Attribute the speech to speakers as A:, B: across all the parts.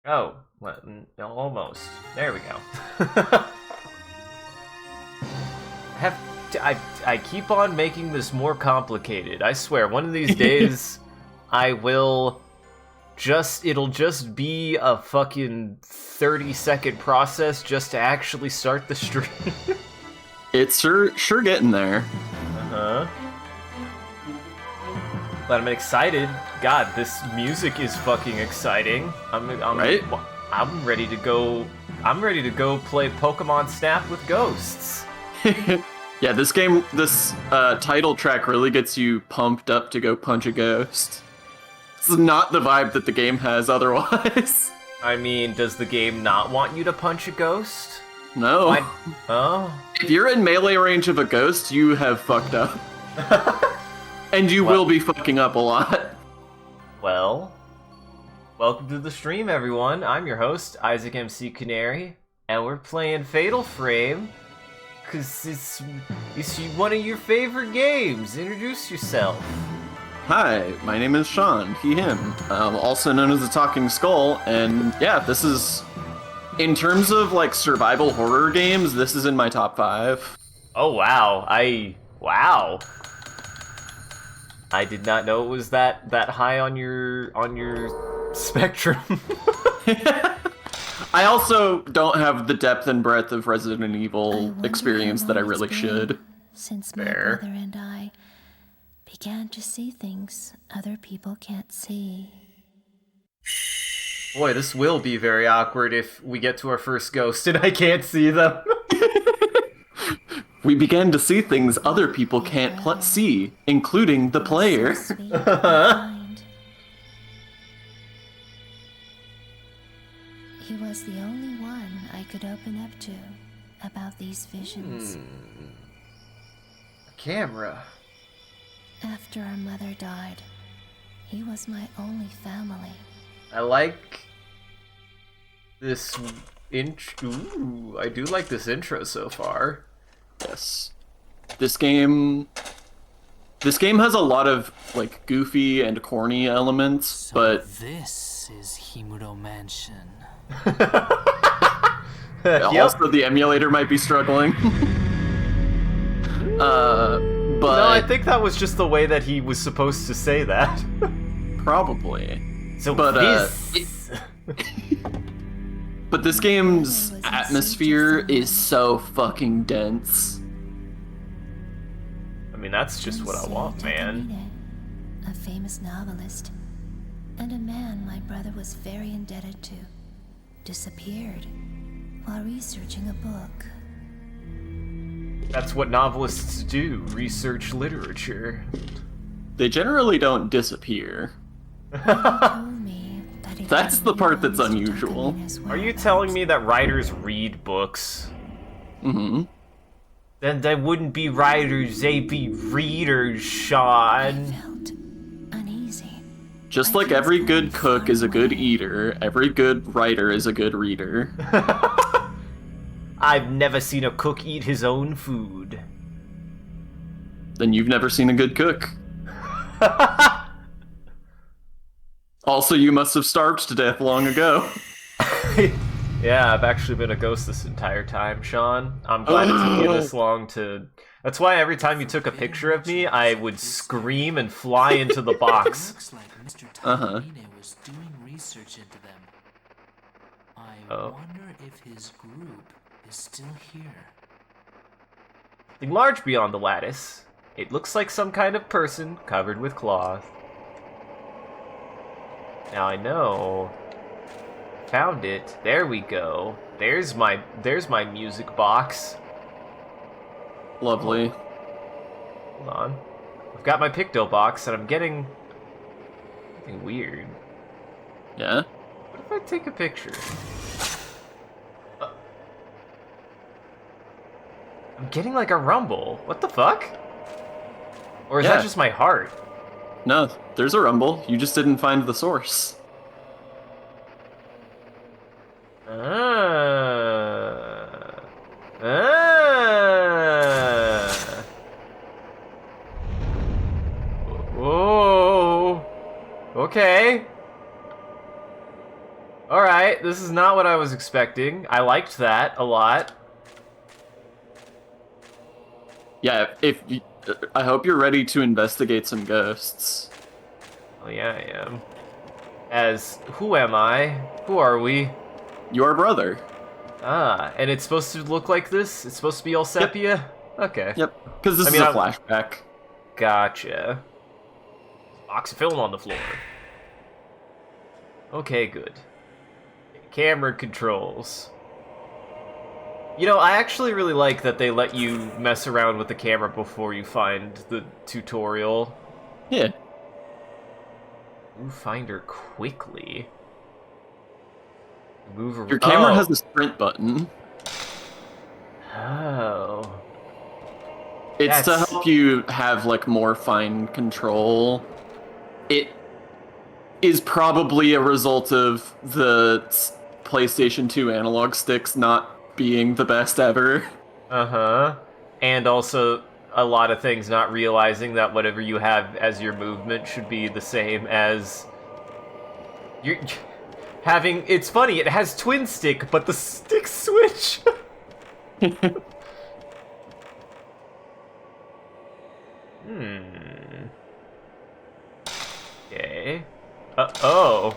A: Oh, well, no, almost. There we go. have I keep on making this more complicated. I swear, one of these days, I will it'll just be a fucking 30-second process just to actually start the stream.
B: It's sure getting there.
A: Uh-huh. But I'm excited. God, this music is fucking exciting. I'm
B: Right?
A: I'm ready to go. I'm ready to go play Pokemon Snap with ghosts.
B: Yeah, this title track really gets you pumped up to go punch a ghost. It's not the vibe that the game has otherwise.
A: I mean, does the game not want you to punch a ghost?
B: No.
A: Why? Oh.
B: If you're in melee range of a ghost, you have fucked up. And you will be fucking up a lot.
A: Well, welcome to the stream, everyone. I'm your host, Isaac MCCanary, and we're playing Fatal Frame, because it's one of your favorite games. Introduce yourself.
B: Hi, my name is Sean, he, him, also known as the Talking Skull, and yeah, this is, in terms of like survival horror games, this is in my top 5.
A: Oh wow, wow. I did not know it was that high on your spectrum.
B: I also don't have the depth and breadth of Resident Evil experience that I really should.
C: Since my brother and I began to see things other people can't see.
A: Boy, this will be very awkward if we get to our first ghost and I can't see them.
B: We began to see things other people can't see, including the player.
C: He was the only one I could open up to about these visions.
A: Camera.
C: After our mother died, he was my only family.
A: I like this intro. Ooh, I do like this intro so far.
B: Yes. This game has a lot of like goofy and corny elements,
D: So
B: but
D: this is Himuro Mansion.
B: also the emulator might be struggling. But
A: no, I think that was just the way that he was supposed to say that.
B: probably.
A: So,
B: But,
A: this...
B: But this game's atmosphere is so fucking dense.
A: I mean, that's just what I want, man.
C: A famous novelist, and a man my brother was very indebted to, disappeared while researching a book.
A: That's what novelists do, research literature.
B: They generally don't disappear.
C: He told me that if
B: That's the part that's
C: anyone was
B: unusual.
C: stuck in his
A: Are you
C: world,
A: telling me that writers read books?
B: Mm-hmm.
A: Then they wouldn't be writers, they'd be readers,
C: I
A: Sean.
C: felt uneasy.
B: Just like every good cook is a good eater, every good writer is a good reader.
A: I've never seen a cook eat his own food.
B: Then you've never seen a good cook. Also, you must have starved to death long ago.
A: Yeah, I've actually been a ghost this entire time, Sean. I'm glad it took you this long to... That's why every time you took a picture of me, I would scream and fly into the box.
D: Looks like Mr.
B: Uh-huh.
D: Takamine was doing research into them. I
A: Oh.
D: wonder if his group is still here.
A: Something large beyond the lattice. It looks like some kind of person covered with cloth. Now I know. Found it. There we go. There's my music box.
B: Lovely.
A: Hold on. I've got my Picto box and I'm getting something weird.
B: Yeah?
A: What if I take a picture? I'm getting like a rumble. What the fuck? Or is
B: Yeah.
A: that just my heart?
B: No, there's a rumble. You just didn't find the source.
A: Whoa. Okay. Alright, this is not what I was expecting. I liked that a lot.
B: Yeah, I hope you're ready to investigate some ghosts.
A: Oh yeah, I am. Who am I? Who are we?
B: Your brother.
A: Ah, and it's supposed to look like this? It's supposed to be all sepia? Okay.
B: Yep, because this
A: I
B: is
A: mean,
B: a flashback.
A: Gotcha. Box of film on the floor. Okay, good. Camera controls. You know, I actually really like that they let you mess around with the camera before you find the tutorial.
B: Yeah.
A: Ooh, find her quickly. Move around.
B: Your camera has a sprint button.
A: Oh.
B: It's to help you have, like, more fine control. It is probably a result of the PlayStation 2 analog sticks not being the best ever.
A: Uh-huh. And also a lot of things not realizing that whatever you have as your movement should be the same as you're having. It's funny, it has twin stick, but the stick switch. Okay. Oh.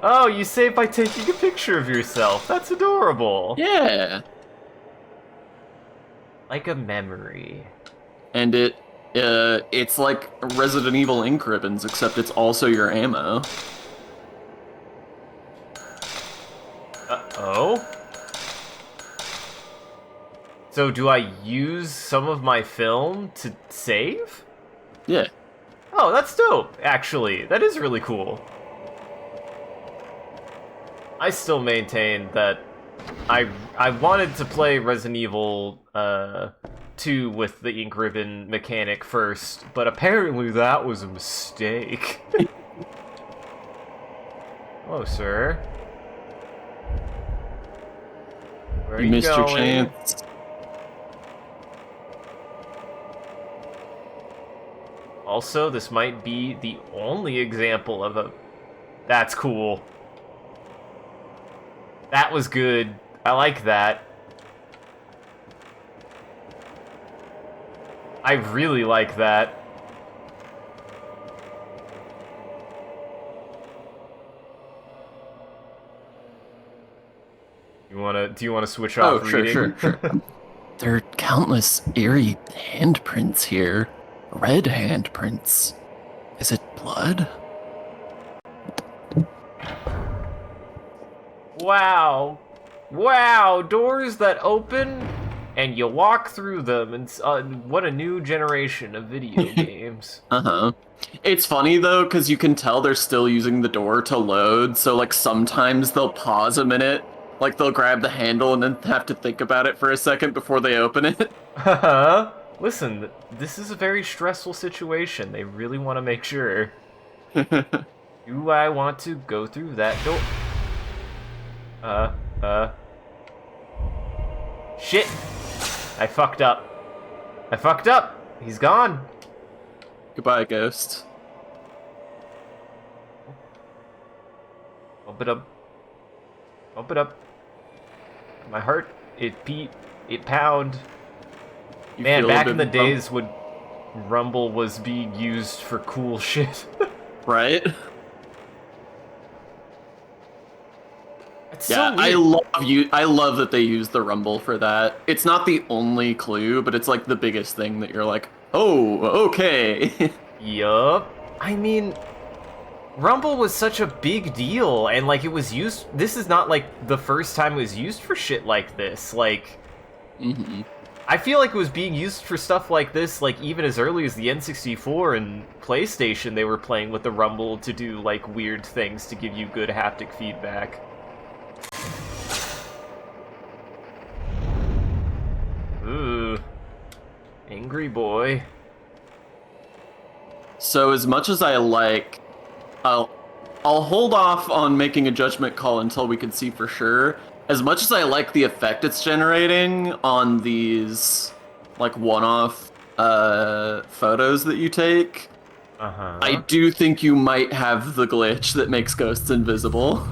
A: Oh, you save by taking a picture of yourself. That's adorable.
B: Yeah.
A: Like a memory.
B: And it's like Resident Evil ink ribbons, except it's also your ammo.
A: Uh-oh. So do I use some of my film to save?
B: Yeah.
A: Oh, that's dope, actually. That is really cool. I still maintain that I wanted to play Resident Evil 2 with the ink ribbon mechanic first, but apparently that was a mistake. Hello, sir. Where are
B: You
A: you
B: missed your
A: going?
B: chance.
A: Also, this might be the only example of a... That's cool. That was good. I like that. I really like that. Do you wanna switch off reading?
B: Sure. There are countless eerie handprints here. Red handprints. Is it blood?
A: Wow. Wow, doors that open and you walk through them, and what a new generation of video games.
B: Uh-huh. It's funny, though, because you can tell they're still using the door to load, so, like, sometimes they'll pause a minute, like, they'll grab the handle and then have to think about it for a second before they open it.
A: Haha. Listen, this is a very stressful situation. They really want to make sure. Do I want to go through that door? Shit! I fucked up! He's gone!
B: Goodbye, ghost.
A: Bump it up. Bump it up. My heart, it beat, it pound.
B: You
A: Man,
B: feel a
A: back
B: bit
A: in the
B: bump-
A: days when Rumble was being used for cool shit.
B: Right?
A: It's
B: Yeah,
A: so weird.
B: I love that they use the rumble for that. It's not the only clue, but it's like the biggest thing that you're like, oh, okay.
A: Yup. I mean, Rumble was such a big deal, and like it was used. This is not like the first time it was used for shit like this. Like, I feel like it was being used for stuff like this, like even as early as the N64 and PlayStation. They were playing with the Rumble to do like weird things to give you good haptic feedback. Ooh, angry boy.
B: So as much as I like, I'll hold off on making a judgment call until we can see for sure. As much as I like the effect it's generating on these like one-off photos that you take,
A: Uh-huh.
B: I do think you might have the glitch that makes ghosts invisible.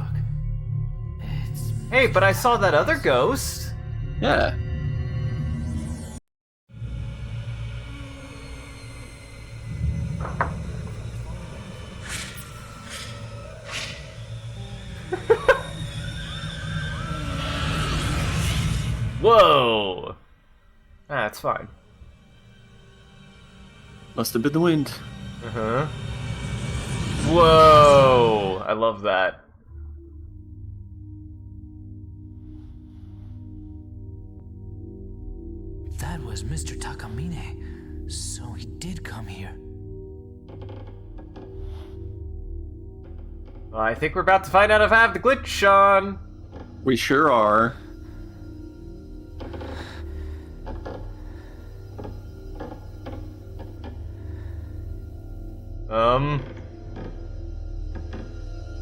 D: It's
A: Hey, but I saw that other ghost.
B: Yeah.
A: Whoa. That's fine.
B: Must have been the wind.
A: Uh-huh. Whoa. I love that.
D: that was Mr. Takamine. So he did come here.
A: Well, I think we're about to find out if I have the glitch, Sean.
B: We sure are.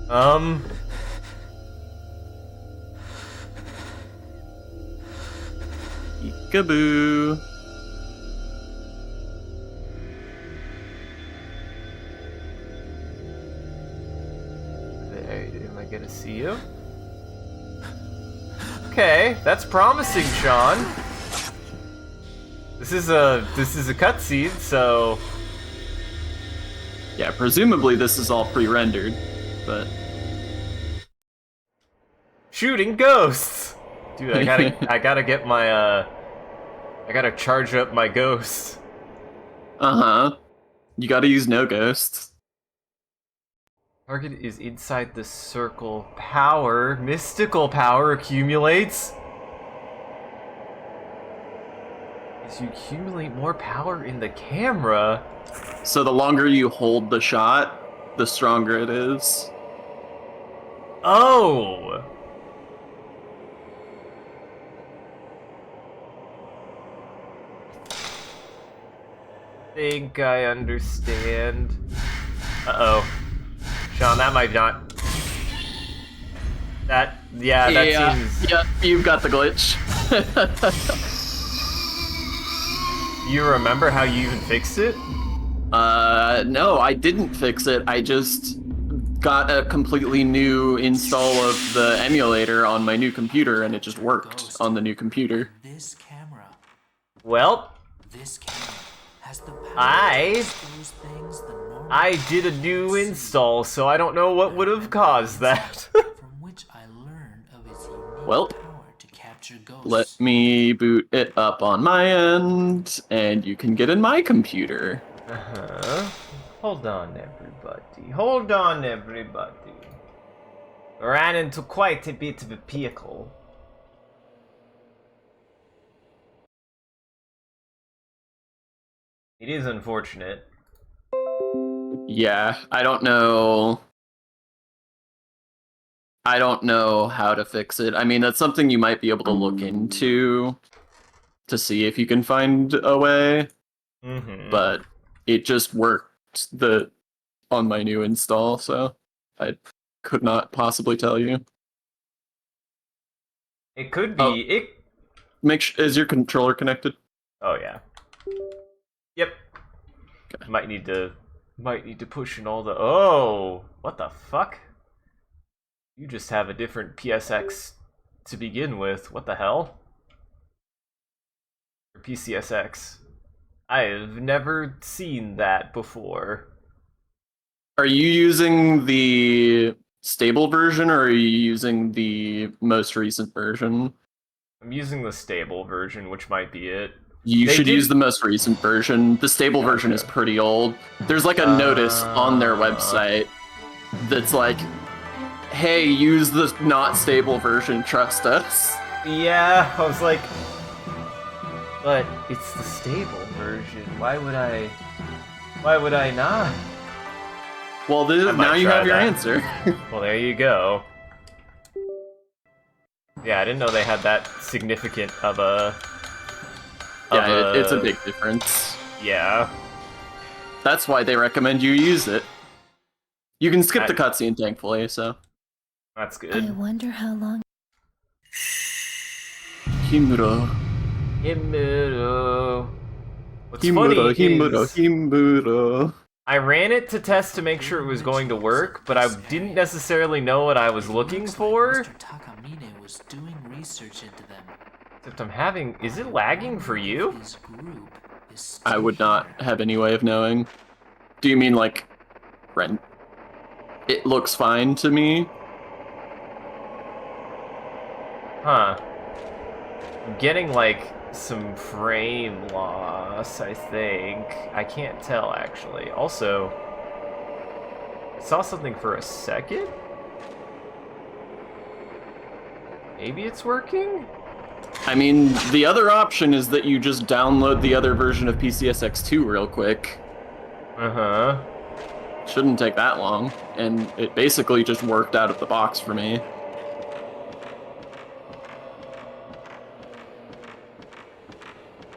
A: Um.
B: Peekaboo.
A: Am I gonna see you? Okay, that's promising, Sean. This is a cutscene, so
B: Yeah, presumably this is all pre-rendered, but
A: shooting ghosts. Dude, I gotta get my I gotta charge up my ghost.
B: uh-huh. You gotta use no ghosts.
A: Target is inside the circle. Power, mystical power accumulates. As you accumulate more power in the camera.
B: So the longer you hold the shot, the stronger it is.
A: Oh! Think I understand. Uh-oh. Sean, that might not... That seems...
B: Yeah, you've got the glitch.
A: You remember how you even fixed it?
B: No, I didn't fix it. I just got a completely new install of the emulator on my new computer, and it just worked on the new computer.
D: This camera.
A: Well,
D: This camera has the power
A: I-
D: to expose things the normal
A: I did a new install, so I don't know what would have caused that.
D: from which I learned of its unique
B: Well,
D: power to capture ghosts.
B: let me boot it up on my end, and you can get in my computer.
A: Uh-huh. Hold on, everybody. Hold on, everybody. Ran into quite a bit of a pickle. It is unfortunate.
B: Yeah, I don't know. I don't know how to fix it. I mean, that's something you might be able to look into to see if you can find a way,
A: Mm-hmm.
B: but it just worked on my new install, so I could not possibly tell you.
A: It could be.
B: Oh. Is your controller connected?
A: Oh yeah. Yep.
B: Okay.
A: Might need to push in all the. Oh, what the fuck? You just have a different PSX to begin with. What the hell? Or PCSX. I've never seen that before.
B: Are you using the stable version, or are you using the most recent version?
A: I'm using the stable version, which might be it.
B: You
A: They
B: should
A: did-
B: use the most recent version. The stable version is
A: Gotcha.
B: pretty old. There's like a notice on their website that's like, hey, use the not stable version, trust us.
A: Yeah, I was like, but it's the stable version. Why would I not?
B: Well,
A: I might
B: now you
A: try
B: have your
A: that.
B: answer.
A: Well, there you go. Yeah, I didn't know they had that significant of a.
B: It's a big difference.
A: Yeah.
B: That's why they recommend you use it. You can skip the cutscene, thankfully, so.
A: That's
C: I
A: good.
C: wonder how long.
B: Himuro.
A: Himuro. What's
B: Himuro,
A: funny
B: Himuro,
A: is
B: Himuro.
A: I ran it to test to make sure it was going to work, but I didn't necessarily know what I was looking for.
D: Mr. Takamine was doing research into them.
A: Except I'm having... Is it lagging for you?
D: His group is
B: I would not have any way of knowing. Do you mean, like, rent? It looks fine to me.
A: Huh. I'm getting, like, some frame loss, I think. I can't tell, actually. Also, I saw something for a second? Maybe it's working?
B: I mean, the other option is that you just download the other version of PCSX2 real quick.
A: Uh-huh.
B: Shouldn't take that long, and it basically just worked out of the box for me.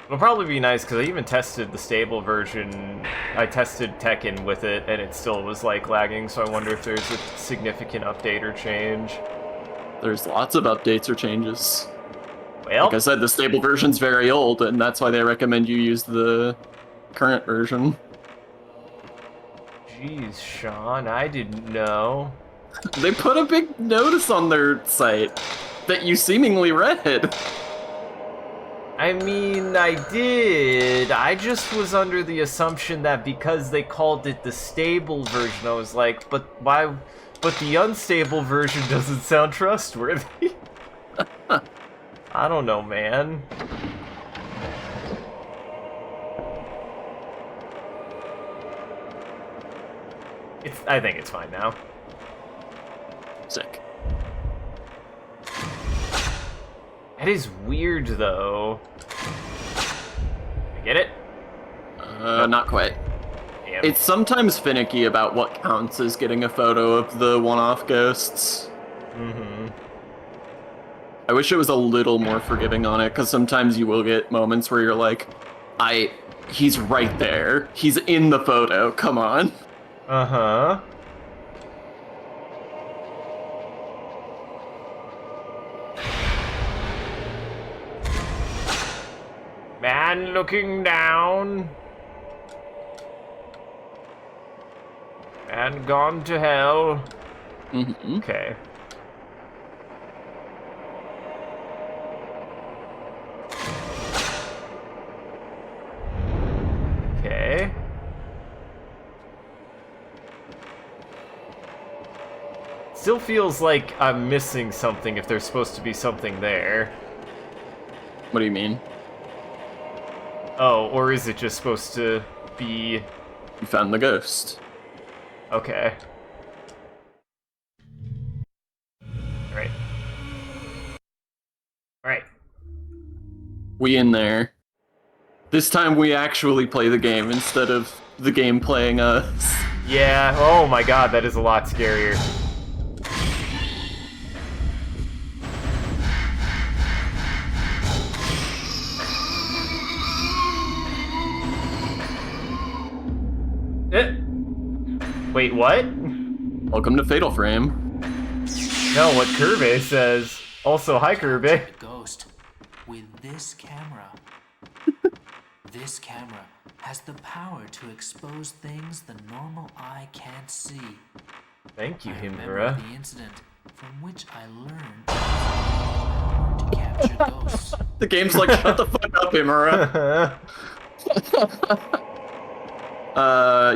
A: It'll probably be nice, because I even tested the stable version. I tested Tekken with it, and it still was, like, lagging, so I wonder if there's a significant update or change.
B: There's lots of updates or changes.
A: Well,
B: Like I said, the stable version's very old, and that's why they recommend you use the current version.
A: jeez, Sean, I didn't know.
B: They put a big notice on their site that you seemingly read.
A: I mean, I did. I just was under the assumption that because they called it the stable version, I was like, but why? But the unstable version doesn't sound trustworthy. I don't know, man. I think it's fine now.
B: Sick.
A: That is weird, though. I get it?
B: Not quite.
A: Damn.
B: It's sometimes finicky about what counts as getting a photo of the one-off ghosts.
A: Mm-hmm.
B: I wish it was a little more forgiving on it, because sometimes you will get moments where you're like, he's right there. He's in the photo, come on.
A: Uh-huh. Man looking down. And gone to hell.
B: Mm-hmm.
A: Okay. Okay. Still feels like I'm missing something if there's supposed to be something there.
B: What do you mean?
A: Oh, or is it just supposed to be...
B: You found the ghost.
A: Okay. Alright. Alright.
B: We in there. This time we actually play the game instead of the game playing us.
A: Yeah, oh my god, that is a lot scarier. Wait, what?
B: Welcome to Fatal Frame.
A: No, what Kirby says. Also, hi Kirby.
D: The ghost with this camera. This camera has the power to expose things the normal eye can't see.
A: Thank you,
D: I remember
A: Himura.
D: the incident from which I learned the power to capture ghosts.
B: The game's like, shut the fuck up, Imura.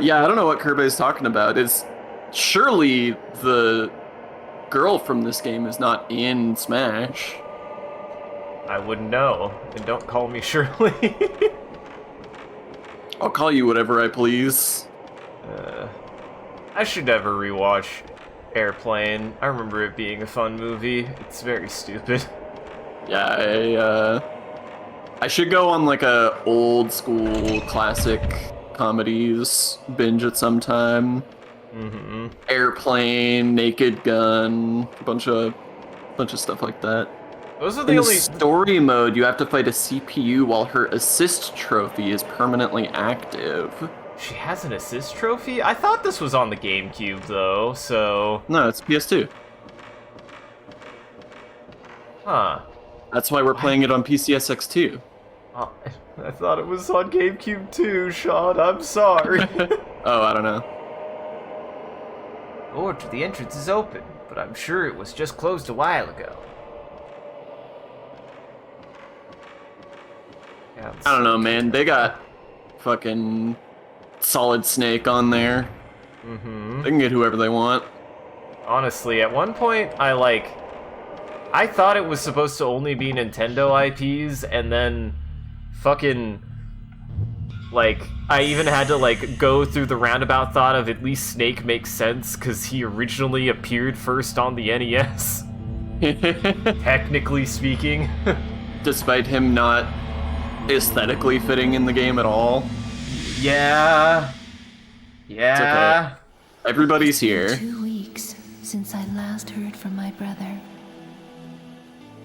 B: Yeah, I don't know what Kirby's talking about. Surely the girl from this game is not in Smash.
A: I wouldn't know. And don't call me Shirley.
B: I'll call you whatever I please.
A: I should never rewatch Airplane. I remember it being a fun movie. It's very stupid.
B: Yeah, I should go on like a old school classic comedies binge at some time.
A: Mm-hmm.
B: Airplane, Naked Gun, a bunch of stuff like that.
A: Those are
B: In
A: the
B: the
A: only...
B: story mode, you have to fight a CPU while her assist trophy is permanently active.
A: She has an assist trophy? I thought this was on the GameCube, though, so...
B: No, it's PS2.
A: Huh.
B: That's why we're playing it on PCSX2.
A: I thought it was on GameCube too, Sean. I'm sorry.
B: Oh, I don't know.
A: The door to the entrance is open, but I'm sure it was just closed a while ago. Yeah,
B: I don't know, man. They got fucking Solid Snake on there.
A: Mm-hmm.
B: They can get whoever they want.
A: Honestly, at one point, I thought it was supposed to only be Nintendo IPs, and then fucking, like, I even had to, like, go through the roundabout thought of at least Snake makes sense, because he originally appeared first on the NES. Technically speaking.
B: Despite him not aesthetically fitting in the game at all.
A: Yeah. Yeah.
B: It's okay. Everybody's here.
C: 2 weeks since I last heard from my brother.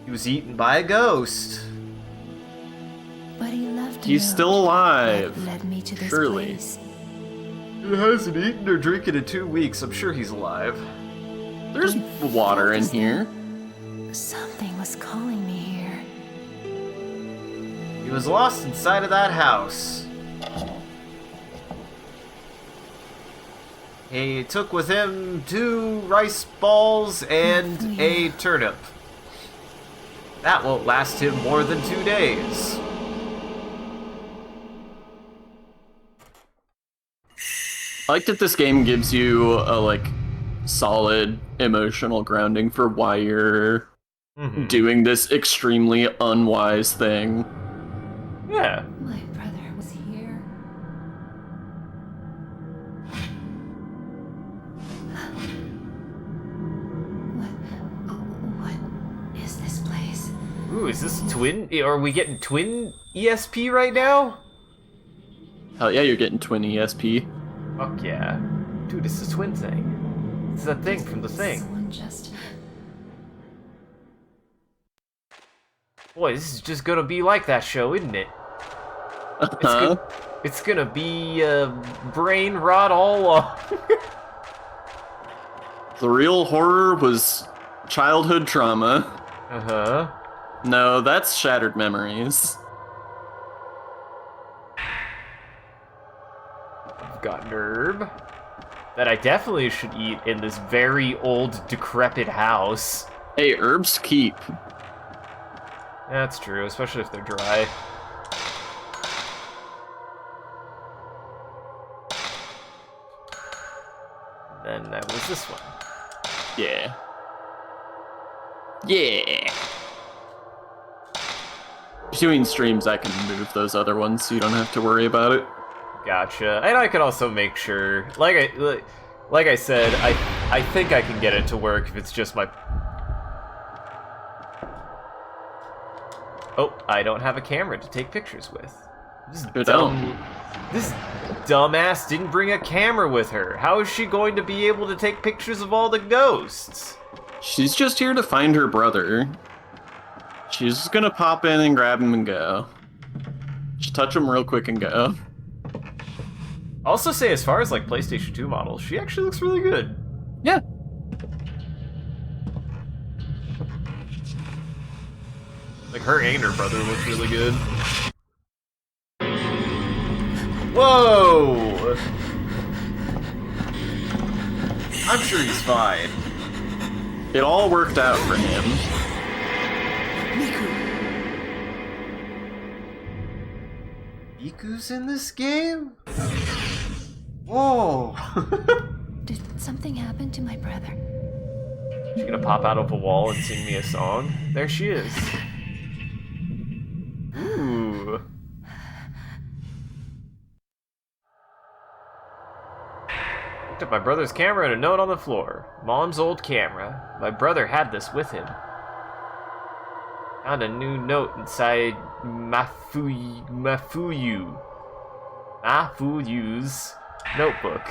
A: He was eaten by a ghost.
C: But he left a
B: He's
C: note
B: still alive.
C: that led me to this
B: Surely.
C: place.
A: He hasn't eaten or drinking in 2 weeks. I'm sure he's alive.
B: There's water in here.
C: Something was calling me here.
A: He was lost inside of that house. He took with him 2 rice balls and a turnip. That won't last him more than 2 days.
B: I like that this game gives you a, like, solid emotional grounding for why you're doing this extremely unwise thing.
A: Yeah.
C: My brother was here. What is this place?
A: Ooh, is this twin? Are we getting twin ESP right now?
B: Hell yeah, you're getting twin ESP.
A: Fuck yeah. Dude, it's the twin thing. It's that thing from the thing.
C: Someone just...
A: Boy, this is just gonna be like that show, isn't it? It's gonna be brain rot all along.
B: The real horror was childhood trauma.
A: Uh-huh.
B: No, that's shattered memories.
A: I've got an herb that I definitely should eat in this very old, decrepit house.
B: Hey, herbs keep.
A: That's true, especially if they're dry. Then that was this one.
B: Yeah. Yeah. Between streams, I can move those other ones so you don't have to worry about it.
A: Gotcha. And I could also make sure, like I said, I think I can get it to work if it's just my... Oh, I don't have a camera to take pictures with. This dumbass didn't bring a camera with her. How is she going to be able to take pictures of all the ghosts?
B: She's just here to find her brother. She's just gonna pop in and grab him and go. Just touch him real quick and go.
A: Also say, as far as like PlayStation 2 models, she actually looks really good.
B: Yeah.
A: Like her and her brother look really good. Whoa! I'm sure he's fine.
B: It all worked out for him.
A: Miku's in this game? Whoa!
C: Did something happen to my brother?
A: She's gonna pop out of a wall and sing me a song? There she is. Ooh. Picked up my brother's camera and a note on the floor. Mom's old camera. My brother had this with him. Found a new note inside Mafuyu's notebook.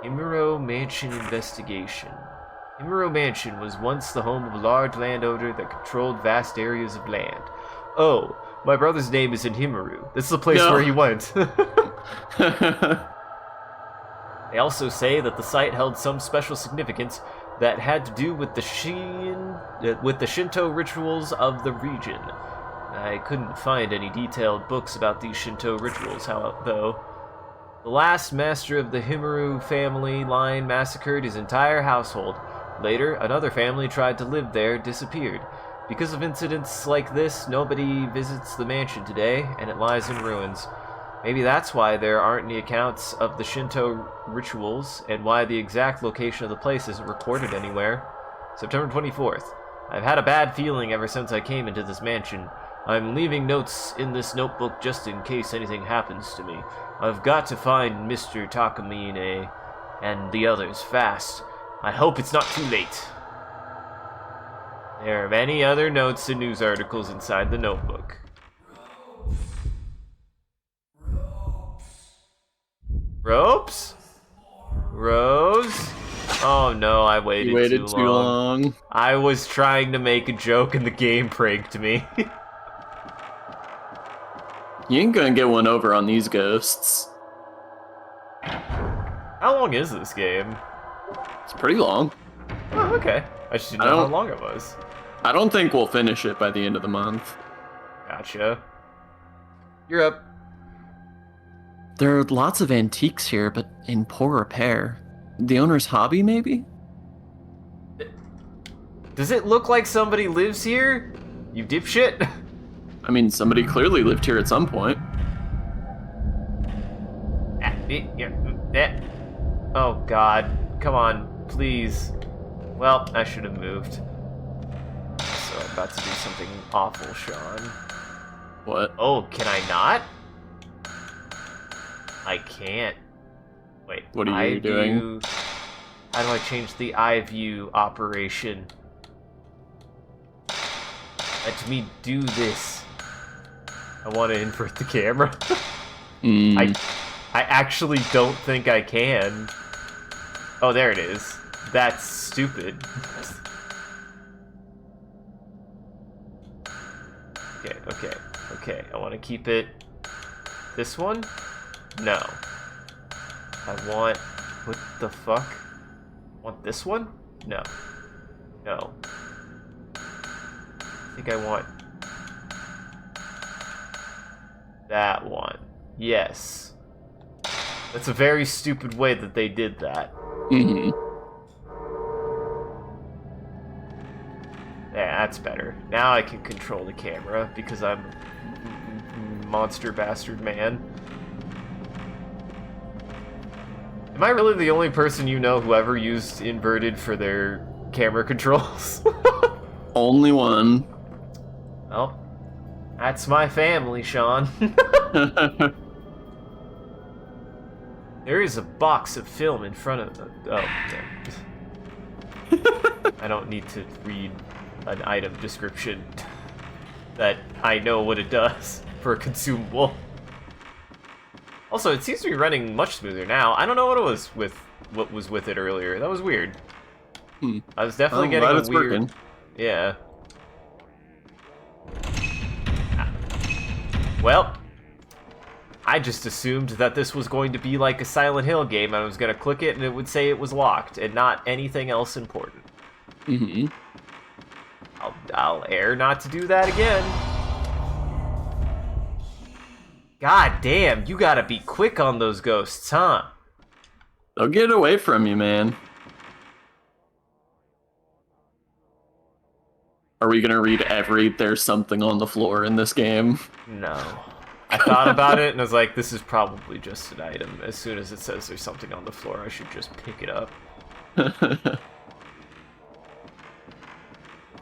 A: Himuro Mansion investigation. Himuro Mansion was once the home of a large landowner that controlled vast areas of land. Oh, my brother's name is in Himuru. This is the place where he went. They also say that the site held some special significance that had to do with the Shinto rituals of the region. I couldn't find any detailed books about these Shinto rituals, though. The last master of the Himaru family line massacred his entire household. Later, another family tried to live there, disappeared. Because of incidents like this, nobody visits the mansion today, and it lies in ruins. Maybe that's why there aren't any accounts of the Shinto rituals, and why the exact location of the place isn't recorded anywhere. September 24th. I've had a bad feeling ever since I came into this mansion. I'm leaving notes in this notebook just in case anything happens to me. I've got to find Mr. Takamine and the others fast. I hope it's not too late. There are many other notes and news articles inside the notebook. Ropes? Rose? Oh no, I waited,
B: You waited too long.
A: I was trying to make a joke and the game pranked me.
B: You ain't gonna get one over on these ghosts.
A: How long is this game?
B: It's pretty long.
A: Oh, okay. I just didn't know how long it was.
B: I don't think we'll finish it by the end of the month.
A: Gotcha. You're up.
B: There are lots of antiques here, but in poor repair. The owner's hobby, maybe?
A: Does it look like somebody lives here? You dipshit?
B: I mean, somebody clearly lived here at some point.
A: Oh god. Come on, please. Well, I should have moved. So I'm about to do something awful, Sean.
B: What?
A: Oh, can I not? I can't. Wait,
B: What are you doing?
A: How do I change the eye view operation? Let me do this. I want to invert the camera. I actually don't think I can. Oh, there it is. That's stupid. Okay. I want to keep it. This one? No. I want... What the fuck? Want this one? No. No. I think I want... that one. Yes. That's a very stupid way that they did that.
B: Mm-hmm.
A: Yeah, that's better. Now I can control the camera because I'm monster bastard man. Am I really the only person you know who ever used inverted for their camera controls?
B: Only one.
A: Well, that's my family, Sean. There is a box of film in front of them. Oh, damn. I don't need to read an item description that I know what it does for a consumable. Also, it seems to be running much smoother now. I don't know what was with it earlier. That was weird. I was definitely getting a weird.
B: Working.
A: Yeah. Well, I just assumed that this was going to be like a Silent Hill game. I was going to click it and it would say it was locked and not anything else important.
B: Mm-hmm.
A: I'll err not to do that again. God damn, you gotta be quick on those ghosts, huh?
B: They'll get away from you, man. Are we gonna read every "there's something on the floor" in this game?
A: No. I thought about it and I was like, this is probably just an item. As soon as it says there's something on the floor, I should just pick it up.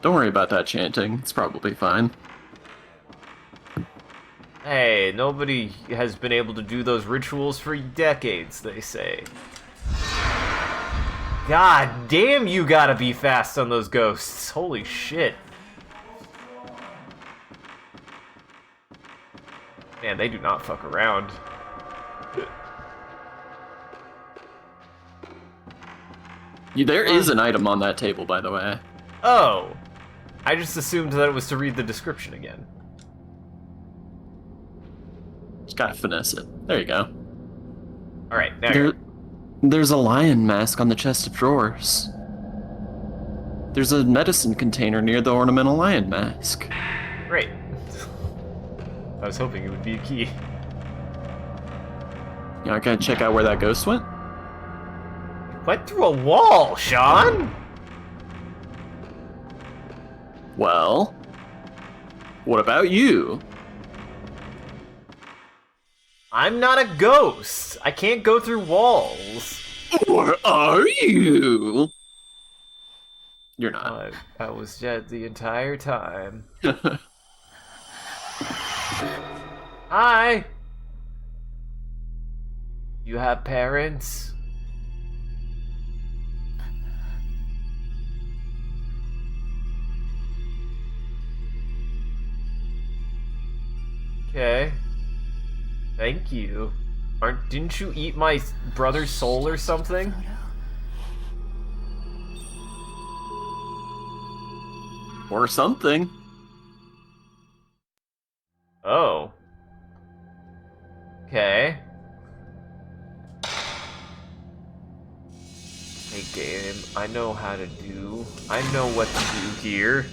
B: Don't worry about that chanting. It's probably fine.
A: Hey, nobody has been able to do those rituals for decades, they say. God damn, you gotta be fast on those ghosts. Holy shit. Man, they do not fuck around.
B: There is an item on that table, by the way.
A: Oh. I just assumed that it was to read the description again.
B: Just gotta finesse it. There you go.
A: Alright, now
B: There's a lion mask on the chest of drawers. There's a medicine container near the ornamental lion mask.
A: Great. I was hoping it would be a key.
B: You aren't gonna check out where that ghost went?
A: Went through a wall, Sean!
B: Well, what about you?
A: I'm not a ghost. I can't go through walls.
B: Or are you? You're not.
A: I was dead the entire time. Hi! You have parents? Okay. Thank you. Didn't you eat my brother's soul or something?
B: Or something.
A: Oh. Okay. Hey game, I know how to do. I know what to do here.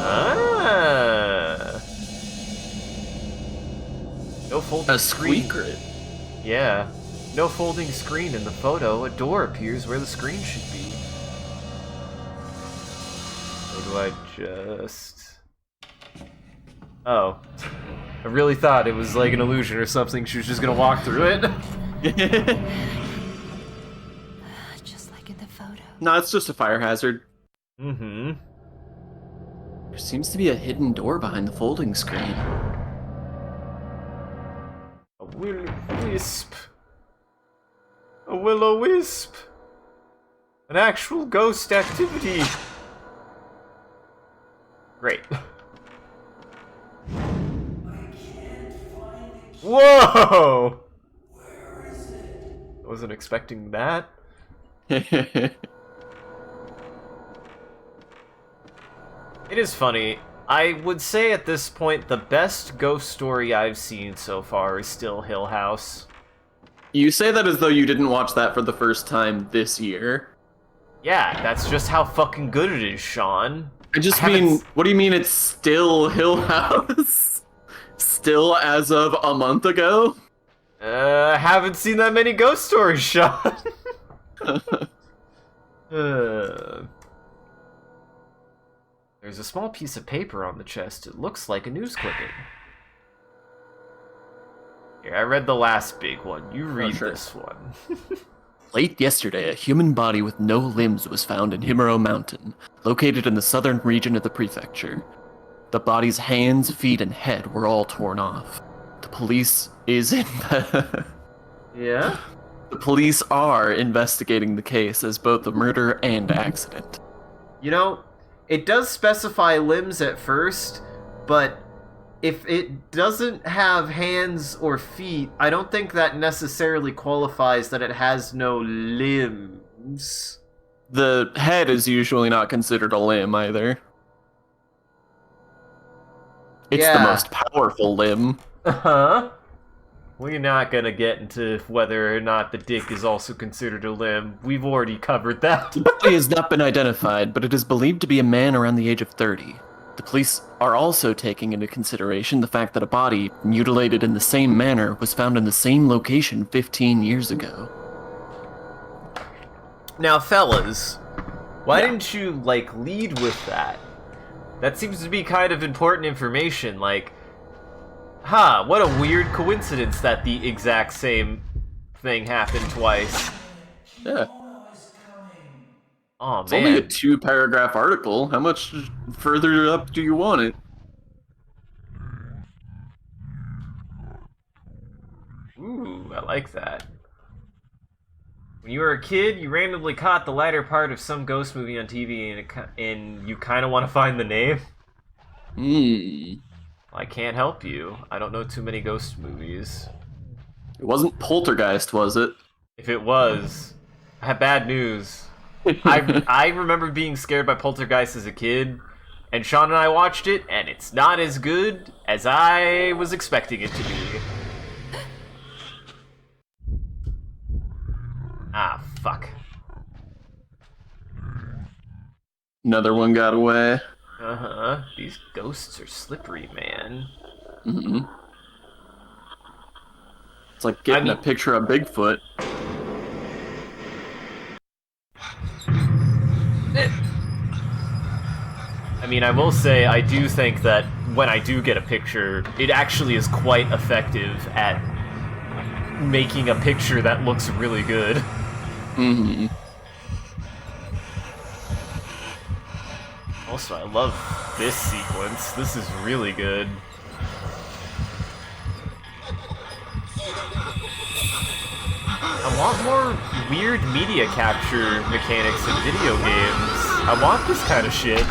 A: Ah. No folding
B: A
A: screen.
B: secret.
A: Yeah. No folding screen in the photo. A door appears where the screen should be. Or do I just... Oh. I really thought it was like an illusion or something. She was just gonna walk through it.
C: Just like in the photo.
B: No, it's just a fire hazard.
A: Mm-hmm.
B: There seems to be a hidden door behind the folding screen.
A: A will-o-wisp. A will-o-wisp. An actual ghost activity. Great. Whoa!
D: Where is it?
A: I wasn't expecting that. It is funny. I would say at this point the best ghost story I've seen so far is still Hill House.
B: You say that as though you didn't watch that for the first time this year.
A: Yeah, that's just how fucking good it is, Sean.
B: I just mean, what do you mean it's still Hill House? Still as of a month ago?
A: Haven't seen that many ghost stories, Sean. There's a small piece of paper on the chest. It looks like a news clipping. Here, I read the last big one. You read
B: sure.
A: this one.
B: Late yesterday, a human body with no limbs was found in Himuro Mountain, located in the southern region of the prefecture. The body's hands, feet, and head were all torn off. The police is in
A: Yeah?
B: The police are investigating the case as both a murder and accident.
A: You know, it does specify limbs at first, but if it doesn't have hands or feet, I don't think that necessarily qualifies that it has no limbs.
B: The head is usually not considered a limb either. It's the
A: Yeah.
B: most powerful limb.
A: Uh-huh. We're not gonna get into whether or not the dick is also considered a limb. We've already covered that.
B: The body has not been identified, but it is believed to be a man around the age of 30. The police are also taking into consideration the fact that a body, mutilated in the same manner, was found in the same location 15 years ago.
A: Now, fellas, why
B: Yeah.
A: didn't you, like, lead with that? That seems to be kind of important information, like, what a weird coincidence that the exact same thing happened twice.
B: Yeah.
A: Oh,
B: It's only a
A: man.
B: 2-paragraph article. How much further up do you want it?
A: Ooh, I like that. When you were a kid, you randomly caught the latter part of some ghost movie on TV and you kind of want to find the name? I can't help you. I don't know too many ghost movies.
B: It wasn't Poltergeist, was it?
A: If it was, I have bad news. I remember being scared by Poltergeist as a kid, and Sean and I watched it, and it's not as good as I was expecting it to be. Ah, fuck.
B: Another one got away.
A: Uh-huh. These ghosts are slippery, man.
B: Mm-hmm. It's like getting a picture of Bigfoot.
A: I mean, I will say, I do think that when I do get a picture, it actually is quite effective at making a picture that looks really good.
B: Mm-hmm.
A: Also, I love this sequence. This is really good. I want more weird media capture mechanics in video games. I want this kind of shit.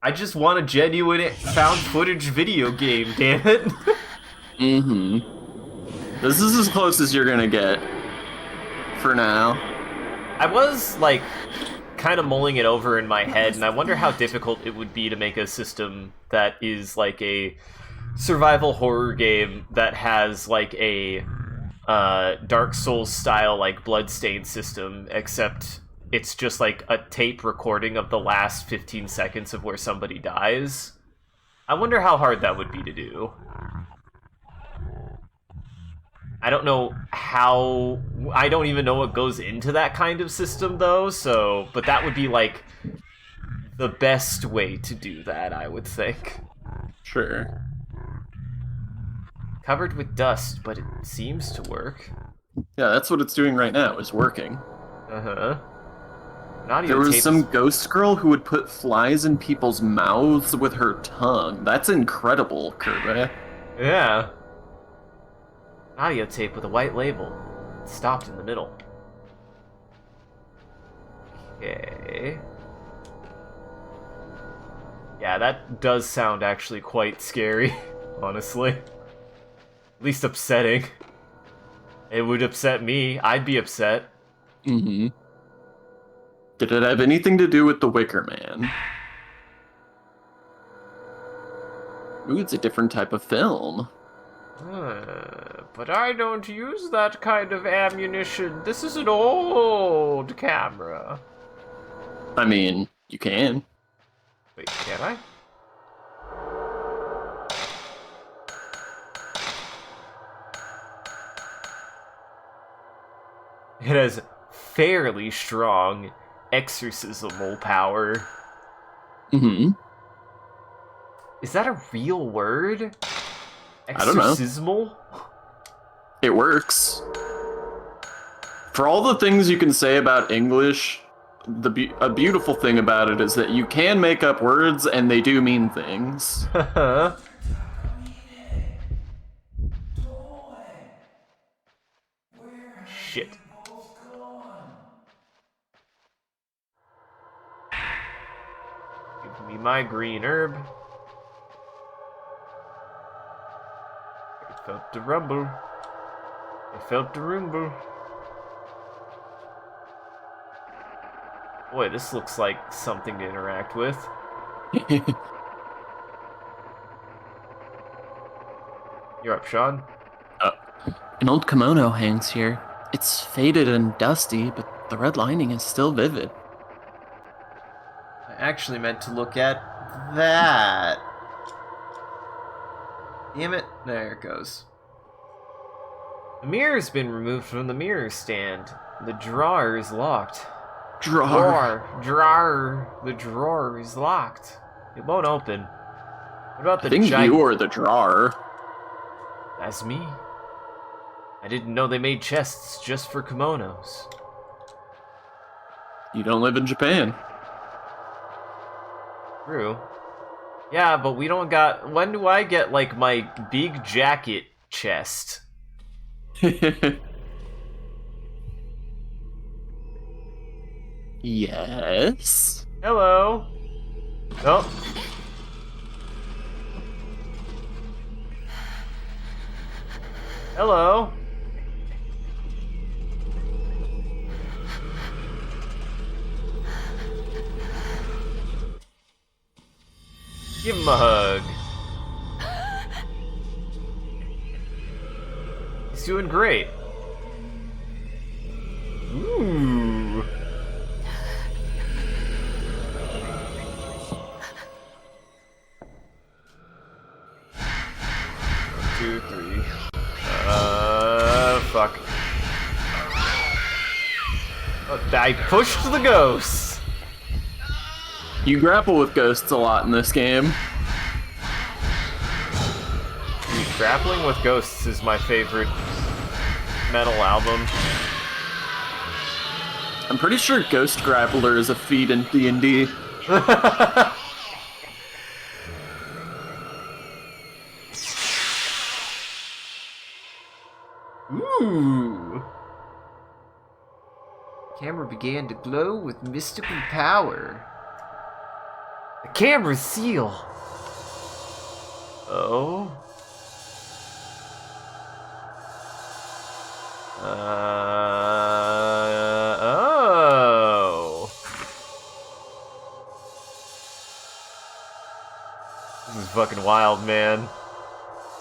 A: I just want a genuine found footage video game, damn it.
B: Mm-hmm. This is as close as you're gonna get for now.
A: I was, like, kind of mulling it over in my head, and I wonder how difficult it would be to make a system that is, like, a survival horror game that has, like, a Dark Souls style, like, Bloodstained system, except it's just, like, a tape recording of the last 15 seconds of where somebody dies. I wonder how hard that would be to do. I don't know how... I don't even know what goes into that kind of system, though, so... But that would be, like, the best way to do that, I would think.
B: Sure.
A: Covered with dust, but it seems to work.
B: Yeah, that's what it's doing right now, is working.
A: Uh-huh.
B: There was some ghost girl who would put flies in people's mouths with her tongue. That's incredible, Kirby.
A: Yeah. Audio tape with a white label. It stopped in the middle. Okay. Yeah, that does sound actually quite scary, honestly. At least upsetting. It would upset me. I'd be upset.
B: Mm-hmm. Did it have anything to do with the Wicker Man? Ooh, it's a different type of film.
A: But I don't use that kind of ammunition. This is an old camera.
B: I mean, you can.
A: Wait, can I? It has fairly strong exorcismal power.
B: Mm-hmm.
A: Is that a real word?
B: I don't know.
A: Exorcismal?
B: It works. For all the things you can say about English, a beautiful thing about it is that you can make up words and they do mean things.
A: Shit. Give me my green herb. I felt the rumble. I felt the rumble. Boy, this looks like something to interact with. You're up, Sean.
B: An old kimono hangs here. It's faded and dusty, but the red lining is still vivid.
A: I actually meant to look at that. Damn it. There it goes. The mirror's been removed from the mirror stand. The drawer is locked.
B: Drawer.
A: The drawer is locked. It won't open. What about the
B: I think you are the drawer.
A: That's me. I didn't know they made chests just for kimonos.
B: You don't live in Japan.
A: True. Yeah, but we don't got... When do I get, like, my big jacket chest?
B: Yes?
A: Hello? Oh. Hello? Give him a hug. He's doing great. Ooh. fuck. Oh, I pushed the ghosts.
B: You grapple with ghosts a lot in this game.
A: Dude, grappling with ghosts is my favorite metal album.
B: I'm pretty sure Ghost Grappler is a feat in D&D.
A: Ooh. Camera began to glow with mystical power. The camera seal. Oh. Oh. This is fucking wild, man.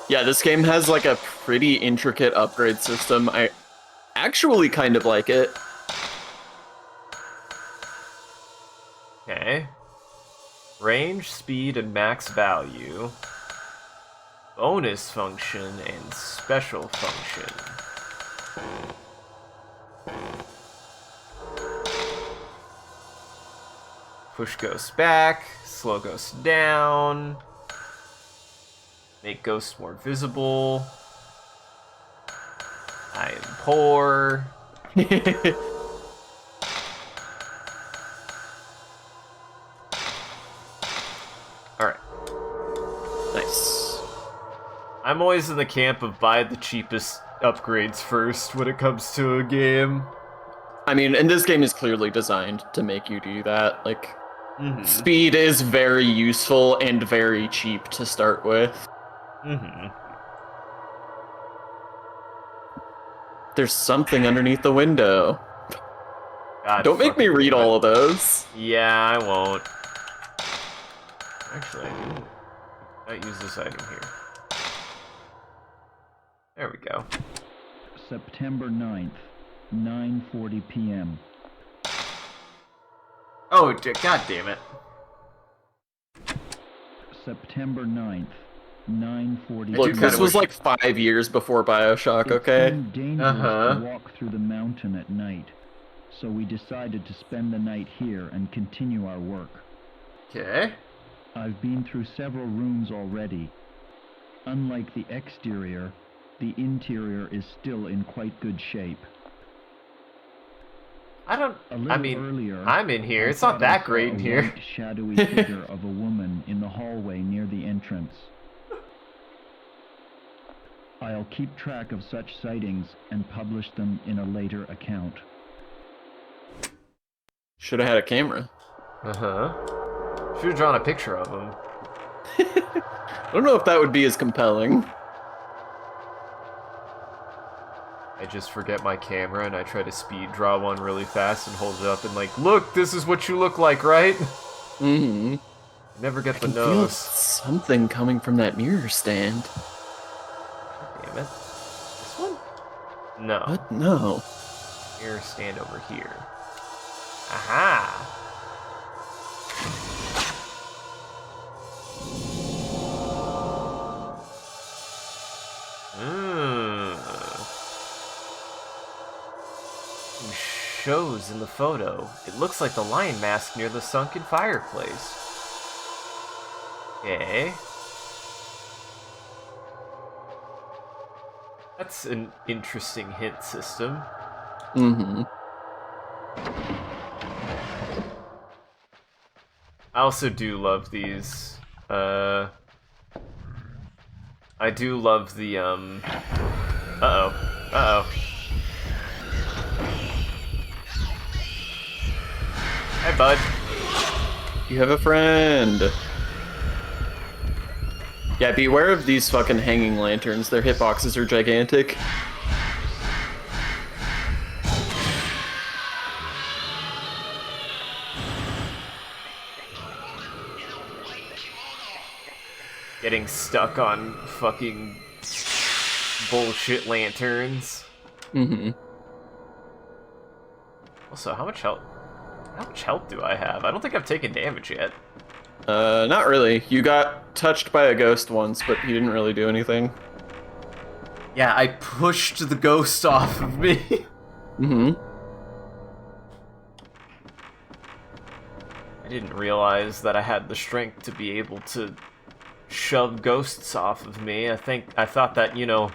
B: Yeah, this game has like a pretty intricate upgrade system. I actually kind of like it.
A: Okay. Range, speed, and max value. Bonus function and special function. Push ghosts back, slow ghosts down. Make ghosts more visible. I am poor. Alright.
B: Nice.
A: I'm always in the camp of buy the cheapest upgrades first when it comes to a game.
B: I mean, and this game is clearly designed to make you do that. Like, speed is very useful and very cheap to start with. There's something underneath the window.
A: God,
B: Don't make me read all of those.
A: Yeah, I won't. Actually, I might use this item here. There we go.
E: September 9th, 9:40 p.m.
A: Oh, god damn it.
E: September 9th, 9:40
B: Look,
A: kinda
B: this was
A: wish-
B: like 5 years before BioShock,
E: It
B: okay?
E: seemed dangerous to walk through the mountain at night, so we decided to spend the night here and continue our work.
A: Okay.
E: I've been through several rooms already. Unlike the exterior, the interior is still in quite good shape.
A: I mean,
E: Earlier,
A: I'm in here.
E: I
A: It's not
E: thought I
A: that
E: saw
A: great
E: a
A: in here.
E: white, shadowy figure of a woman in the hallway near the entrance. I'll keep track of such sightings and publish them in a later account.
B: Should have had a camera.
A: Should have drawn a picture of him.
B: I don't know if that would be as compelling.
A: I just forget my camera and I try to speed draw one really fast and hold it up and like, look, this is what you look like, right?
B: Mm-hmm.
A: Never get the
B: I feel
A: nose.
B: something coming from that mirror stand.
A: Damn it. This one? No.
B: What? No.
A: Mirror stand over here. Aha! Shows in the photo. It looks like the lion mask near the sunken fireplace. Okay. That's an interesting hint system.
B: Mm-hmm.
A: I also do love these. I do love the, Uh-oh. Uh-oh. Hi, bud.
B: You have a friend. Yeah, beware of these fucking hanging lanterns. Their hitboxes are gigantic.
A: Getting stuck on fucking bullshit lanterns.
B: Mm-hmm.
A: Also, how much health do I have? I don't think I've taken damage yet.
B: Not really. You got touched by a ghost once, but he didn't really do anything.
A: Yeah, I pushed the ghost off of me.
B: Mm-hmm.
A: I didn't realize that I had the strength to be able to shove ghosts off of me. I thought that, you know,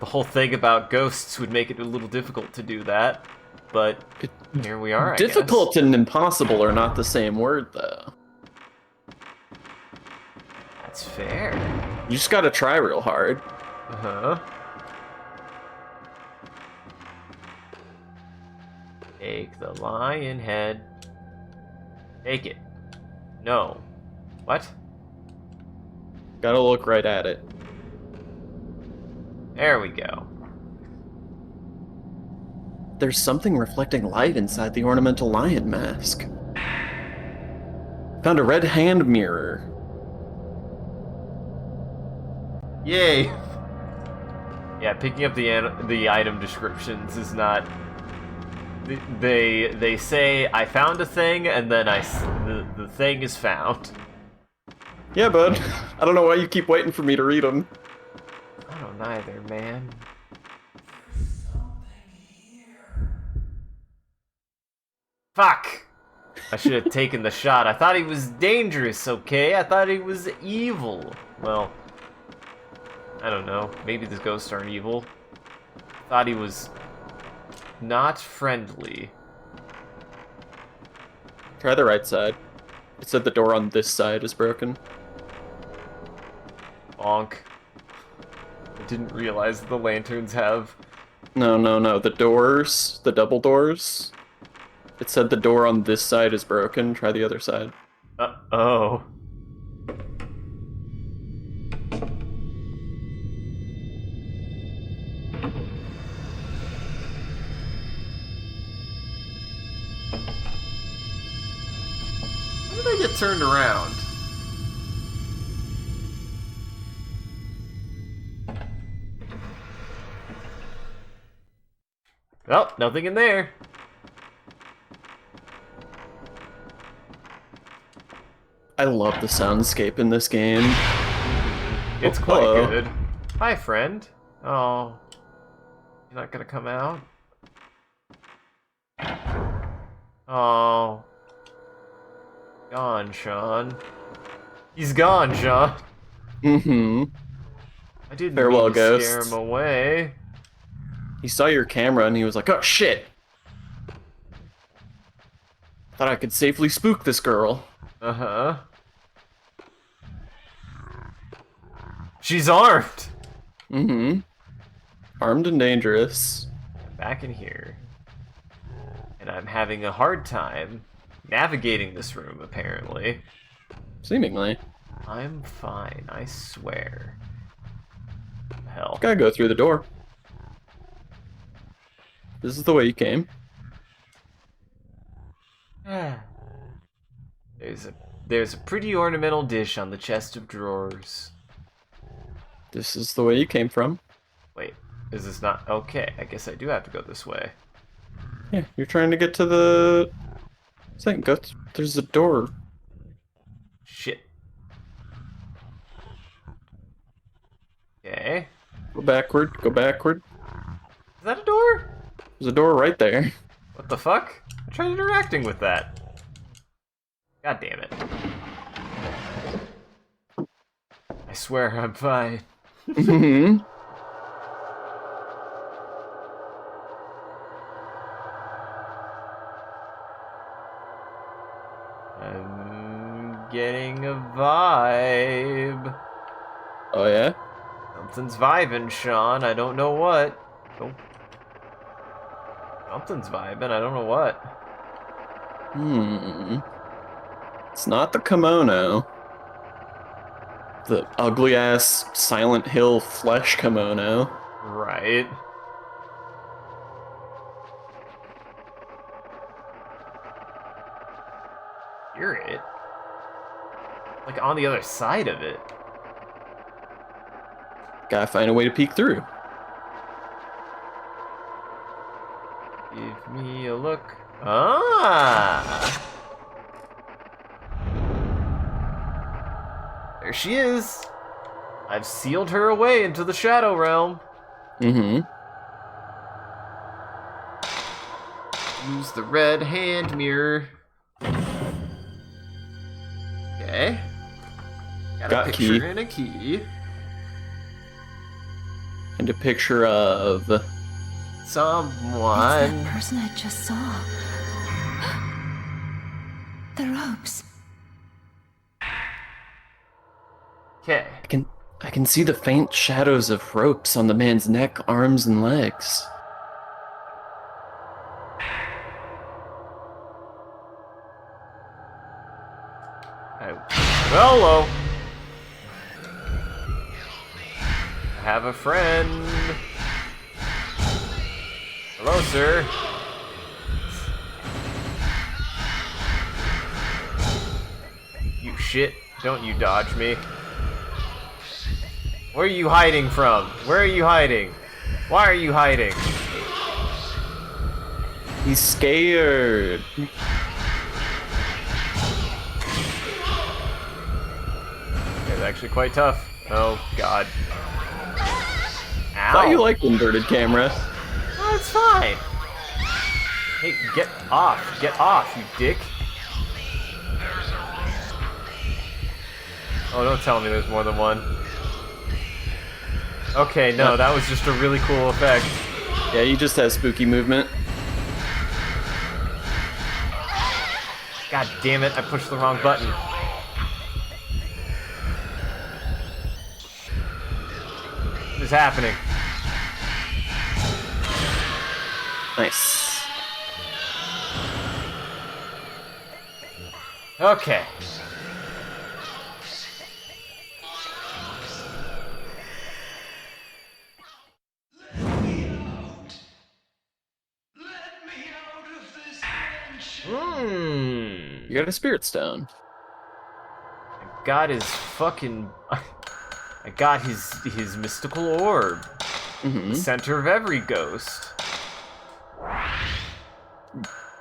A: the whole thing about ghosts would make it a little difficult to do that. But here we are, I guess.
B: Difficult and impossible are not the same word, though.
A: That's fair.
B: You just gotta try real hard.
A: Uh-huh. Take the lion head. Take it. No. What?
B: Gotta look right at it.
A: There we go.
B: There's something reflecting light inside the ornamental lion mask. Found a red hand mirror.
A: Yay! Yeah, picking up the item descriptions is not. They say I found a thing, and then the thing is found.
B: Yeah, bud. I don't know why you keep waiting for me to read them.
A: I don't either, man. Fuck! I should have taken the shot. I thought he was dangerous, okay? I thought he was evil. Well, I don't know. Maybe the ghosts aren't evil. Thought he was not friendly.
B: Try the right side. It said the door on this side is broken.
A: Bonk. I didn't realize the lanterns have...
B: No. The doors, the double doors. It said the door on this side is broken. Try the other side.
A: Oh. How did I get turned around? Oh, nothing in there.
B: I love the soundscape in this game.
A: It's quite
B: hello.
A: good. Hi, friend. Oh. You're not gonna come out? Oh. Gone, Sean. He's gone, Sean.
B: Mm-hmm.
A: I didn't
B: Farewell,
A: mean to scare
B: ghosts.
A: him away.
B: He saw your camera and he was like, oh shit! Thought I could safely spook this girl.
A: Uh-huh. She's armed!
B: Mm-hmm. Armed and dangerous.
A: Back in here. And I'm having a hard time navigating this room, apparently.
B: Seemingly.
A: I'm fine, I swear. Hell.
B: Gotta go through the door. This is the way you came.
A: There's a pretty ornamental dish on the chest of drawers.
B: This is the way you came from.
A: Wait, is this not... Okay, I guess I do have to go this way.
B: Yeah, you're trying to get to the thing. Go there's a door.
A: Shit. Okay.
B: Go backward. Go backward.
A: Is that a door?
B: There's a door right there.
A: What the fuck? I tried interacting with that. God damn it. I swear I'm fine.
B: Mm-hmm.
A: I'm getting a vibe.
B: Oh yeah?
A: Something's vibing, Sean. I don't know what. Oh. Something's vibing. I don't know what.
B: It's not the kimono. The ugly ass Silent Hill flesh kimono.
A: Right. Hear it? Like on the other side of it.
B: Gotta find a way to peek through.
A: Give me a look. Ah! There she is. I've sealed her away into the Shadow Realm.
B: Mm-hmm.
A: Use the red hand mirror. Okay. Got a
B: Got
A: picture
B: key.
A: and a key.
B: And a picture of...
C: It's
A: Someone.
C: that person I just saw. The ropes.
A: Okay.
B: I can see the faint shadows of ropes on the man's neck, arms, and legs.
A: Hello. I have a friend. Hello, sir. You shit. Don't you dodge me. Where are you hiding from? Where are you hiding? Why are you hiding?
B: He's scared.
A: It's actually quite tough. Oh, God. Ow.
B: Thought you liked inverted camera.
A: Oh, it's fine. Hey, get off. Get off, you dick. Oh, don't tell me there's more than one. Okay, no, that was just a really cool effect.
B: Yeah, he just has spooky movement.
A: God damn it, I pushed the wrong button. What is happening?
B: Nice.
A: Okay.
B: You got a spirit stone.
A: I got his fucking... I got his mystical orb.
B: Mm-hmm.
A: The center of every ghost.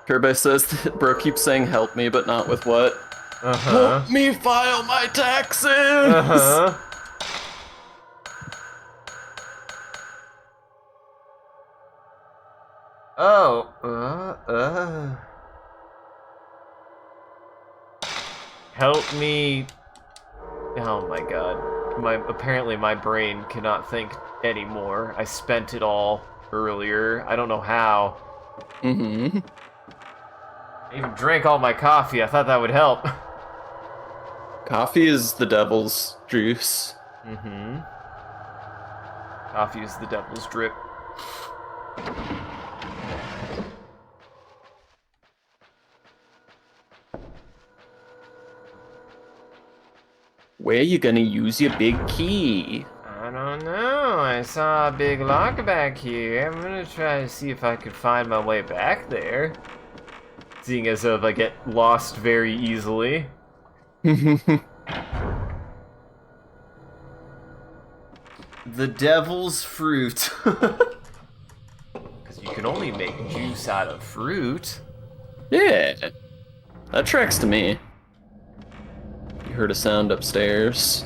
B: Kirby says that bro keeps saying help me, but not with what?
A: Uh-huh.
B: Help me file my taxes!
A: Uh-huh. Oh, help me. Oh my god. Apparently my brain cannot think anymore. I spent it all earlier. I don't know how.
B: Mm-hmm.
A: I even drank all my coffee. I thought that would help.
B: Coffee is the devil's juice.
A: Mm-hmm. Coffee is the devil's drip.
B: Where you gonna use your big key?
A: I don't know. I saw a big lock back here. I'm gonna try to see if I can find my way back there. Seeing as if I get lost very easily. The devil's fruit. Because you can only make juice out of fruit.
B: Yeah. That tracks to me. You heard a sound upstairs.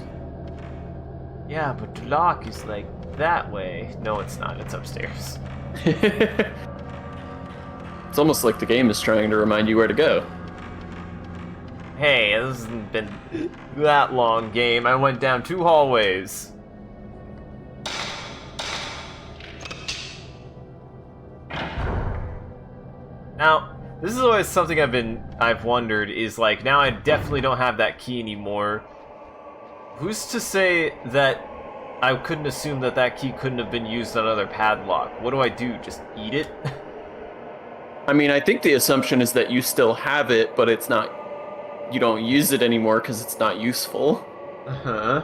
A: Yeah, but the lock is like that way. No, it's not. It's upstairs.
B: It's almost like the game is trying to remind you where to go.
A: Hey, this hasn't been that long game. I went down 2 hallways. Now, this is always something I've wondered is like, now I definitely don't have that key anymore. Who's to say that I couldn't assume that that key couldn't have been used on another padlock? What do I do? Just eat it?
B: I mean, I think the assumption is that you still have it, but it's not... You don't use it anymore because it's not useful.
A: Uh-huh.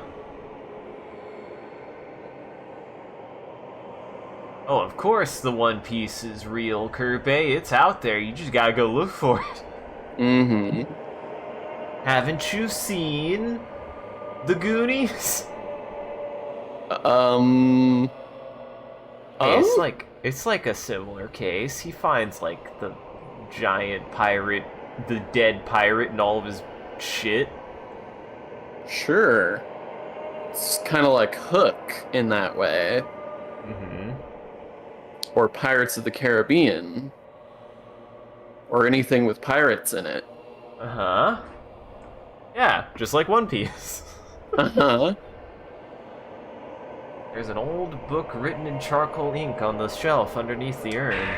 A: Oh, of course the One Piece is real, Kirby. It's out there. You just gotta go look for it.
B: Mm-hmm.
A: Haven't you seen the Goonies? Hey, it's like a similar case. He finds like the giant pirate, the dead pirate, and all of his shit.
B: Sure. It's kind of like Hook in that way.
A: Mm-hmm.
B: or Pirates of the Caribbean, or anything with pirates in it.
A: Uh-huh. Yeah, just like One Piece.
B: Uh-huh.
A: There's an old book written in charcoal ink on the shelf underneath the urn.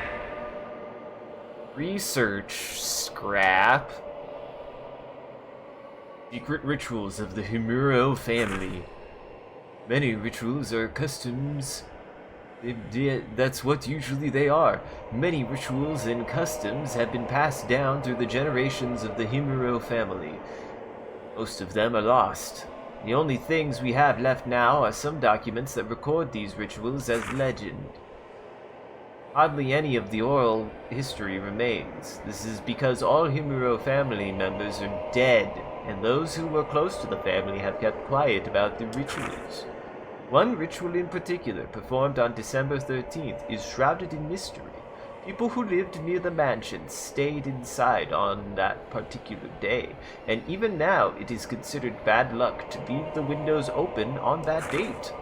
A: Research scrap. Secret rituals of the Himuro family. Many rituals are customs. That's what usually they are. Many rituals and customs have been passed down through the generations of the Himuro family. Most of them are lost. The only things we have left now are some documents that record these rituals as legend. Hardly any of the oral history remains. This is because all Himuro family members are dead, and those who were close to the family have kept quiet about the rituals. One ritual in particular, performed on December 13th, is shrouded in mystery. People who lived near the mansion stayed inside on that particular day, and even now it is considered bad luck to leave the windows open on that date.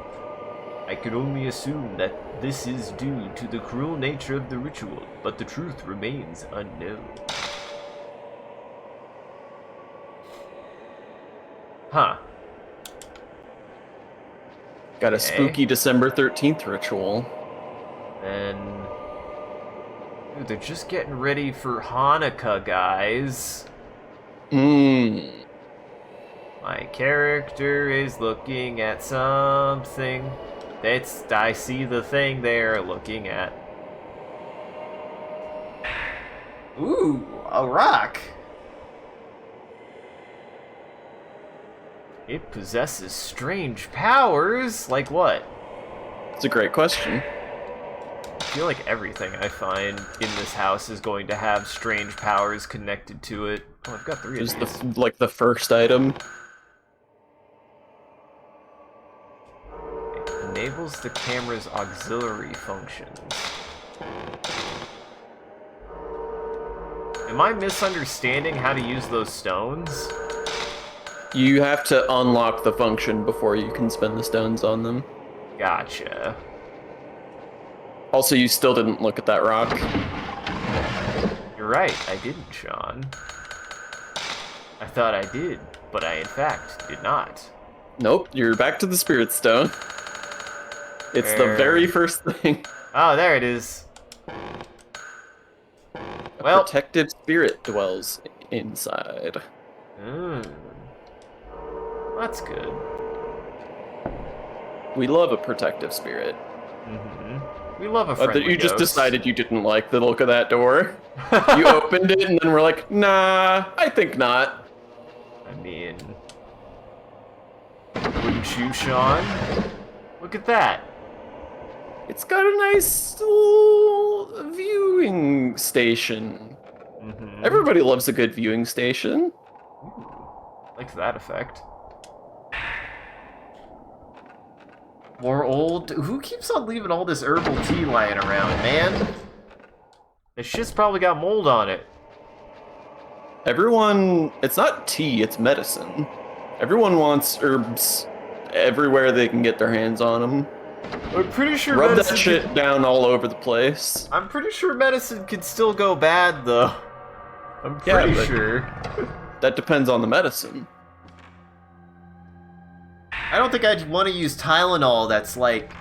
A: I can only assume that this is due to the cruel nature of the ritual, but the truth remains unknown. Huh.
B: Got a
A: Okay.
B: spooky December 13th ritual.
A: And... Dude, they're just getting ready for Hanukkah, guys.
B: Mmm.
A: My character is looking at something. I see the thing they're looking at. Ooh, a rock. It possesses strange powers. Like what?
B: It's a great question.
A: I feel like everything I find in this house is going to have strange powers connected to it. Oh, I've got 3 of
B: Just
A: these.
B: the first item.
A: It enables the camera's auxiliary functions. Am I misunderstanding how to use those stones?
B: You have to unlock the function before you can spend the stones on them.
A: Gotcha.
B: Also, you still didn't look at that rock.
A: You're right, I didn't, Sean. I thought I did, but I in fact did not.
B: Nope, you're back to the spirit stone. It's the
A: Where?
B: very first thing.
A: Oh, there it is.
B: A
A: Well,
B: protective spirit dwells inside.
A: That's good.
B: We love a protective spirit.
A: We love a friendly
B: You just
A: ghost.
B: decided you didn't like the look of that door. You opened it and then we're like, nah, I think not.
A: I mean... Wouldn't you, Sean? Look at that.
B: It's got a nice little viewing station. Everybody loves a good viewing station.
A: Like that effect. More old... Who keeps on leaving all this herbal tea lying around, man? This shit's probably got mold on it.
B: Everyone, it's not tea, it's medicine. Everyone wants herbs everywhere they can get their hands on them.
A: I'm pretty sure
B: Rub that
A: medicine
B: shit down all over the place.
A: I'm pretty sure medicine could still go bad, though. I'm
B: Yeah,
A: pretty
B: but-
A: sure.
B: That depends on the medicine.
A: I don't think I'd want to use Tylenol that's like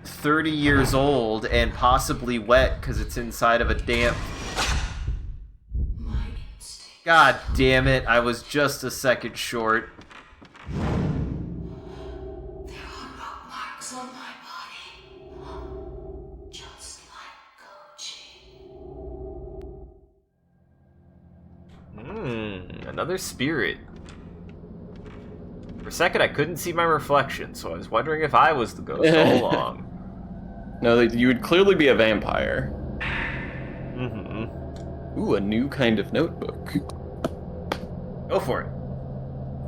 A: 30 years old and possibly wet because it's inside of a damp... God damn it, I was just a second short.
C: There are rock marks on my body, just like Koji.
A: Another spirit. For a second, I couldn't see my reflection, so I was wondering if I was the ghost all along.
B: No, you would clearly be a vampire.
A: Mm-hmm.
B: Ooh, a new kind of notebook.
A: Go for it.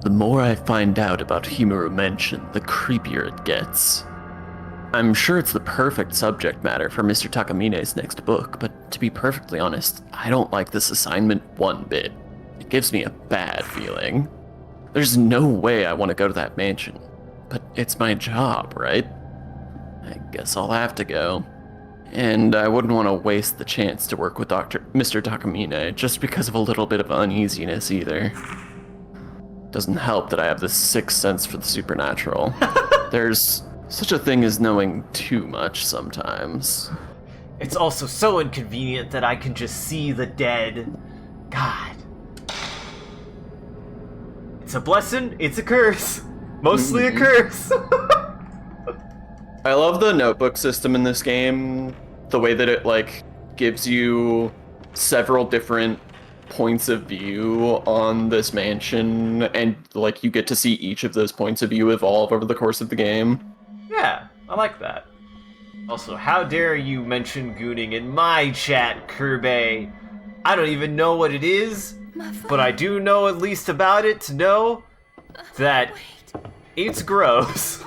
B: The more I find out about Himuro Mansion, the creepier it gets. I'm sure it's the perfect subject matter for Mr. Takamine's next book, but to be perfectly honest, I don't like this assignment one bit. It gives me a bad feeling. There's no way I want to go to that mansion, but it's my job, right? I guess I'll have to go. And I wouldn't want to waste the chance to work with Mr. Takamine just because of a little bit of uneasiness either. Doesn't help that I have this sixth sense for the supernatural. There's such a thing as knowing too much sometimes.
A: It's also so inconvenient that I can just see the dead. God. It's a blessing, it's a curse. Mostly a curse.
B: I love the notebook system in this game. The way that it, like, gives you several different points of view on this mansion, and, like, you get to see each of those points of view evolve over the course of the game.
A: Yeah, I like that. Also, how dare you mention gooning in my chat, Kirby? I don't even know what it is, but I do know at least about it to know that it's gross.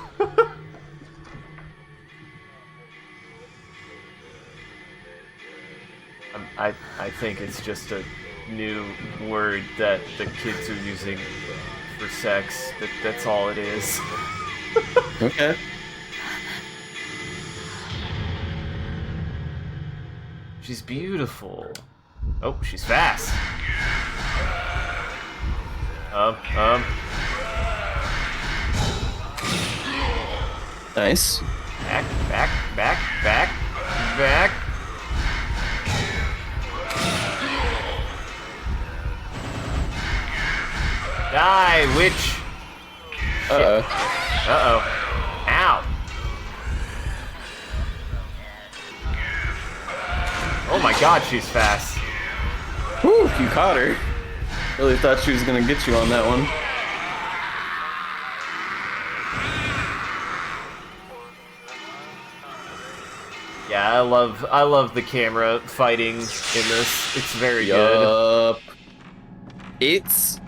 A: I think it's just a new word that the kids are using for sex. That's all it is.
B: Okay.
A: She's beautiful. Oh, she's fast.
B: Nice.
A: Back. Die, witch.
B: Uh-oh.
A: Uh-oh. Ow. Oh my god, she's fast.
B: Whew, you caught her. Really thought she was gonna get you on that one.
A: Yeah, I love the camera fighting in this. It's very good.
B: It's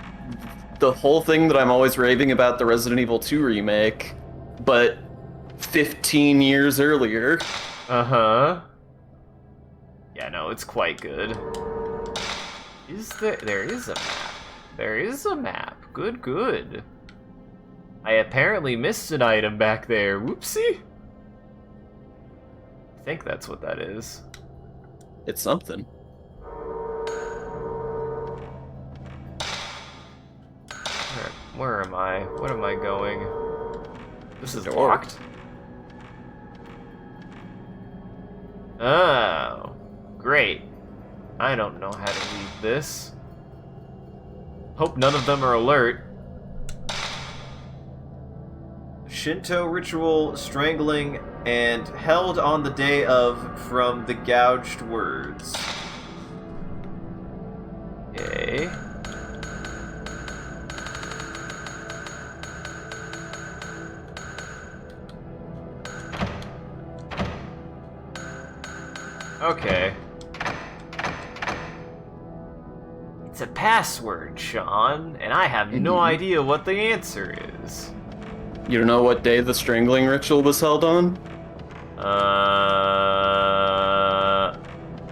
B: the whole thing that I'm always raving about the Resident Evil 2 remake, but 15 years earlier.
A: Uh-huh. Yeah, no, it's quite good. There is a map. There is a map. Good. I apparently missed an item back there. Whoopsie. I think that's what that is.
B: It's something.
A: Where am I? Where am I going? This is
B: Door.
A: locked? Oh. Great. I don't know how to read this. Hope none of them are alert. Shinto ritual strangling and held on the day of from the gouged words. Okay. Okay. It's a password, Sean, and I have no idea what the answer is.
B: You don't know what day the strangling ritual was held on?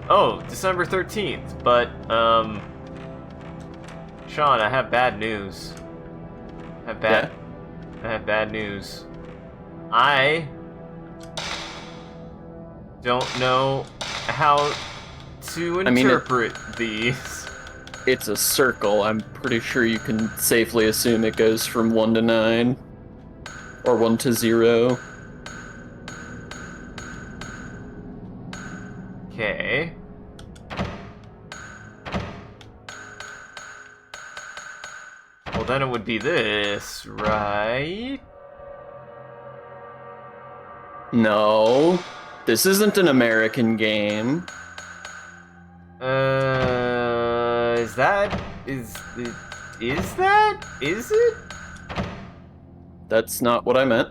A: Oh, December 13th, but, Sean, I have bad news. I have bad news. I don't know how to interpret these.
B: It's a circle. I'm pretty sure you can safely assume it goes from 1 to 9. Or 1 to 0.
A: Okay. Well, then it would be this, right?
B: No. This isn't an American game.
A: Is it?
B: That's not what I meant.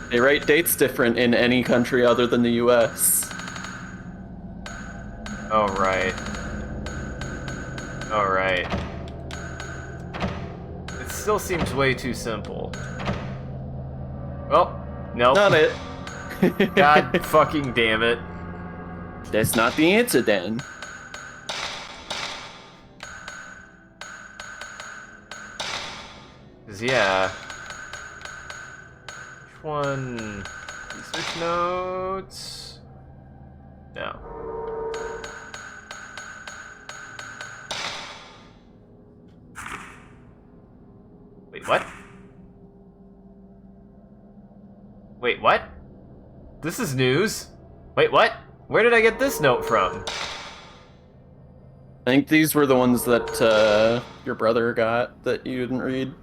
B: They write dates different in any country other than the US.
A: Oh, right. It still seems way too simple. Well, nope.
B: Not it.
A: God fucking damn it.
B: That's not the answer then.
A: Yeah. Which one? Research notes. No. Wait, what? Wait, what? This is news. Wait, what? Where did I get this note from?
B: I think these were the ones that your brother got that you didn't read.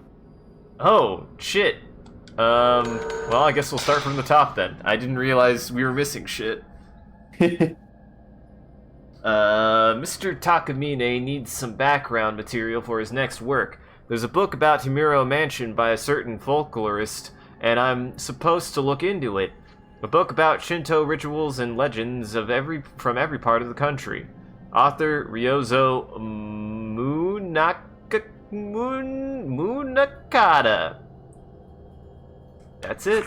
A: Oh, shit. Well, I guess we'll start from the top then. I didn't realize we were missing shit. Mr. Takamine needs some background material for his next work. There's a book about Himuro Mansion by a certain folklorist, and I'm supposed to look into it. A book about Shinto rituals and legends from every part of the country. Author Ryozo Munakata. That's it.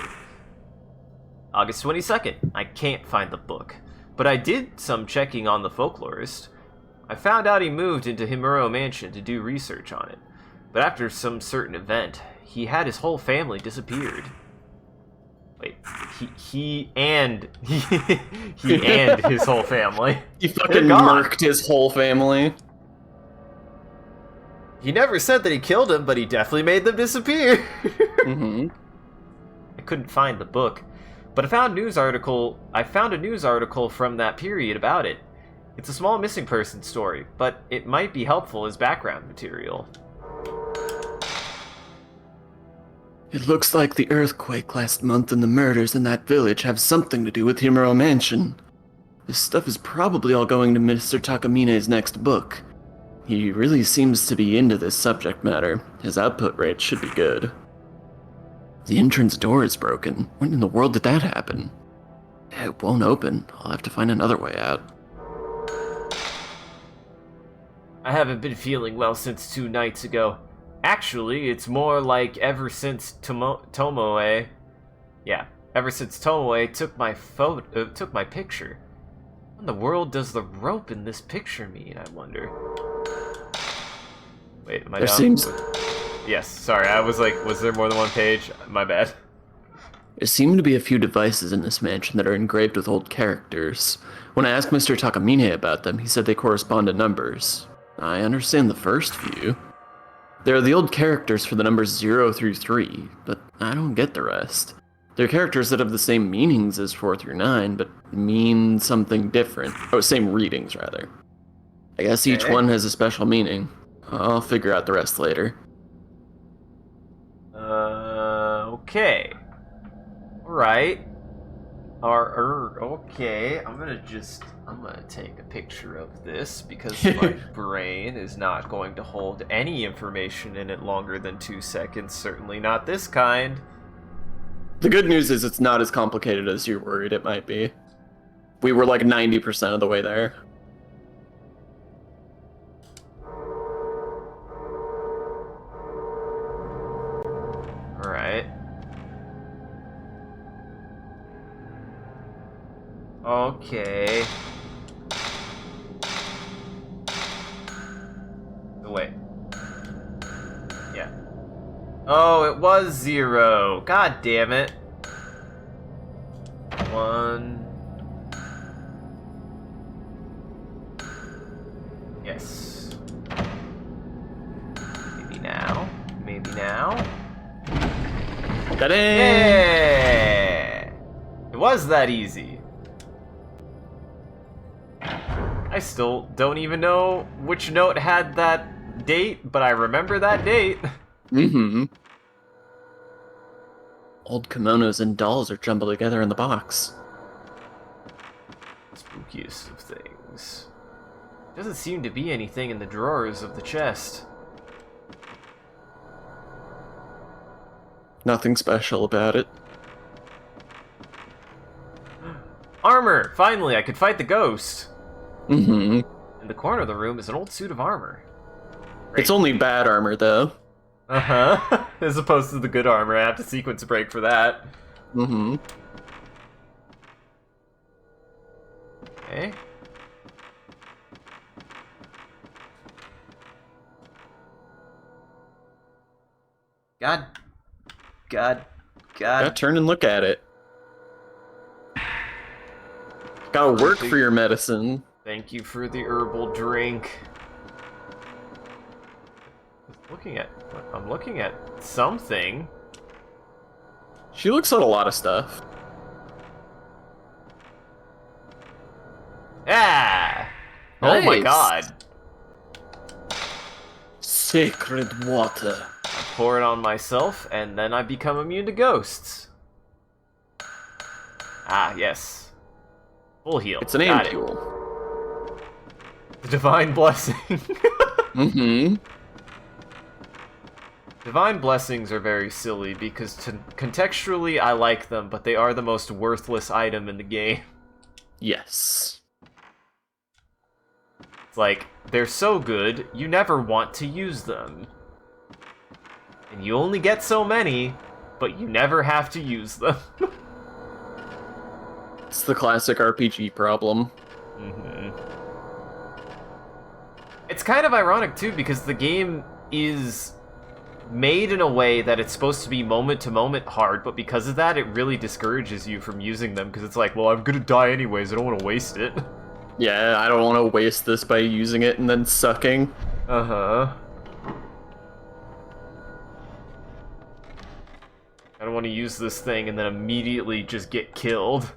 A: August 22nd. I can't find the book, but I did some checking on the folklorist. I found out he moved into Himuro Mansion to do research on it, but after some certain event, he had his whole family disappeared. Wait, he and his whole family.
B: He fucking murked his whole family.
A: He never said that he killed him, but he definitely made them disappear.
B: Mm-hmm.
A: I couldn't find the book, but I found a news article from that period about it. It's a small missing person story, but it might be helpful as background material.
B: It looks like the earthquake last month and the murders in that village have something to do with Himuro Mansion. This stuff is probably all going to Mr. Takamine's next book. He really seems to be into this subject matter. His output rate should be good. The entrance door is broken. When in the world did that happen? It won't open. I'll have to find another way out.
A: I haven't been feeling well since 2 nights ago. Actually, it's more like ever since Tomoe took my picture. What in the world does the rope in this picture mean, I wonder? Wait, am I down? Yes, sorry, I was like, was there more than one page? My bad.
B: There seem to be a few devices in this mansion that are engraved with old characters. When I asked Mr. Takamine about them, he said they correspond to numbers. I understand the first few. There are the old characters for the numbers 0 through 3, but I don't get the rest. They're characters that have the same meanings as 4 through 9, but mean something different. Oh, same readings, rather. I guess each one has a special meaning. I'll figure out the rest later.
A: Okay. Alright. Okay, I'm gonna take a picture of this because my brain is not going to hold any information in it longer than 2 seconds, certainly not this kind.
B: The good news is it's not as complicated as you're worried it might be. We were like 90% of the way there.
A: Alright. Okay. Oh, wait. Yeah. Oh, it was 0. God damn it. 1. Yes. Maybe now. Maybe now.
B: Got it!
A: Yeah! It was that easy. I still don't even know which note had that date, but I remember that date.
B: Mm-hmm. Old kimonos and dolls are jumbled together in the box.
A: Spookiest of things. Doesn't seem to be anything in the drawers of the chest.
B: Nothing special about it.
A: Armor! Finally, I could fight the ghost.
B: Mm-hmm.
A: In the corner of the room is an old suit of armor. Great.
B: It's only bad armor, though.
A: Uh-huh. As opposed to the good armor. I have to sequence break for that.
B: Mm-hmm.
A: Okay. God.
B: Gotta turn and look at it. Gotta work for your medicine.
A: Thank you for the herbal drink. I'm looking at something.
B: She looks at a lot of stuff.
A: Ah! Oh my
B: Nice.
A: god.
B: Sacred water.
A: I pour it on myself, and then I become immune to ghosts. Ah, yes. Full heal.
B: It's an
A: Got it.
B: ampule.
A: The Divine Blessing.
B: Mm-hmm.
A: Divine Blessings are very silly, because contextually I like them, but they are the most worthless item in the game.
B: Yes.
A: It's like, they're so good, you never want to use them. And you only get so many, but you never have to use them.
B: It's the classic RPG problem.
A: Mm-hmm. It's kind of ironic, too, because the game is made in a way that it's supposed to be moment-to-moment hard, but because of that, it really discourages you from using them, because it's like, well, I'm gonna die anyways, I don't want to waste it.
B: Yeah, I don't want to waste this by using it and then sucking.
A: Uh-huh. I don't want to use this thing and then immediately just get killed.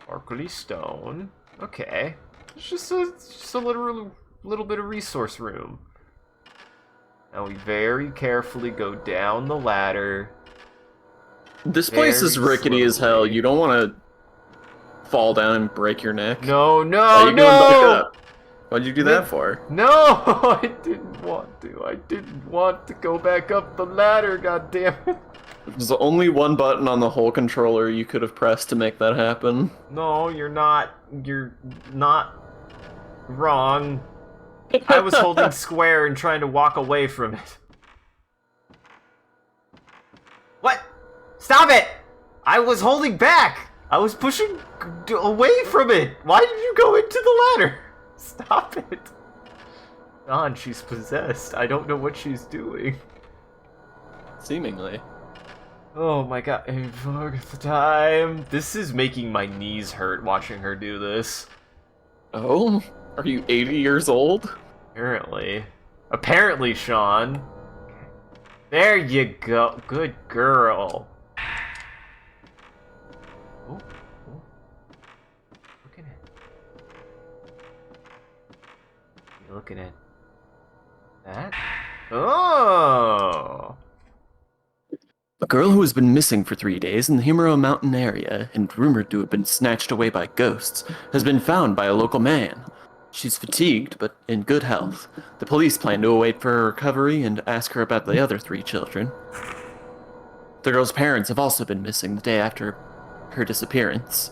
A: Sparkly stone. Okay. It's just a little bit of resource room. Now we very carefully go down the ladder.
B: This place is
A: Very
B: rickety as hell.
A: slowly.
B: You don't want to fall down and break your neck.
A: No,
B: Why are
A: no,
B: you going back
A: no!
B: up? What'd you do that for?
A: No, I didn't want to. I didn't want to go back up the ladder, goddammit.
B: There's only one button on the whole controller you could have pressed to make that happen.
A: No, you're not wrong. I was holding square and trying to walk away from it. What? Stop it! I was holding back! I was pushing away from it! Why did you go into the ladder? Stop it. Don, she's possessed. I don't know what she's doing.
B: Seemingly.
A: Oh my god, fuck the time. This is making my knees hurt watching her do this.
B: Oh? Are you 80 years old?
A: Apparently. Apparently, Sean. There you go. Good girl. Oh, oh. Looking at. You looking at that? Oh.
B: A girl who has been missing for 3 days in the Himuro Mountain area and rumored to have been snatched away by ghosts has been found by a local man. She's fatigued, but in good health. The police plan to await for her recovery and ask her about the other 3 children. The girl's parents have also been missing the day after her disappearance.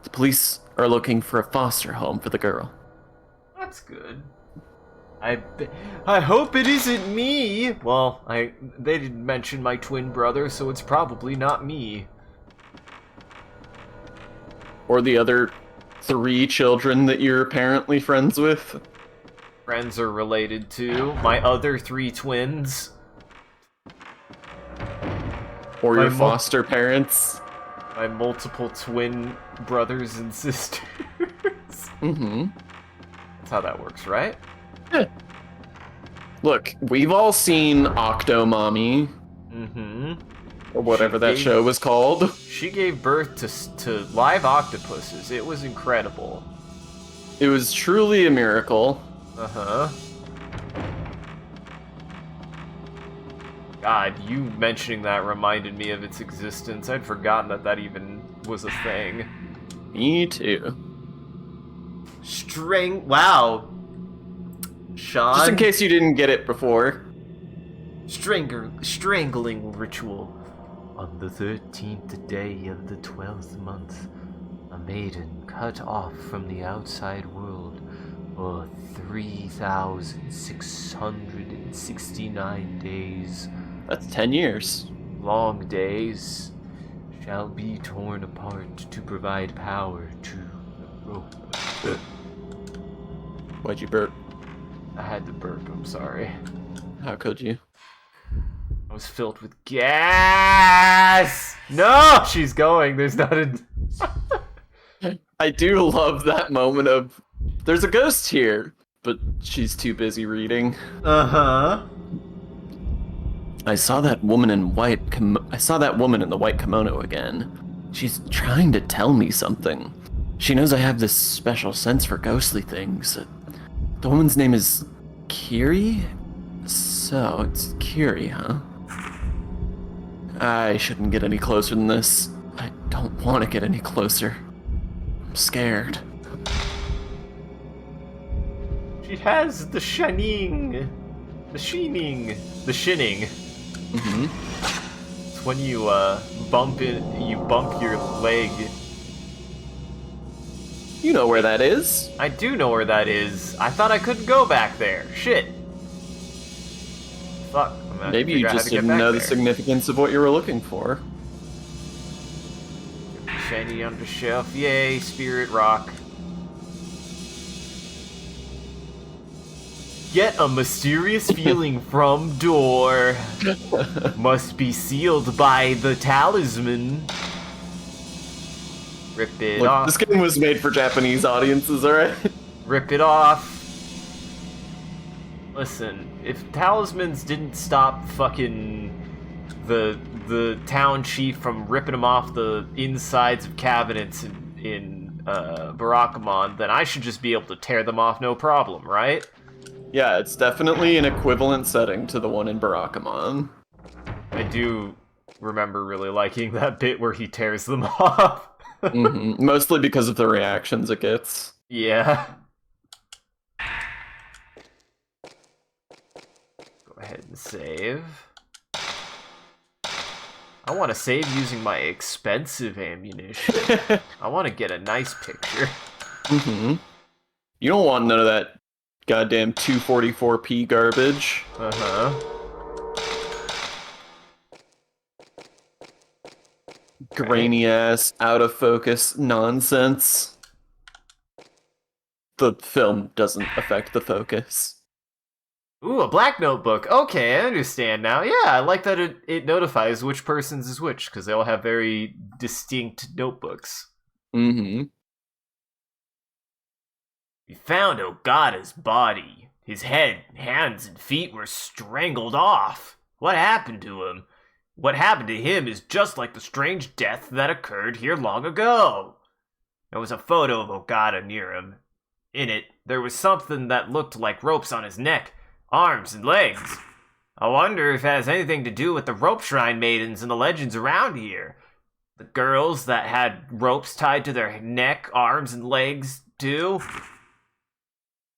B: The police are looking for a foster home for the girl.
A: That's good. I hope it isn't me. Well, they didn't mention my twin brother, so it's probably not me.
B: Or the other 3 children that you're apparently friends with.
A: Friends are related to my other 3 twins.
B: Or
A: My
B: your
A: mo-
B: foster parents.
A: My multiple twin brothers and sisters.
B: Mm-hmm.
A: That's how that works, right?
B: Yeah. Look, we've all seen Octomommy,
A: Mm-hmm.
B: or whatever
A: She
B: that
A: gave-
B: show was called.
A: She gave birth to live octopuses. It was incredible.
B: It was truly a miracle.
A: Uh-huh. God, you mentioning that reminded me of its existence. I'd forgotten that even was a thing.
B: Me too.
A: Wow. Sean.
B: Just in case you didn't get it before.
A: Strangling ritual. On the 13th day of the 12th month, a maiden cut off from the outside world for 3,669 days.
B: That's 10 years.
A: Long days shall be torn apart to provide power to the rope.
B: Why'd you burp?
A: I had to burp, I'm sorry.
B: How could you?
A: I was filled with gas. No, she's going. There's not a.
B: I do love that moment of, there's a ghost here, but she's too busy reading.
A: Uh-huh.
B: I saw that woman in white. I saw that woman in the white kimono again. She's trying to tell me something. She knows I have this special sense for ghostly things. The woman's name is Kiri? So, it's Kiri, huh? I shouldn't get any closer than this. I don't want to get any closer. I'm scared.
A: She has the shining. The sheening. The shinning.
B: Mm-hmm.
A: It's when you bump your leg.
B: You know where that is.
A: I do know where that is. I thought I couldn't go back there. Shit. Fuck.
B: Maybe you just didn't know the significance of what you were looking for.
A: Shiny undershelf. Yay, spirit rock. Get a mysterious feeling from door. Must be sealed by the talisman. Rip it
B: Look,
A: off.
B: this game was made for Japanese audiences, alright?
A: Rip it off. Listen, if talismans didn't stop fucking the town chief from ripping them off the insides of cabinets in Barakamon, then I should just be able to tear them off no problem, right?
B: Yeah, it's definitely an equivalent setting to the one in Barakamon.
A: I do remember really liking that bit where he tears them off.
B: Mm-hmm. Mostly because of the reactions it gets.
A: Yeah. Go ahead and save. I want to save using my expensive ammunition. I want to get a nice picture.
B: Mm-hmm. You don't want none of that goddamn 244p garbage.
A: Uh-huh.
B: Grainy ass, out of focus nonsense. The film doesn't affect the focus.
A: Ooh, a black notebook. Okay, I understand now. Yeah, I like that it notifies which person's is which, because they all have very distinct notebooks.
B: Mm-hmm.
A: We found Ogata's body. His head, hands, and feet were strangled off. What happened to him? What happened to him is just like the strange death that occurred here long ago. There was a photo of Ogata near him. In it, there was something that looked like ropes on his neck, arms, and legs. I wonder if it has anything to do with the rope shrine maidens and the legends around here. The girls that had ropes tied to their neck, arms, and legs, too.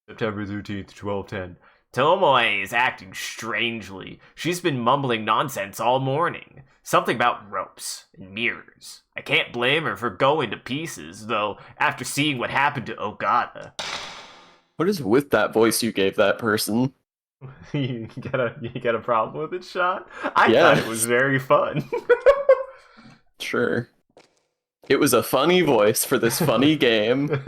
A: September 13th, 1210. Tomoe is acting strangely. She's been mumbling nonsense all morning. Something about ropes and mirrors. I can't blame her for going to pieces, though, after seeing what happened to Ogata.
B: What is with that voice you gave that person?
A: you got a problem with it, Sean? I
B: Yeah.
A: thought it was very fun.
B: Sure. It was a funny voice for this funny game.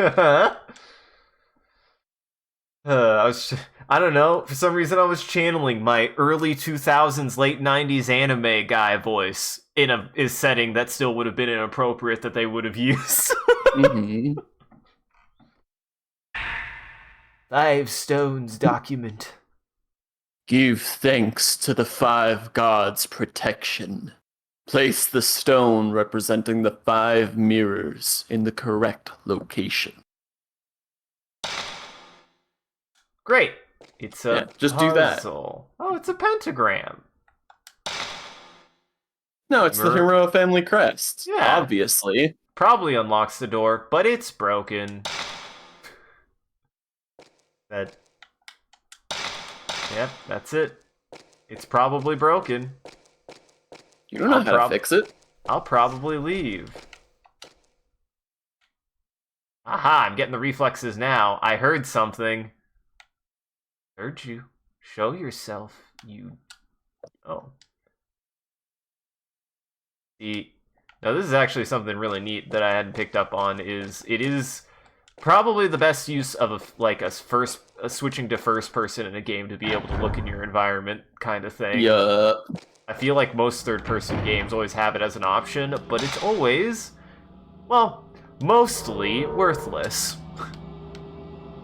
A: I don't know. For some reason, I was channeling my early 2000s, late 90s anime guy voice in a setting that still would have been inappropriate that they would have used.
B: Mm-hmm.
A: 5 stones document.
B: Give thanks to the 5 gods' protection. Place the stone representing the 5 mirrors in the correct location.
A: Great. It's a
B: just do that.
A: puzzle. Oh, it's a pentagram.
B: No, it's the Hero family crest.
A: Yeah.
B: Obviously.
A: Probably unlocks the door, but it's broken. Yep, that's it. It's probably broken.
B: You don't know how to fix it.
A: I'll probably leave. Aha, I'm getting the reflexes now. I heard something. Heard you. Show yourself, you... Oh. Now this is actually something really neat that I hadn't picked up on, is it is Probably the best use of a switching to first person in a game to be able to look in your environment kind of thing.
B: Yeah.
A: I feel like most third-person games always have it as an option, but it's always, well, mostly worthless.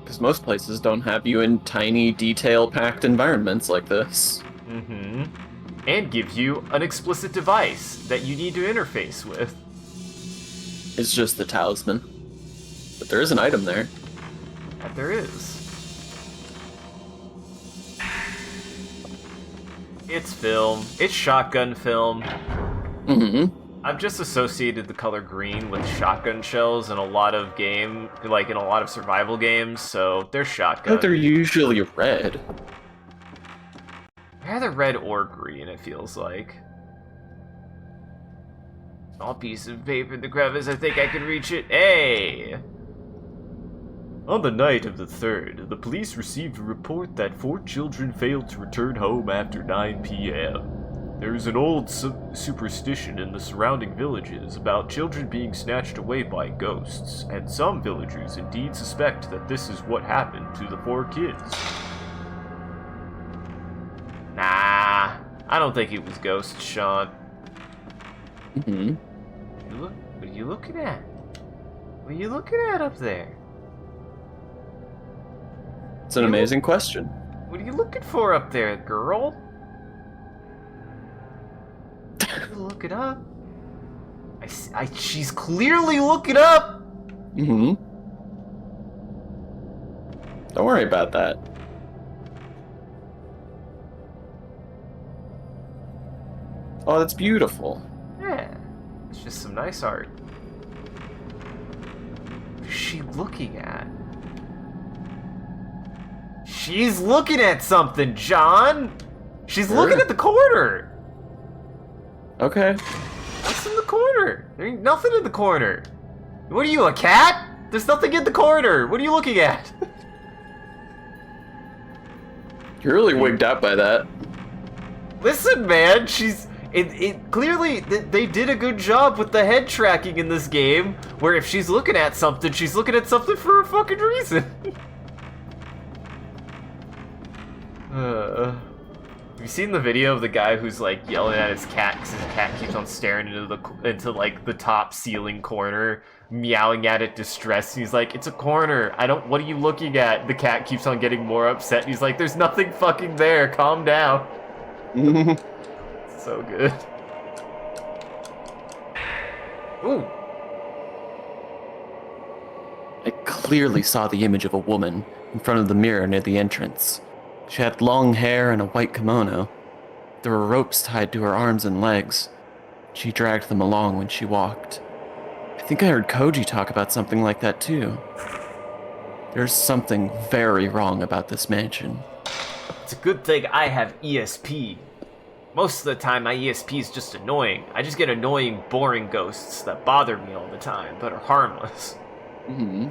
B: Because most places don't have you in tiny, detail-packed environments like this.
A: Mm-hmm. And give you an explicit device that you need to interface with.
B: It's just the talisman. But there is an item there.
A: That there is. It's film. It's shotgun film.
B: Mm-hmm.
A: I've just associated the color green with shotgun shells in a lot of in a lot of survival games, so they're
B: I
A: shotgun.
B: thought they're usually red.
A: Either red or green, it feels like. Small piece of paper in the crevice, I think I can reach it. Hey! On the night of the 3rd, the police received a report that 4 children failed to return home after 9 p.m. There is an old superstition in the surrounding villages about children being snatched away by ghosts, and some villagers indeed suspect that this is what happened to the 4 kids. Nah, I don't think it was ghosts, Sean.
B: Mm-hmm.
A: What are you looking at? What are you looking at up there?
B: It's an amazing question.
A: What are you looking for up there, girl? Look it up. She's clearly looking up.
B: Mm-hmm. Don't worry about that. Oh, that's beautiful.
A: Yeah, it's just some nice art. What is she looking at? She's looking at something, John. She's looking at the corner.
B: Okay.
A: What's in the corner? There ain't nothing in the corner. What are you, a cat? There's nothing in the corner. What are you looking at?
B: You're really wigged out by that.
A: Listen, man, it clearly they did a good job with the head tracking in this game, where if she's looking at something, she's looking at something for a fucking reason. Have you seen the video of the guy who's like yelling at his cat because his cat keeps on staring into like the top ceiling corner, meowing at it distressed? He's like, "It's a corner. What are you looking at?" The cat keeps on getting more upset. He's like, "There's nothing fucking there. Calm down." So good. Ooh.
B: I clearly saw the image of a woman in front of the mirror near the entrance. She had long hair and a white kimono. There were ropes tied to her arms and legs. She dragged them along when she walked. I think I heard Koji talk about something like that too. There's something very wrong about this mansion.
A: It's a good thing I have ESP. Most of the time, my ESP is just annoying. I just get annoying, boring ghosts that bother me all the time, but are harmless.
B: Mm-hmm.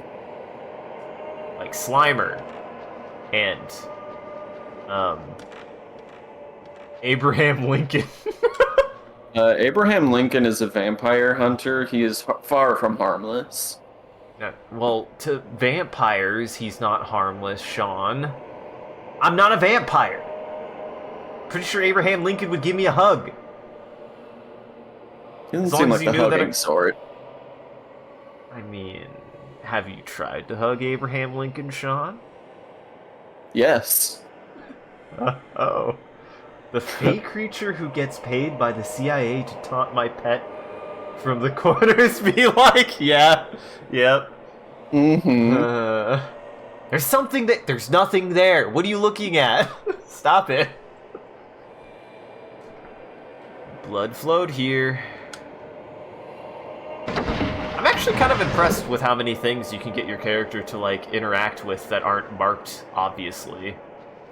A: Like Slimer. And, Abraham Lincoln.
B: Abraham Lincoln is a vampire hunter. He is far from harmless.
A: Well, to vampires, he's not harmless, Sean. I'm not a vampire. Pretty sure Abraham Lincoln would give me a hug.
B: He doesn't
A: As long
B: seem
A: as
B: like
A: you
B: the
A: knew that
B: hugging sort.
A: I mean, have you tried to hug Abraham Lincoln, Sean?
B: Yes.
A: Uh-oh. The fey creature who gets paid by the CIA to taunt my pet from the corners be like, yeah, yep.
B: Mm-hmm.
A: There's nothing there. What are you looking at? Stop it. Blood flowed here. I'm actually kind of impressed with how many things you can get your character to, like, interact with that aren't marked, obviously.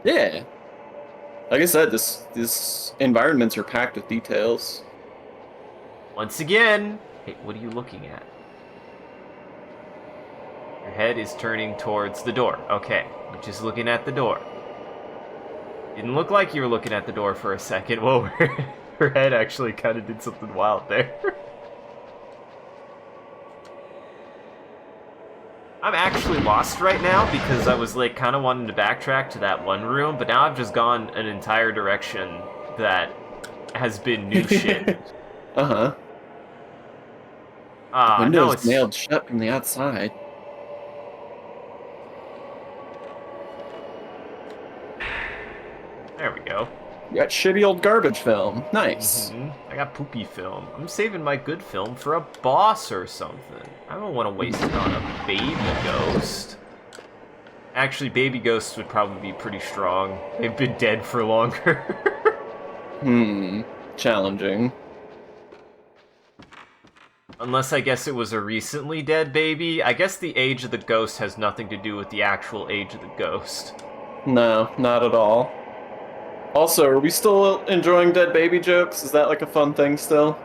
B: Yeah. Like I said, these environments are packed with details.
A: Once again, hey, what are you looking at? Your head is turning towards the door. Okay, I'm just looking at the door. Didn't look like you were looking at the door for a second. Whoa, her head actually kind of did something wild there. I'm actually lost right now because I was like kind of wanting to backtrack to that one room, but now I've just gone an entire direction that has been new shit.
B: Uh-huh.
A: No,
B: Windows
A: it's
B: nailed shut from the outside.
A: There we go.
B: You got shitty old garbage film. Nice.
A: I got poopy film. I'm saving my good film for a boss or something. I don't want to waste it on a baby ghost. Actually, baby ghosts would probably be pretty strong. They've been dead for longer.
B: Challenging.
A: Unless I guess it was a recently dead baby. I guess the age of the ghost has nothing to do with the actual age of the ghost.
B: No, not at all. Also, are we still enjoying dead baby jokes? Is that like a fun thing still?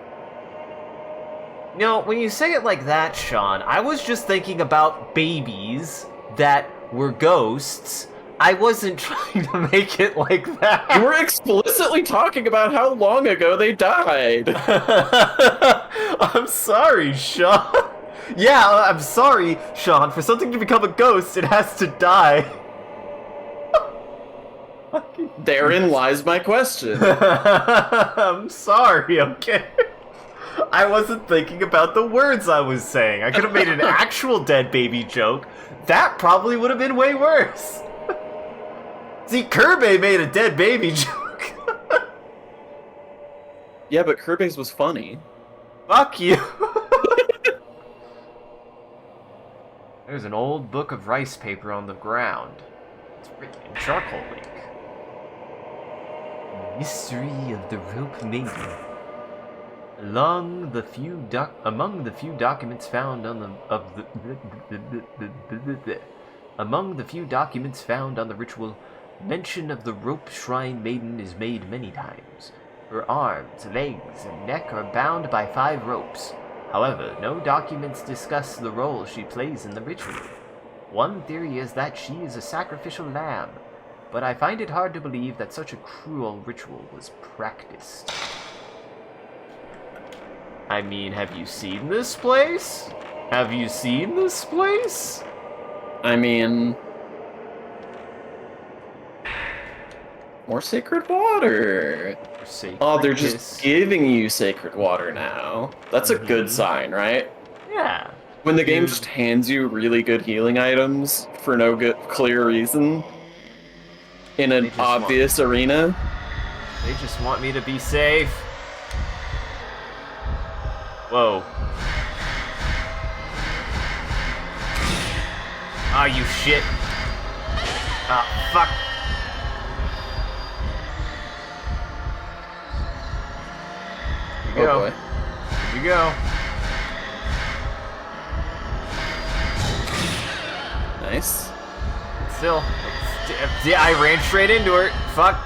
A: No, when you say it like that, Sean, I was just thinking about babies that were ghosts. I wasn't trying to make it like that.
B: You were explicitly talking about how long ago they died.
A: I'm sorry, Sean. Yeah, I'm sorry, Sean. For something to become a ghost, it has to die.
B: Therein lies my question.
A: I'm sorry, okay? I wasn't thinking about the words I was saying. I could have made an actual dead baby joke. That probably would have been way worse. See, Kirby made a dead baby joke.
B: Yeah, but Kirby's was funny.
A: Fuck you. There's an old book of rice paper on the ground. It's written in charcoal ink. Mystery of the Rope Maiden. Among the few documents found on the ritual, mention of the rope shrine maiden is made many times. Her arms, legs, and neck are bound by 5 ropes. However, no documents discuss the role she plays in the ritual. One theory is that she is a sacrificial lamb, but I find it hard to believe that such a cruel ritual was practiced. I mean, have you seen this place? Have you seen this place?
B: I mean... more sacred water! Oh, they're just giving you sacred water now. That's a good sign, right?
A: Yeah.
B: When the game just hands you really good healing items for no good clear reason in an obvious arena.
A: They just want me to be safe. Whoa. Ah, you shit. Ah, fuck. Here you go.
B: Boy.
A: Here you go.
B: Nice.
A: Still. Yeah, I ran straight into her. Fuck.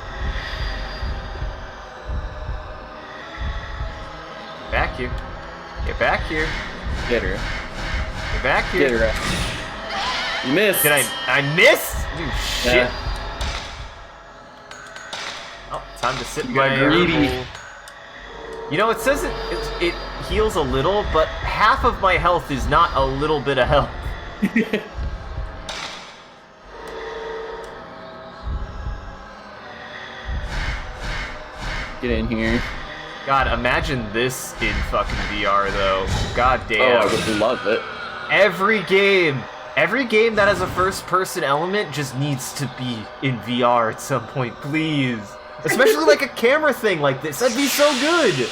A: Get back here. Get back here.
B: Get her.
A: Get back here.
B: Get her. You missed.
A: Did I missed? Dude, shit.
B: Yeah.
A: Oh, time to sit
B: You
A: my
B: got greedy.
A: herbal. You know, it says it heals a little, but half of my health is not a little bit of health.
B: Get in here.
A: God, imagine this in fucking VR, though. God
B: Oh,
A: damn.
B: I would love it.
A: Every game that has a first-person element just needs to be in VR at some point, please. Especially like a camera thing like this. That'd be so good.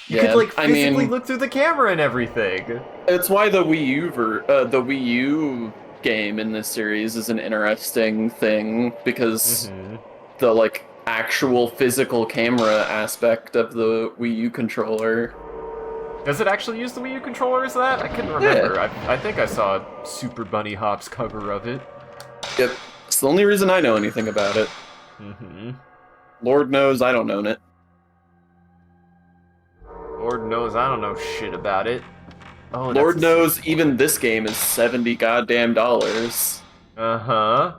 A: You could like physically look through the camera and everything.
B: It's why the Wii U game in this series is an interesting thing because the like actual physical camera aspect of the Wii U controller.
A: Does it actually use the Wii U controller as that? I couldn't remember. Yeah. I think I saw a Super Bunny Hop's cover of it.
B: Yep. It's the only reason I know anything about it. Lord knows I don't own it.
A: Lord knows I don't know shit about it. Oh,
B: Lord knows even this game is $70 goddamn.
A: Uh-huh.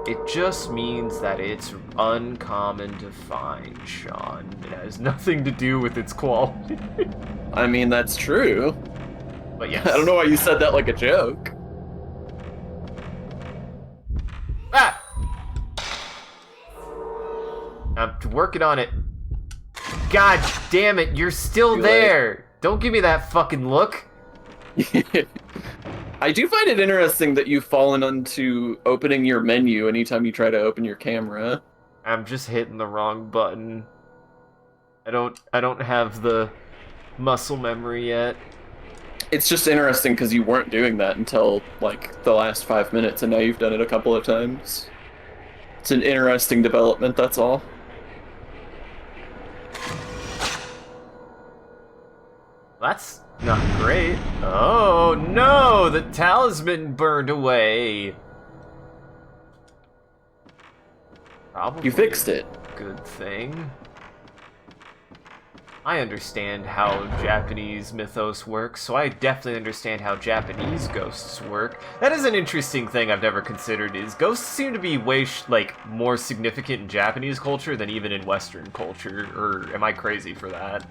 A: It just means that it's uncommon to find, Sean. It has nothing to do with its quality.
B: I mean, that's true.
A: But yes.
B: I don't know why you said that like a joke.
A: Ah! I'm working on it. God damn it, you're still there! Don't give me that fucking look.
B: I do find it interesting that you've fallen onto opening your menu anytime you try to open your camera.
A: I'm just hitting the wrong button. I don't have the muscle memory yet.
B: It's just interesting because you weren't doing that until, like, the last 5 minutes, and now you've done it a couple of times. It's an interesting development, that's all.
A: That's not great. Oh no, the talisman burned away. Probably
B: You fixed it.
A: a good thing. I understand how Japanese mythos works, so I definitely understand how Japanese ghosts work. That is an interesting thing I've never considered, is ghosts seem to be way, more significant in Japanese culture than even in Western culture, or am I crazy for that?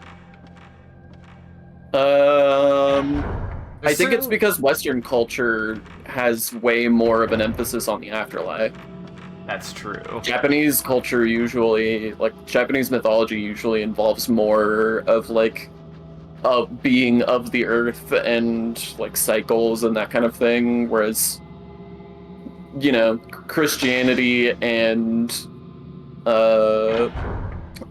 B: I think it's because Western culture has way more of an emphasis on the afterlife.
A: That's true.
B: Japanese culture usually, Japanese mythology usually involves more of, being of the earth and, cycles and that kind of thing, whereas, Christianity and,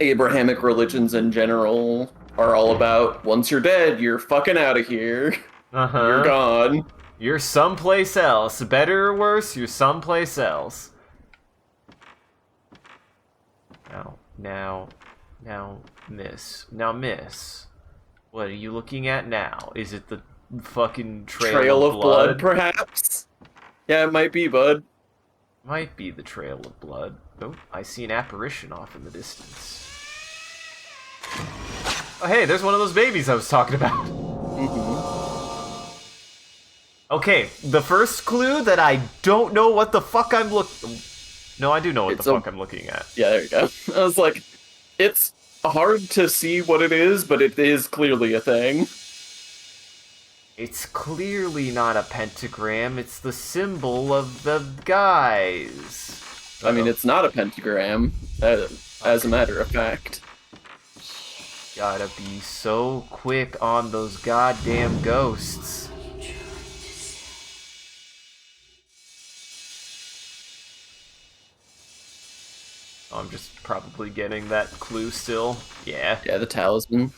B: Abrahamic religions in general are all about, once you're dead, you're fucking out of here.
A: Uh-huh.
B: You're gone.
A: You're someplace else. Better or worse, you're someplace else. Now, miss. Now, miss. What are you looking at now? Is it the fucking trail of blood?
B: Perhaps? Yeah, it might be, bud.
A: Might be the trail of blood. Oh, I see an apparition off in the distance. Oh, hey, there's one of those babies I was talking about. Okay, the first clue that I don't know what the fuck I'm looking... No, I do know what the fuck I'm looking at.
B: Yeah, there you go. I was like, it's hard to see what it is, but it is clearly a thing.
A: It's clearly not a pentagram, it's the symbol of the guys.
B: I mean, it's not a pentagram, as a matter of fact.
A: Gotta be so quick on those goddamn ghosts. I'm just probably getting that clue still. Yeah.
B: Yeah, the talisman.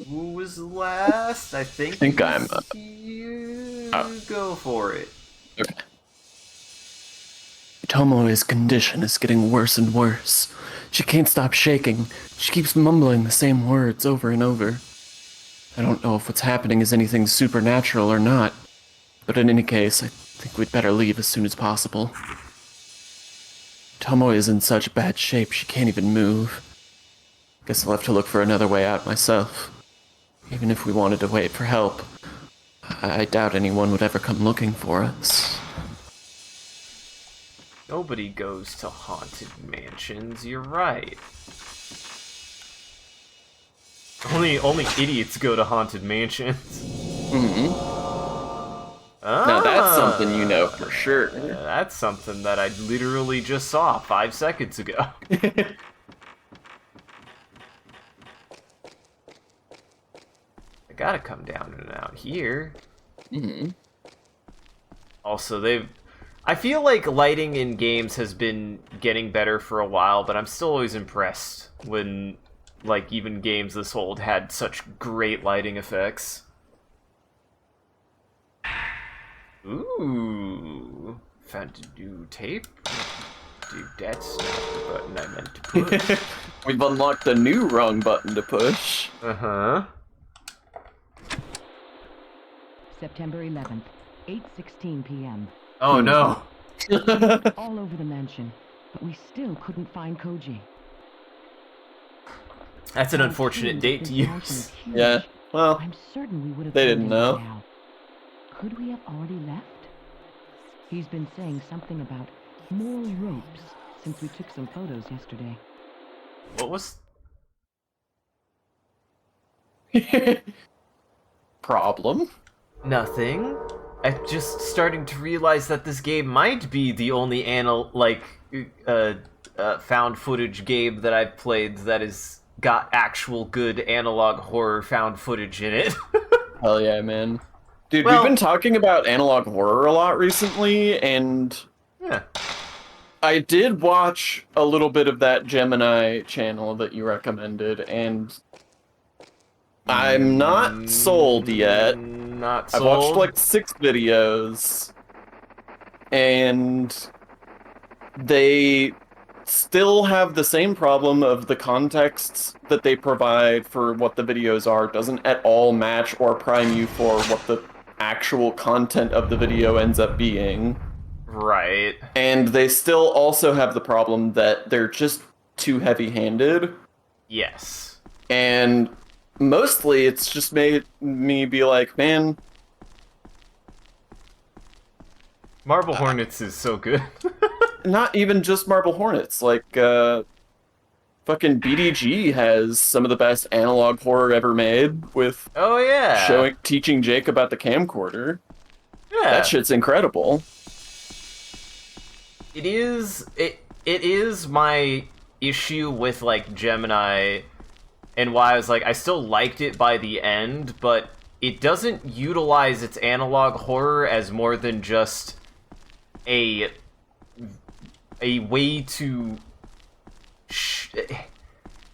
A: Who was last? I think
B: I'm...
A: you go for it.
B: Okay. Tomoe's condition is getting worse and worse. She can't stop shaking. She keeps mumbling the same words over and over. I don't know if what's happening is anything supernatural or not, but in any case, I think we'd better leave as soon as possible. Tomoe is in such bad shape she can't even move. Guess I'll have to look for another way out myself. Even if we wanted to wait for help, I doubt anyone would ever come looking for us.
A: Nobody goes to haunted mansions, you're right. Only idiots go to haunted mansions.
B: Now that's something you know for sure.
A: That's something that I literally just saw 5 seconds ago. I gotta come down and out here. Also, I feel like lighting in games has been getting better for a while, but I'm still always impressed when, even games this old had such great lighting effects. Ooh, found a new tape. Dude, that's not the button I meant to push.
B: We've unlocked a new wrong button to push.
A: Uh-huh.
F: September 11th, 8:16 p.m.
A: Oh no.
F: All over the mansion, but we still couldn't find Koji.
A: That's an unfortunate date to use.
B: Yeah, well,
F: I'm certain we would have
B: they
F: found
B: didn't
F: him
B: know.
F: by now. Could we have already left? He's been saying something about more ropes since we took some photos yesterday.
A: What was...
B: Problem?
A: Nothing. I'm just starting to realize that this game might be the only found footage game that I've played that has got actual good analog horror found footage in it.
B: Hell yeah, man. Dude,
A: Well-
B: we've been talking about analog horror a lot recently, and
A: Yeah.
B: I did watch a little bit of that Gemini channel that you recommended, and I'm not sold yet.
A: Not
B: I've
A: sold.
B: watched like 6 videos, and they still have the same problem of the context that they provide for what the videos are doesn't at all match or prime you for what the actual content of the video ends up being.
A: Right.
B: And they still also have the problem that they're just too heavy-handed.
A: Yes.
B: And mostly it's just made me be like, man,
A: Marble Hornets is so good.
B: not even just Marble Hornets, like fucking BDG has some of the best analog horror ever made with
A: Oh yeah.
B: teaching Jake about the camcorder.
A: Yeah.
B: That shit's incredible.
A: It is my issue with like Gemini and why I was like I still liked it by the end, but it doesn't utilize its analog horror as more than just a way to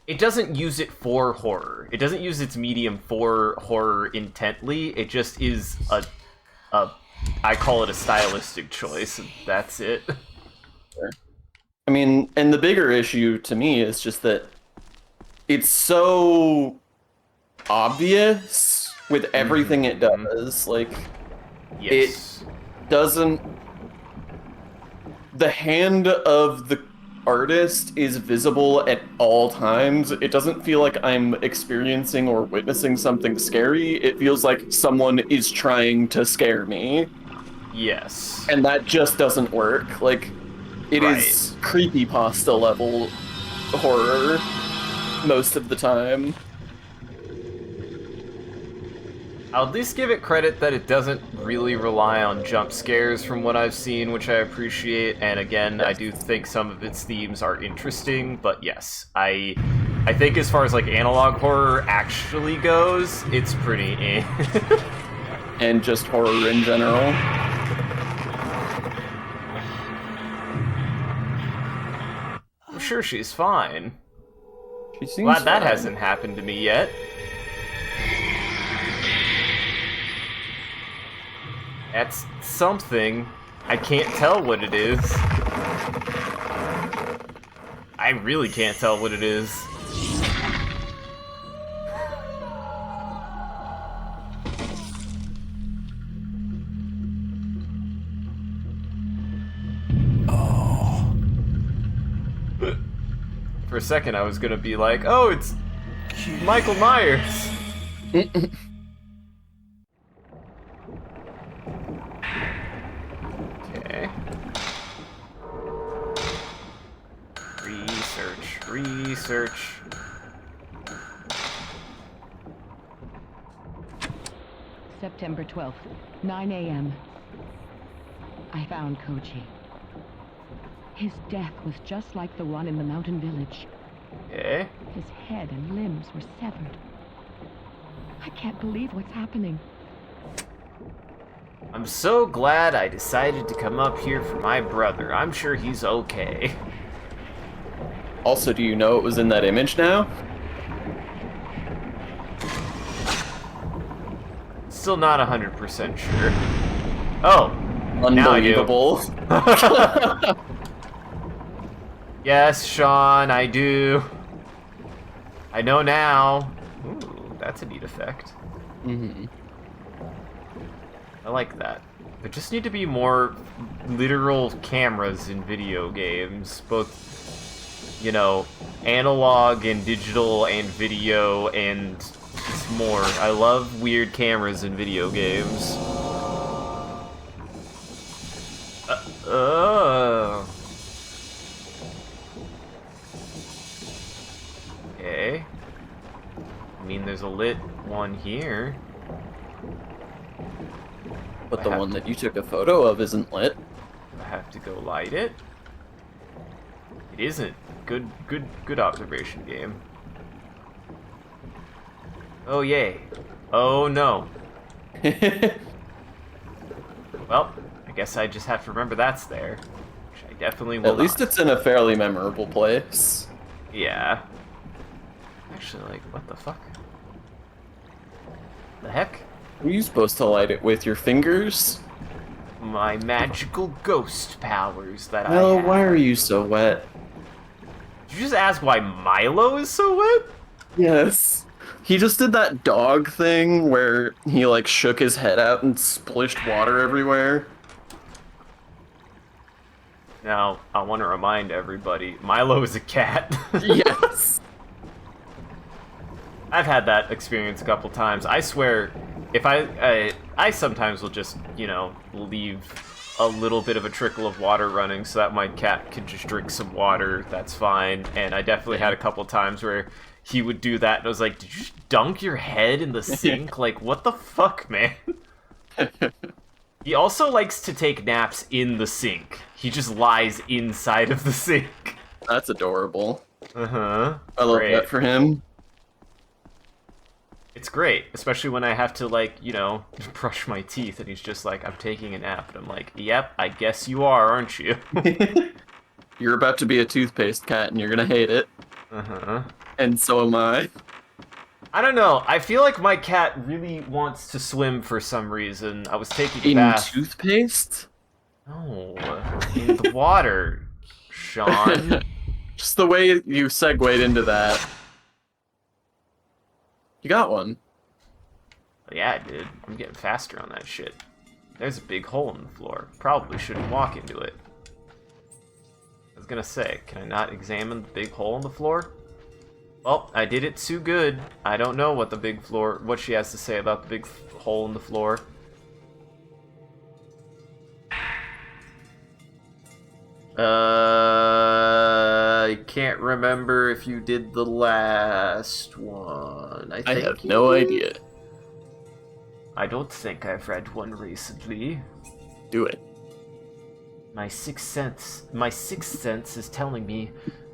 A: it doesn't use it for horror. It doesn't use its medium for horror intently. It just is a I call it a stylistic choice, and that's it.
B: I mean, and the bigger issue to me is just that it's so obvious with everything it does. Like,
A: Yes.
B: doesn't... The hand of the artist is visible at all times. It doesn't feel like I'm experiencing or witnessing something scary. It feels like someone is trying to scare me.
A: Yes.
B: And that just doesn't work. Like, it is creepypasta level horror most of the time.
A: I'll at least give it credit that it doesn't really rely on jump scares from what I've seen, which I appreciate. And again, I do think some of its themes are interesting, but yes, I think as far as like analog horror actually goes, it's pretty
B: And just horror in general.
A: I'm sure she's fine.
B: She seems
A: Glad that
B: fine.
A: hasn't happened to me yet. That's something. I can't tell what it is. I really can't tell what it is. For a second, I was gonna be like, oh, it's Michael Myers. Okay. Research.
F: September 12th, 9 a.m. I found Koji. His death was just like the one in the mountain village.
A: Okay.
F: His head and limbs were severed. I can't believe what's happening.
A: I'm so glad I decided to come up here for my brother. I'm sure he's okay.
B: Also, do you know it was in that image now?
A: Still not 100% sure. Oh, now I do.
B: Unbelievable.
A: Yes, Sean, I do. I know now. Ooh, that's a neat effect.
B: Mm-hmm.
A: I like that. There just need to be more literal cameras in video games, both, you know, analog and digital and video and it's more. I love weird cameras in video games. Okay. I mean, there's a lit one here.
B: But the one that you took a photo of isn't lit.
A: I have to go light it. It isn't. Good observation, game. Oh yay. Oh no. Well, I guess I just have to remember that's there. Which I definitely will
B: At least
A: not.
B: it's in a fairly memorable place.
A: Yeah. Actually, like, what the fuck? The heck?
B: Were you supposed to light it with your fingers?
A: My magical ghost powers that I
B: Well,
A: have.
B: why are you so wet?
A: Did you just ask why Milo is so wet?
B: Yes. He just did that dog thing where he like shook his head out and splished water everywhere.
A: Now, I want to remind everybody, Milo is a cat.
B: Yes.
A: I've had that experience a couple times. I swear, if I sometimes will just, you know, leave a little bit of a trickle of water running so that my cat can just drink some water. That's fine. And I definitely had a couple times where he would do that, and I was like, "Did you just dunk your head in the sink? Like, what the fuck, man?" He also likes to take naps in the sink. He just lies inside of the sink.
B: That's adorable.
A: Uh-huh.
B: I love
A: Great.
B: that for him.
A: It's great, especially when I have to, like, you know, brush my teeth, and he's just like, "I'm taking a nap," and I'm like, "Yep, I guess you are, aren't you?"
B: You're about to be a toothpaste cat and you're gonna hate it.
A: Uh-huh.
B: And so am I.
A: I don't know. I feel like my cat really wants to swim for some reason. I was taking a
B: In
A: bath.
B: toothpaste?
A: No, in the water, Sean.
B: Just the way you segued into that. You got one.
A: Yeah, I did. I'm getting faster on that shit. There's a big hole in the floor. Probably shouldn't walk into it. I was gonna say, can I not examine the big hole in the floor? Well, I did it too good. I don't know what what she has to say about the big hole in the floor. I can't remember if you did the last one. I
B: I
A: think
B: have no idea.
A: I don't think I've read one recently.
B: Do it.
A: My sixth sense is telling me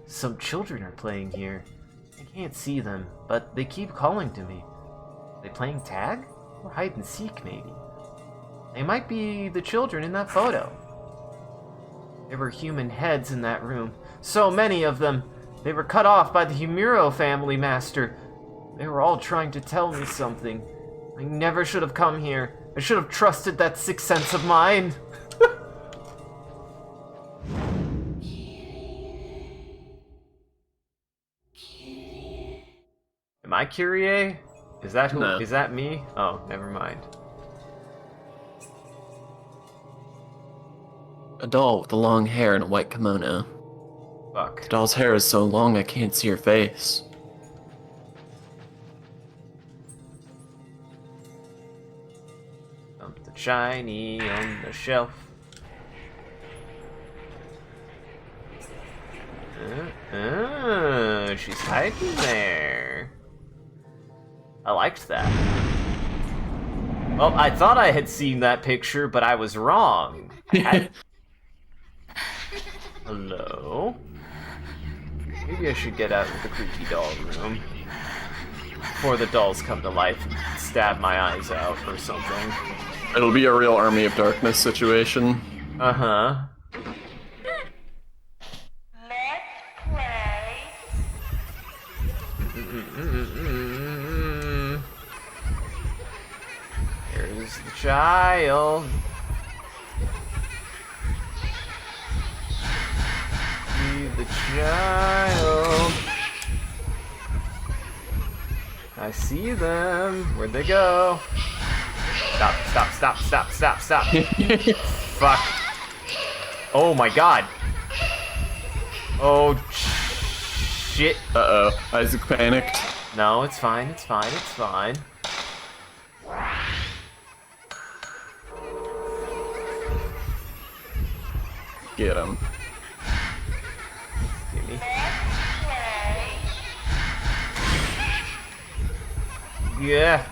A: some children are playing here. I can't see them, but they keep calling to me. Are they playing tag? Or hide and seek, maybe? They might be the children in that photo. There were human heads in that room. So many of them. They were cut off by the Humuro family master. They were all trying to tell me something. I never should have come here. I should have trusted that sixth sense of mine. Am I Kyrie? Is that who?
B: No.
A: Is that me? Oh, never mind.
B: A doll with the long hair and a white kimono.
A: Fuck.
B: The doll's hair is so long I can't see her face.
A: Something shiny on the shelf. She's hiding there. I liked that. Well, I thought I had seen that picture, but I was wrong. Hello? Maybe I should get out of the creepy doll room before the dolls come to life and stab my eyes out or something.
B: It'll be a real Army of Darkness situation.
A: Uh-huh. There's the child. See the child. I see them. Where'd they go? Stop, stop, stop, stop, stop, stop. Fuck. Oh my god. Oh, shit.
B: Uh-oh. Isaac panicked.
A: No, it's fine, it's fine, it's fine.
B: Get him.
A: Gimme. Yeah.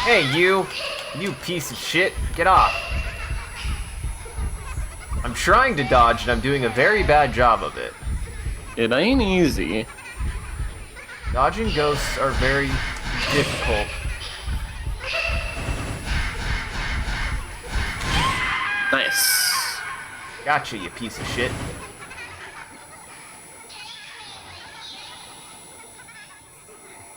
A: Hey, you! You piece of shit! Get off! I'm trying to dodge, and I'm doing a very bad job of it.
B: It ain't easy.
A: Dodging ghosts are very difficult.
B: Nice.
A: Gotcha, you piece of shit.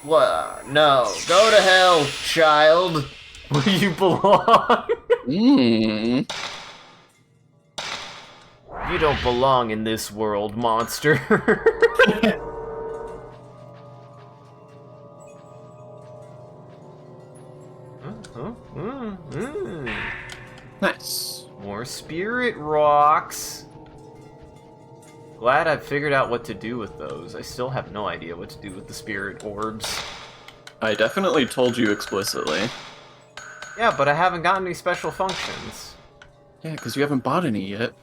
A: What? No. Go to hell, child. Where you belong.
B: Mmm.
A: You don't belong in this world, monster.
B: Nice.
A: More spirit rocks. Glad I've figured out what to do with those. I still have no idea what to do with the spirit orbs.
B: I definitely told you explicitly.
A: Yeah, but I haven't gotten any special functions.
B: Yeah, because you haven't bought any yet.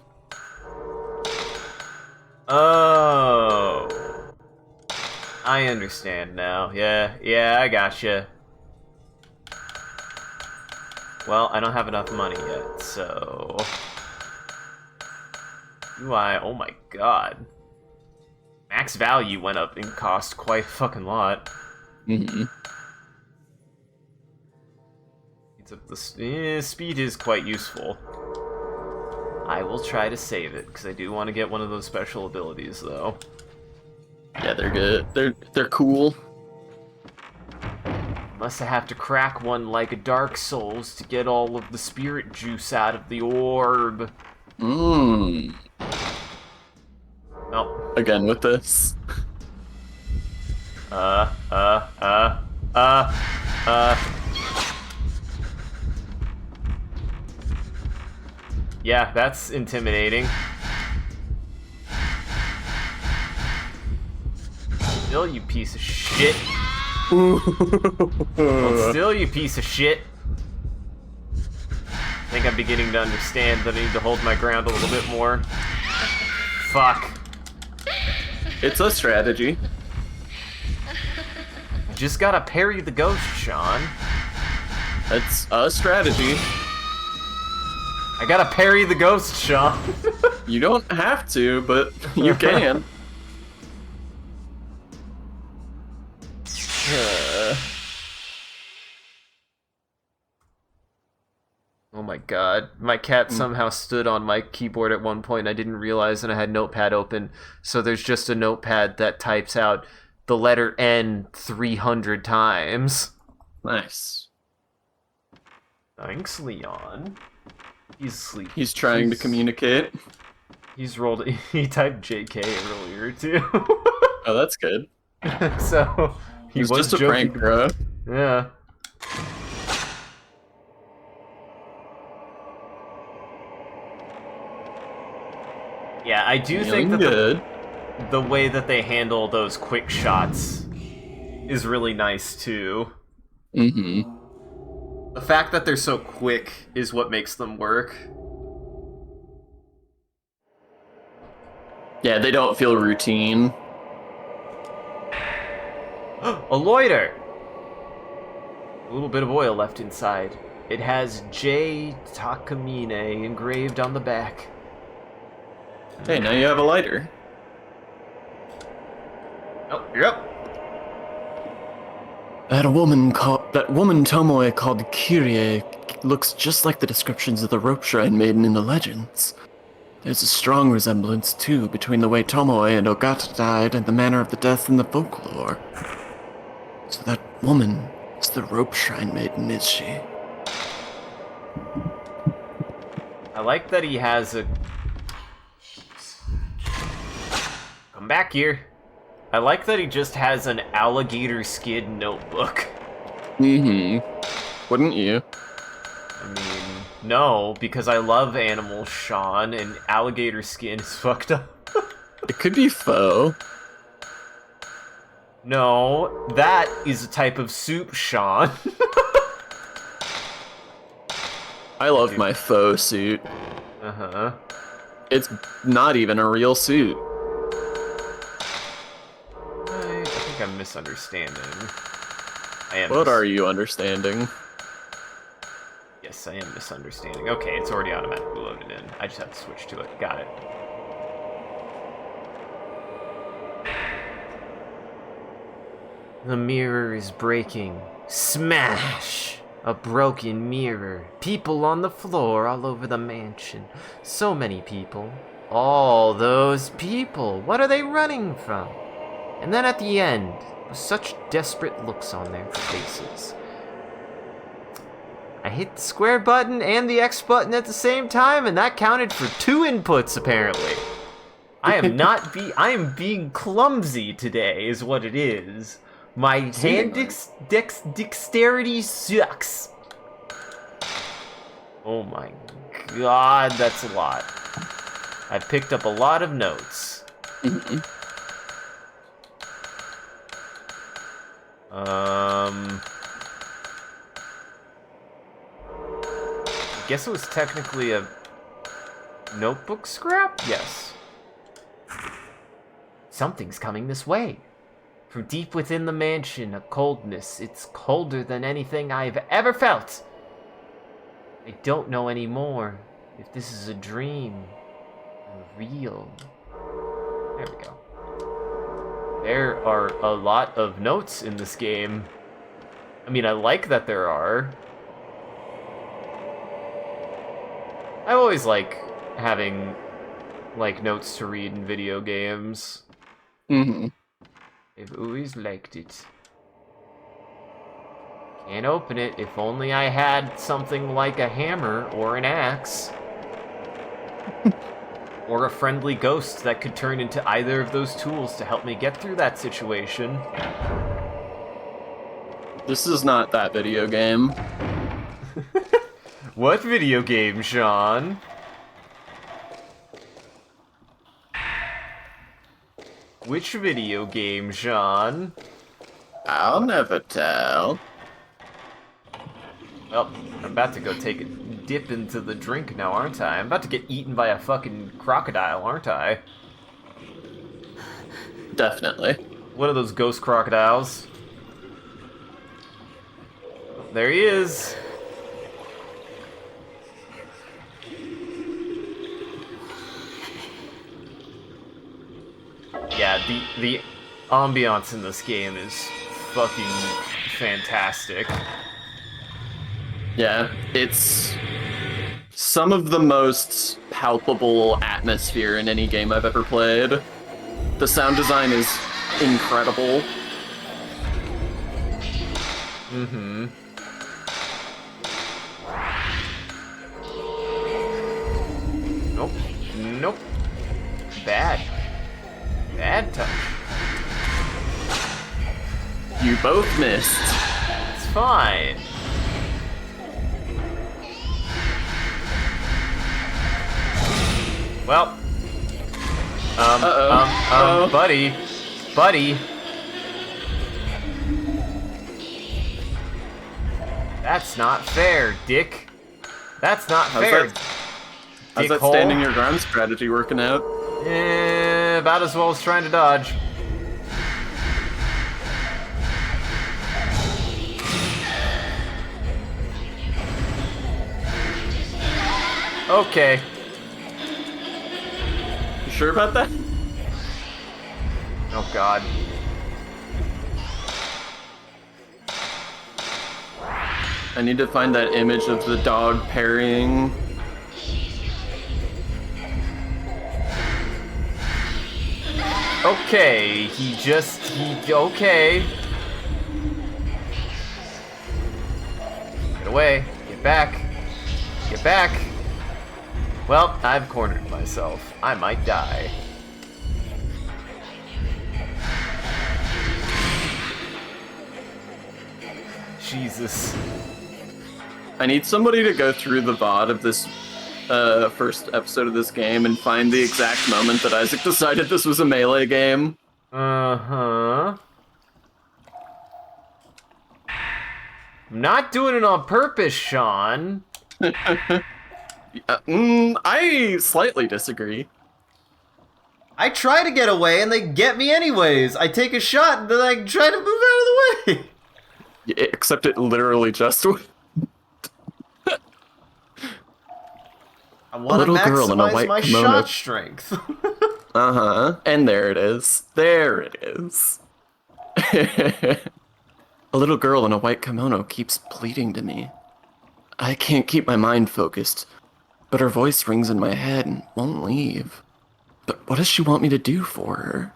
A: Oh. I understand now. Yeah, I gotcha. Well, I don't have enough money yet, so... Oh my god. Max value went up in cost quite a fucking lot.
B: Mm-hmm.
A: Speed is quite useful. I will try to save it, because I do want to get one of those special abilities, though.
B: Yeah, they're good. They're cool.
A: Unless I have to crack one like a Dark Souls to get all of the spirit juice out of the orb.
B: Mmm.
A: Nope.
B: Again with this.
A: Yeah, that's intimidating. Still, you piece of shit. Hold still, you piece of shit. I think I'm beginning to understand that I need to hold my ground a little bit more. Fuck.
B: It's a strategy.
A: You just gotta parry the ghost, Sean.
B: It's a strategy.
A: I gotta parry the ghost, Sean.
B: You don't have to, but you can.
A: Oh my god. My cat somehow stood on my keyboard at one point. I didn't realize, and I had Notepad open. So there's just a notepad that types out the letter N 300 times.
B: Nice.
A: Thanks, Leon. He's asleep.
B: He's trying to communicate.
A: He's rolled. He typed JK earlier, too.
B: Oh, that's good.
A: So, he
B: It was just a
A: joking.
B: prank, bro.
A: Yeah. Yeah, I do think that
B: Good.
A: the way that they handle those quick shots is really nice, too.
B: Mm-hmm.
A: The fact that they're so quick is what makes them work.
B: Yeah, they don't feel routine.
A: A loiter! A little bit of oil left inside. It has J. Takamine engraved on the back.
B: Hey, now you have a lighter.
A: Oh, yep.
B: That woman Tomoe called Kyrie looks just like the descriptions of the rope shrine maiden in the legends. There's a strong resemblance, too, between the way Tomoe and Ogata died and the manner of the death in the folklore. So that woman is the rope shrine maiden, is she?
A: I like that he has a... Come back here. I like that he just has an alligator skin notebook.
B: Mm-hmm. Wouldn't you?
A: I mean, no, because I love animals, Sean, and alligator skin is fucked up.
B: It could be faux.
A: No, that is a type of soup, Sean.
B: I love my faux suit.
A: Uh-huh.
B: It's not even a real suit.
A: I think I'm misunderstanding. I am.
B: What are you understanding?
A: guess I am misunderstanding. Okay, it's already automatically loaded in. I just have to switch to it. Got it. The mirror is breaking. Smash! A broken mirror. People on the floor all over the mansion. So many people. All those people. What are they running from? And then at the end, with such desperate looks on their faces. I hit the square button and the X button at the same time, and that counted for 2 inputs, apparently. I am being clumsy today, is what it is. My hand dexterity sucks. Oh my god, that's a lot. I picked up a lot of notes. I guess it was technically a notebook scrap? Yes. Something's coming this way. From deep within the mansion, a coldness. It's colder than anything I've ever felt. I don't know anymore if this is a dream or real. There we go. There are a lot of notes in this game. I mean, I like that there are. I always like having, like, notes to read in video games.
B: Mm-hmm.
A: I've always liked it. Can't open it. If only I had something like a hammer or an axe. Or a friendly ghost that could turn into either of those tools to help me get through that situation.
B: This is not that video game.
A: What video game, Sean? Which video game, Sean?
B: I'll never tell.
A: Well, I'm about to go take a dip into the drink now, aren't I? I'm about to get eaten by a fucking crocodile, aren't I?
B: Definitely.
A: One of those ghost crocodiles. There he is. Yeah, the ambiance in this game is fucking fantastic.
B: Yeah, it's some of the most palpable atmosphere in any game I've ever played. The sound design is incredible.
A: Mm-hmm. Nope. Nope. Bad. Bad touch.
B: You both missed.
A: It's fine. Well. Buddy. That's not fair, Dick. That's not fair.
B: How's that standing your ground strategy working out?
A: About as well as trying to dodge. Okay.
B: You sure about that?
A: Oh god.
B: I need to find that image of the dog parrying.
A: Okay, okay. Get away. Get back. Get back. Well, I've cornered myself. I might die. Jesus.
B: I need somebody to go through the VOD of this first episode of this game and find the exact moment that Isaac decided this was a melee game.
A: Uh-huh. I'm not doing it on purpose, Sean.
B: I slightly disagree.
A: I try to get away and they get me anyways. I take a shot and then I try to move out of the way.
B: Except it literally just...
A: I want to
B: little girl in a
A: maximize
B: white
A: my
B: kimono.
A: shot strength.
B: Uh-huh. And there it is. There it is. A little girl in a white kimono keeps pleading to me. I can't keep my mind focused, but her voice rings in my head and won't leave. But what does she want me to do for her?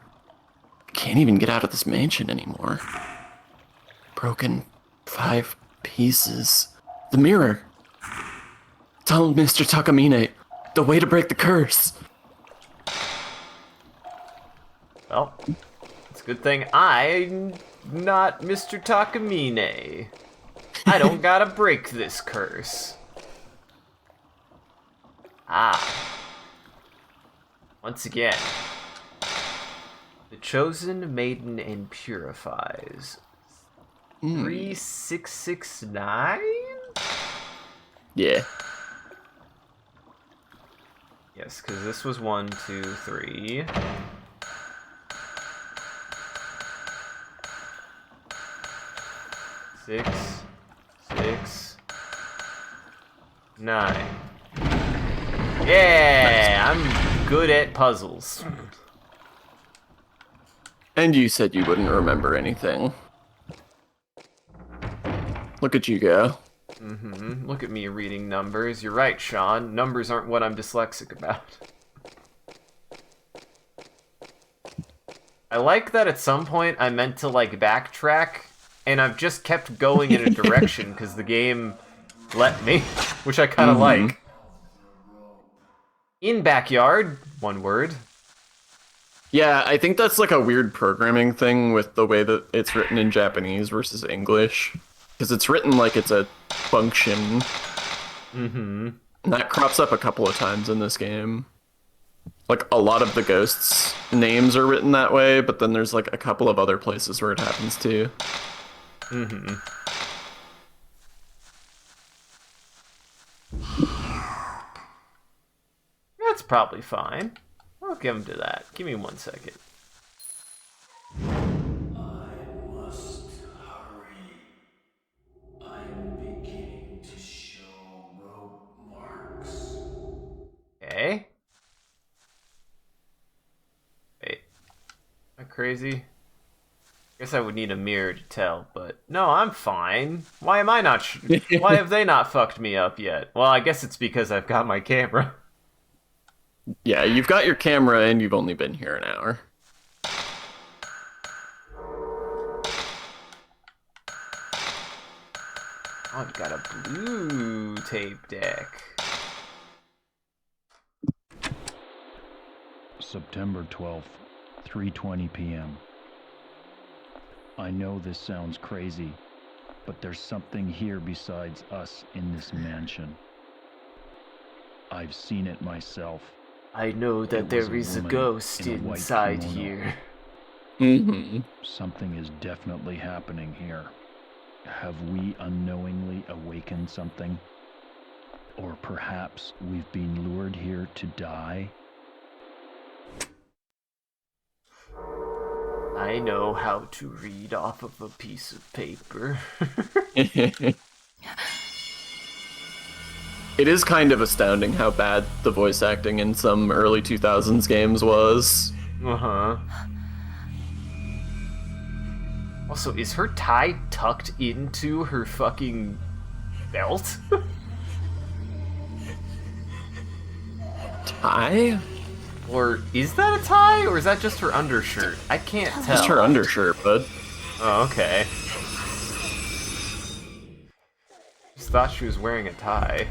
B: I can't even get out of this mansion anymore. Broken 5 pieces. The mirror. Tell Mr. Takamine the way to break the curse.
A: Well, it's a good thing I'm not Mr. Takamine. I don't gotta break this curse. Once again. The chosen maiden and purifies. 3669?
B: Yeah.
A: Yes, because this was 1, 2, 3. Six, 9. Yeah, I'm good at puzzles.
B: And you said you wouldn't remember anything. Look at you go.
A: Look at me reading numbers. You're right, Sean. Numbers aren't what I'm dyslexic about. I like that at some point I meant to, like, backtrack, and I've just kept going in a direction because the game let me, which I kind of like. In backyard, one word.
B: Yeah, I think that's like a weird programming thing with the way that it's written in Japanese versus English. Because it's written like it's a function. And that crops up a couple of times in this game. Like, a lot of the ghosts' names are written that way, but then there's like a couple of other places where it happens too.
A: That's probably fine. I'll give him to that. Give me 1 second.
D: I must hurry. I'm beginning to show rope marks.
A: Okay. Wait. Am I crazy? Guess I would need a mirror to tell, but no, I'm fine. Why am I not? Why have they not fucked me up yet? Well, I guess it's because I've got my camera.
B: Yeah, you've got your camera and you've only been here an hour.
A: Oh, I've got a blue tape deck.
E: September 12th, 3:20 p.m. I know this sounds crazy, but there's something here besides us in this mansion. I've seen it myself.
A: I know that
E: It was
A: there is a
E: woman
A: ghost
E: in a white
A: inside
E: kimono.
A: here.
E: Something is definitely happening here. Have we unknowingly awakened something? Or perhaps we've been lured here to die?
A: I know how to read off of a piece of paper.
B: It is kind of astounding how bad the voice acting in some early 2000s games was.
A: Also, is her tie tucked into her fucking belt?
B: Tie?
A: Or is that a tie, or is that just her undershirt? I can't tell.
B: Just her undershirt, bud.
A: Oh, okay. Just thought she was wearing a tie.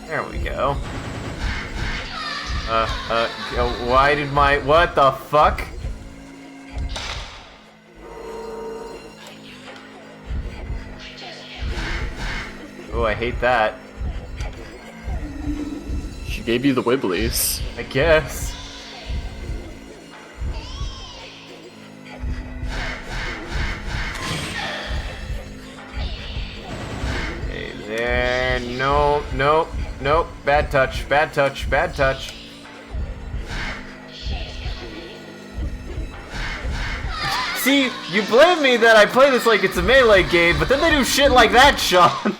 A: There we go. Why did my... What the fuck? Oh, I hate that.
B: She gave you the wibblies.
A: I guess. Hey there. No, nope, nope. Bad touch, bad touch, bad touch. See, you blame me that I play this like it's a melee game, but then they do shit like that, Sean.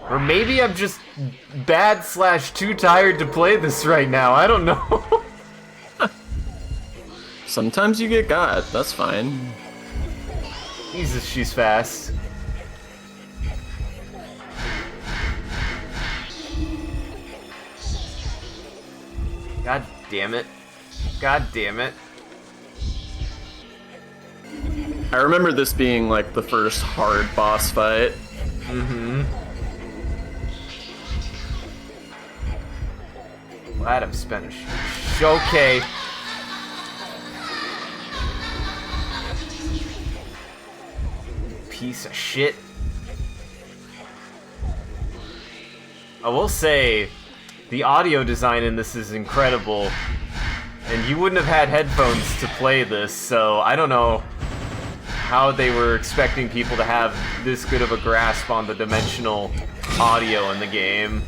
A: Or maybe I'm just bad / too tired to play this right now. I don't know.
B: Sometimes you get got. That's fine.
A: Jesus, she's fast. God damn it. God damn it.
B: I remember this being like the first hard boss fight.
A: Mm-hmm. Glad I've spent a okay. Piece of shit. I will say, the audio design in this is incredible, and you wouldn't have had headphones to play this, so I don't know how they were expecting people to have this good of a grasp on the dimensional audio in the game.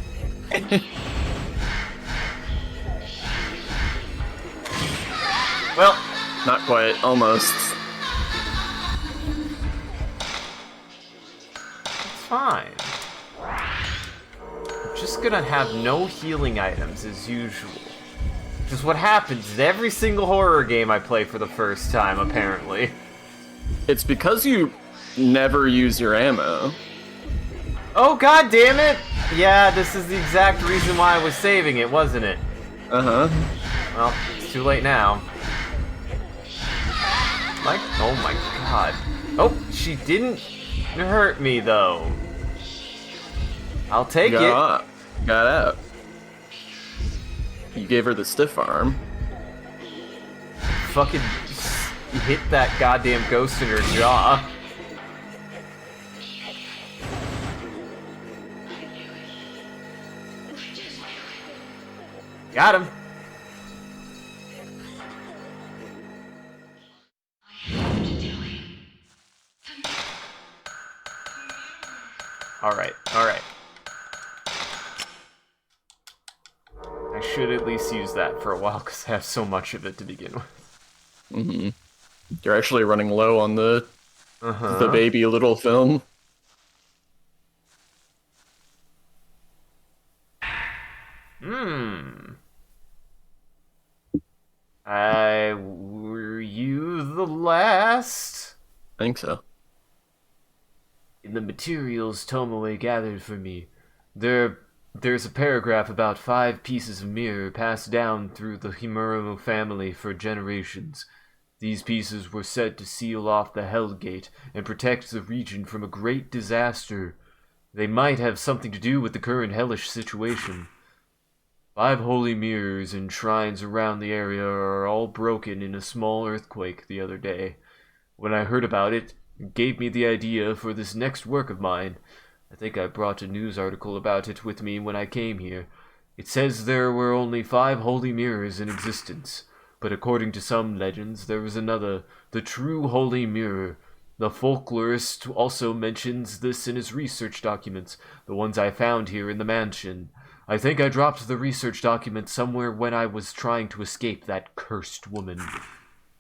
A: Well,
B: not quite, almost.
A: It's fine. I'm just gonna have no healing items as usual. Just what happens in every single horror game I play for the first time, apparently.
B: It's because you never use your ammo.
A: Oh, god damn it! Yeah, this is the exact reason why I was saving it, wasn't it?
B: Uh-huh.
A: Well, it's too late now. Like, oh my god. Oh, she didn't hurt me, though. I'll take it.
B: Got out. You gave her the stiff arm.
A: Fucking hit that goddamn ghost in her jaw. Got him. Alright, alright. I should at least use that for a while because I have so much of it to begin with.
B: Mm-hmm. You're actually running low on the baby little film.
A: Were you the last?
B: I think so.
A: In the materials Tomoe gathered for me, there's a paragraph about 5 pieces of mirror passed down through the Himuro family for generations. These pieces were said to seal off the Hell Gate and protect the region from a great disaster. They might have something to do with the current hellish situation. 5 holy mirrors and shrines around the area are all broken in a small earthquake the other day. When I heard about it, it gave me the idea for this next work of mine. I think I brought a news article about it with me when I came here. It says there were only 5 holy mirrors in existence, but according to some legends, there was another, the true holy mirror. The folklorist also mentions this in his research documents, the ones I found here in the mansion. I think I dropped the research documents somewhere when I was trying to escape that cursed woman.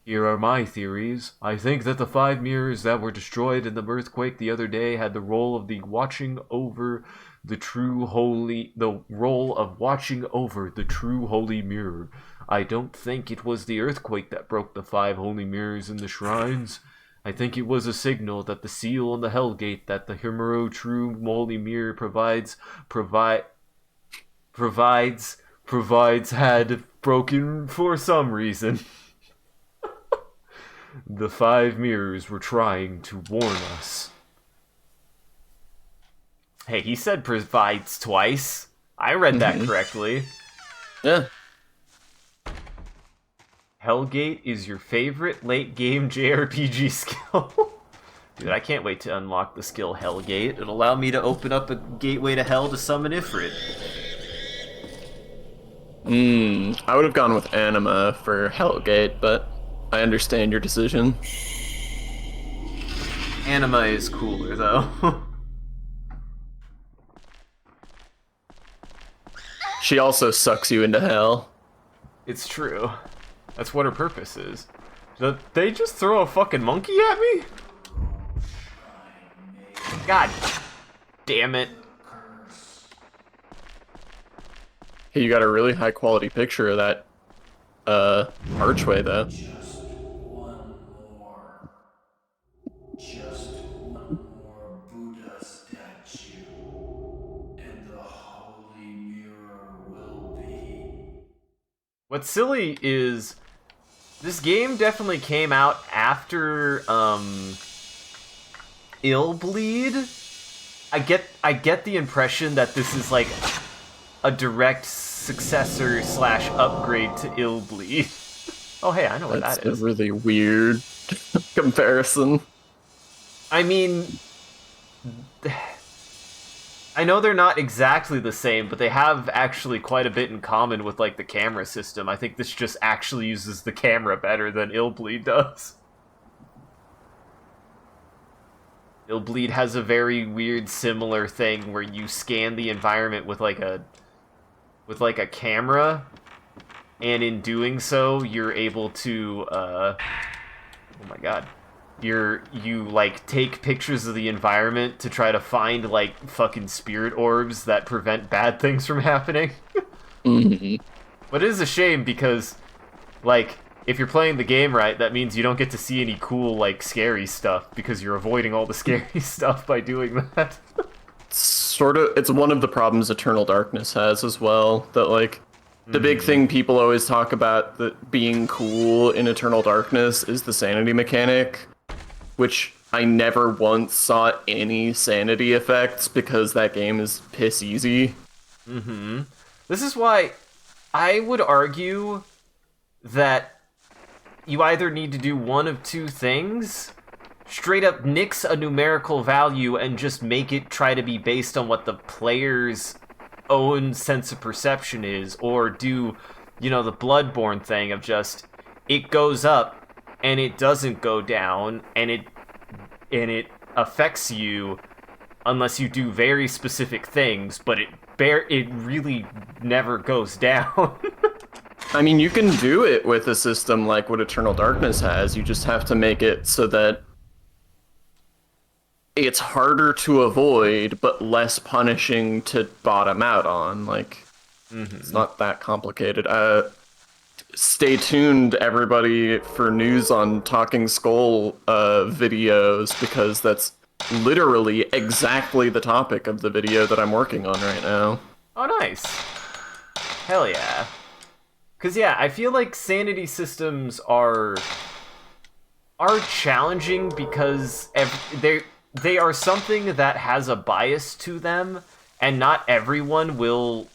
A: Here are my theories. I think that the 5 mirrors that were destroyed in the earthquake the other day had the role of watching over the true holy mirror. I don't think it was the earthquake that broke the 5 holy mirrors in the shrines. I think it was a signal that the seal on the Hell Gate that the Himuro true holy mirror provides had broken for some reason. The 5 mirrors were trying to warn us. Hey, he said provides twice. I read that correctly.
B: Yeah.
A: Hellgate is your favorite late-game JRPG skill. Dude, I can't wait to unlock the skill Hellgate. It'll allow me to open up a gateway to hell to summon Ifrit.
B: I would have gone with Anima for Hellgate, but I understand your decision.
A: Anima is cooler, though.
B: She also sucks you into hell.
A: It's true. That's what her purpose is. Did they just throw a fucking monkey at me? God damn it.
B: Hey, you got a really high quality picture of that archway though.
D: Just one more Buddha statue, and the holy mirror will be.
A: What's silly is this game definitely came out after Illbleed. I get the impression that this is like a direct successor / upgrade to Illbleed. Oh hey, I know what
B: That's
A: that is.
B: a really weird comparison.
A: I mean, I know they're not exactly the same, but they have actually quite a bit in common with like the camera system. I think this just actually uses the camera better than Illbleed does. Illbleed has a very weird similar thing where you scan the environment with like a camera, and in doing so, you're able to oh my god. You like take pictures of the environment to try to find like fucking spirit orbs that prevent bad things from happening.
B: Mm-hmm.
A: But it is a shame because like if you're playing the game right, that means you don't get to see any cool like scary stuff because you're avoiding all the scary stuff by doing that.
B: It's one of the problems Eternal Darkness has as well, that like the big thing people always talk about that being cool in Eternal Darkness is the sanity mechanic, which I never once saw any sanity effects because that game is piss easy.
A: Mm-hmm. This is why I would argue that you either need to do one of two things: straight up nix a numerical value and just make it try to be based on what the player's own sense of perception is, or do, you know, the Bloodborne thing of just, it goes up and it doesn't go down, and it affects you unless you do very specific things, but it really never goes down.
B: I mean, you can do it with a system like what Eternal Darkness has. You just have to make it so that it's harder to avoid, but less punishing to bottom out on. Like, It's not that complicated. Stay tuned, everybody, for news on Talking Skull videos, because that's literally exactly the topic of the video that I'm working on right now.
A: Oh, nice. Hell yeah. Because, yeah, I feel like sanity systems are challenging because they are something that has a bias to them, and not everyone will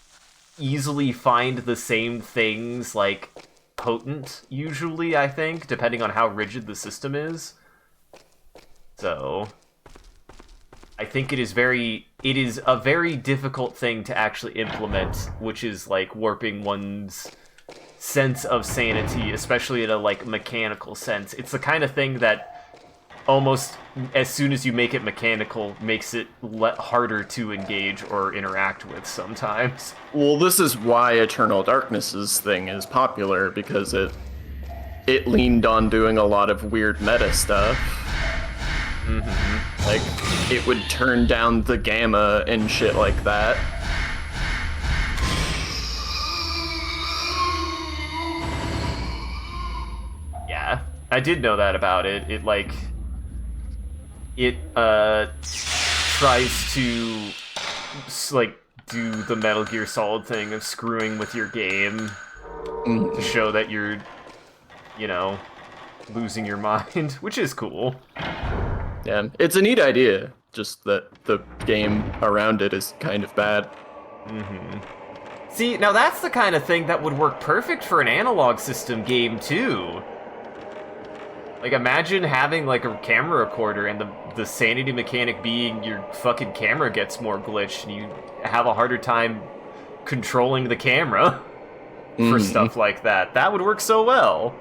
A: easily find the same things, like, potent, usually, I think, depending on how rigid the system is. So I think it is a very difficult thing to actually implement, which is, like, warping one's sense of sanity, especially in a, like, mechanical sense. It's the kind of thing that almost as soon as you make it mechanical, makes it harder to engage or interact with sometimes.
B: Well, this is why Eternal Darkness's thing is popular, because it leaned on doing a lot of weird meta stuff.
A: Mm-hmm.
B: Like, it would turn down the gamma and shit like that.
A: Yeah, I did know that about it. It tries to, like, do the Metal Gear Solid thing of screwing with your game to show that you're, you know, losing your mind, which is cool.
B: Yeah, it's a neat idea, just that the game around it is kind of bad.
A: Mm-hmm. See, now that's the kind of thing that would work perfect for an analog system game, too. Like, imagine having, like, a camera recorder and the sanity mechanic being your fucking camera gets more glitched and you have a harder time controlling the camera for stuff like that. That would work so well.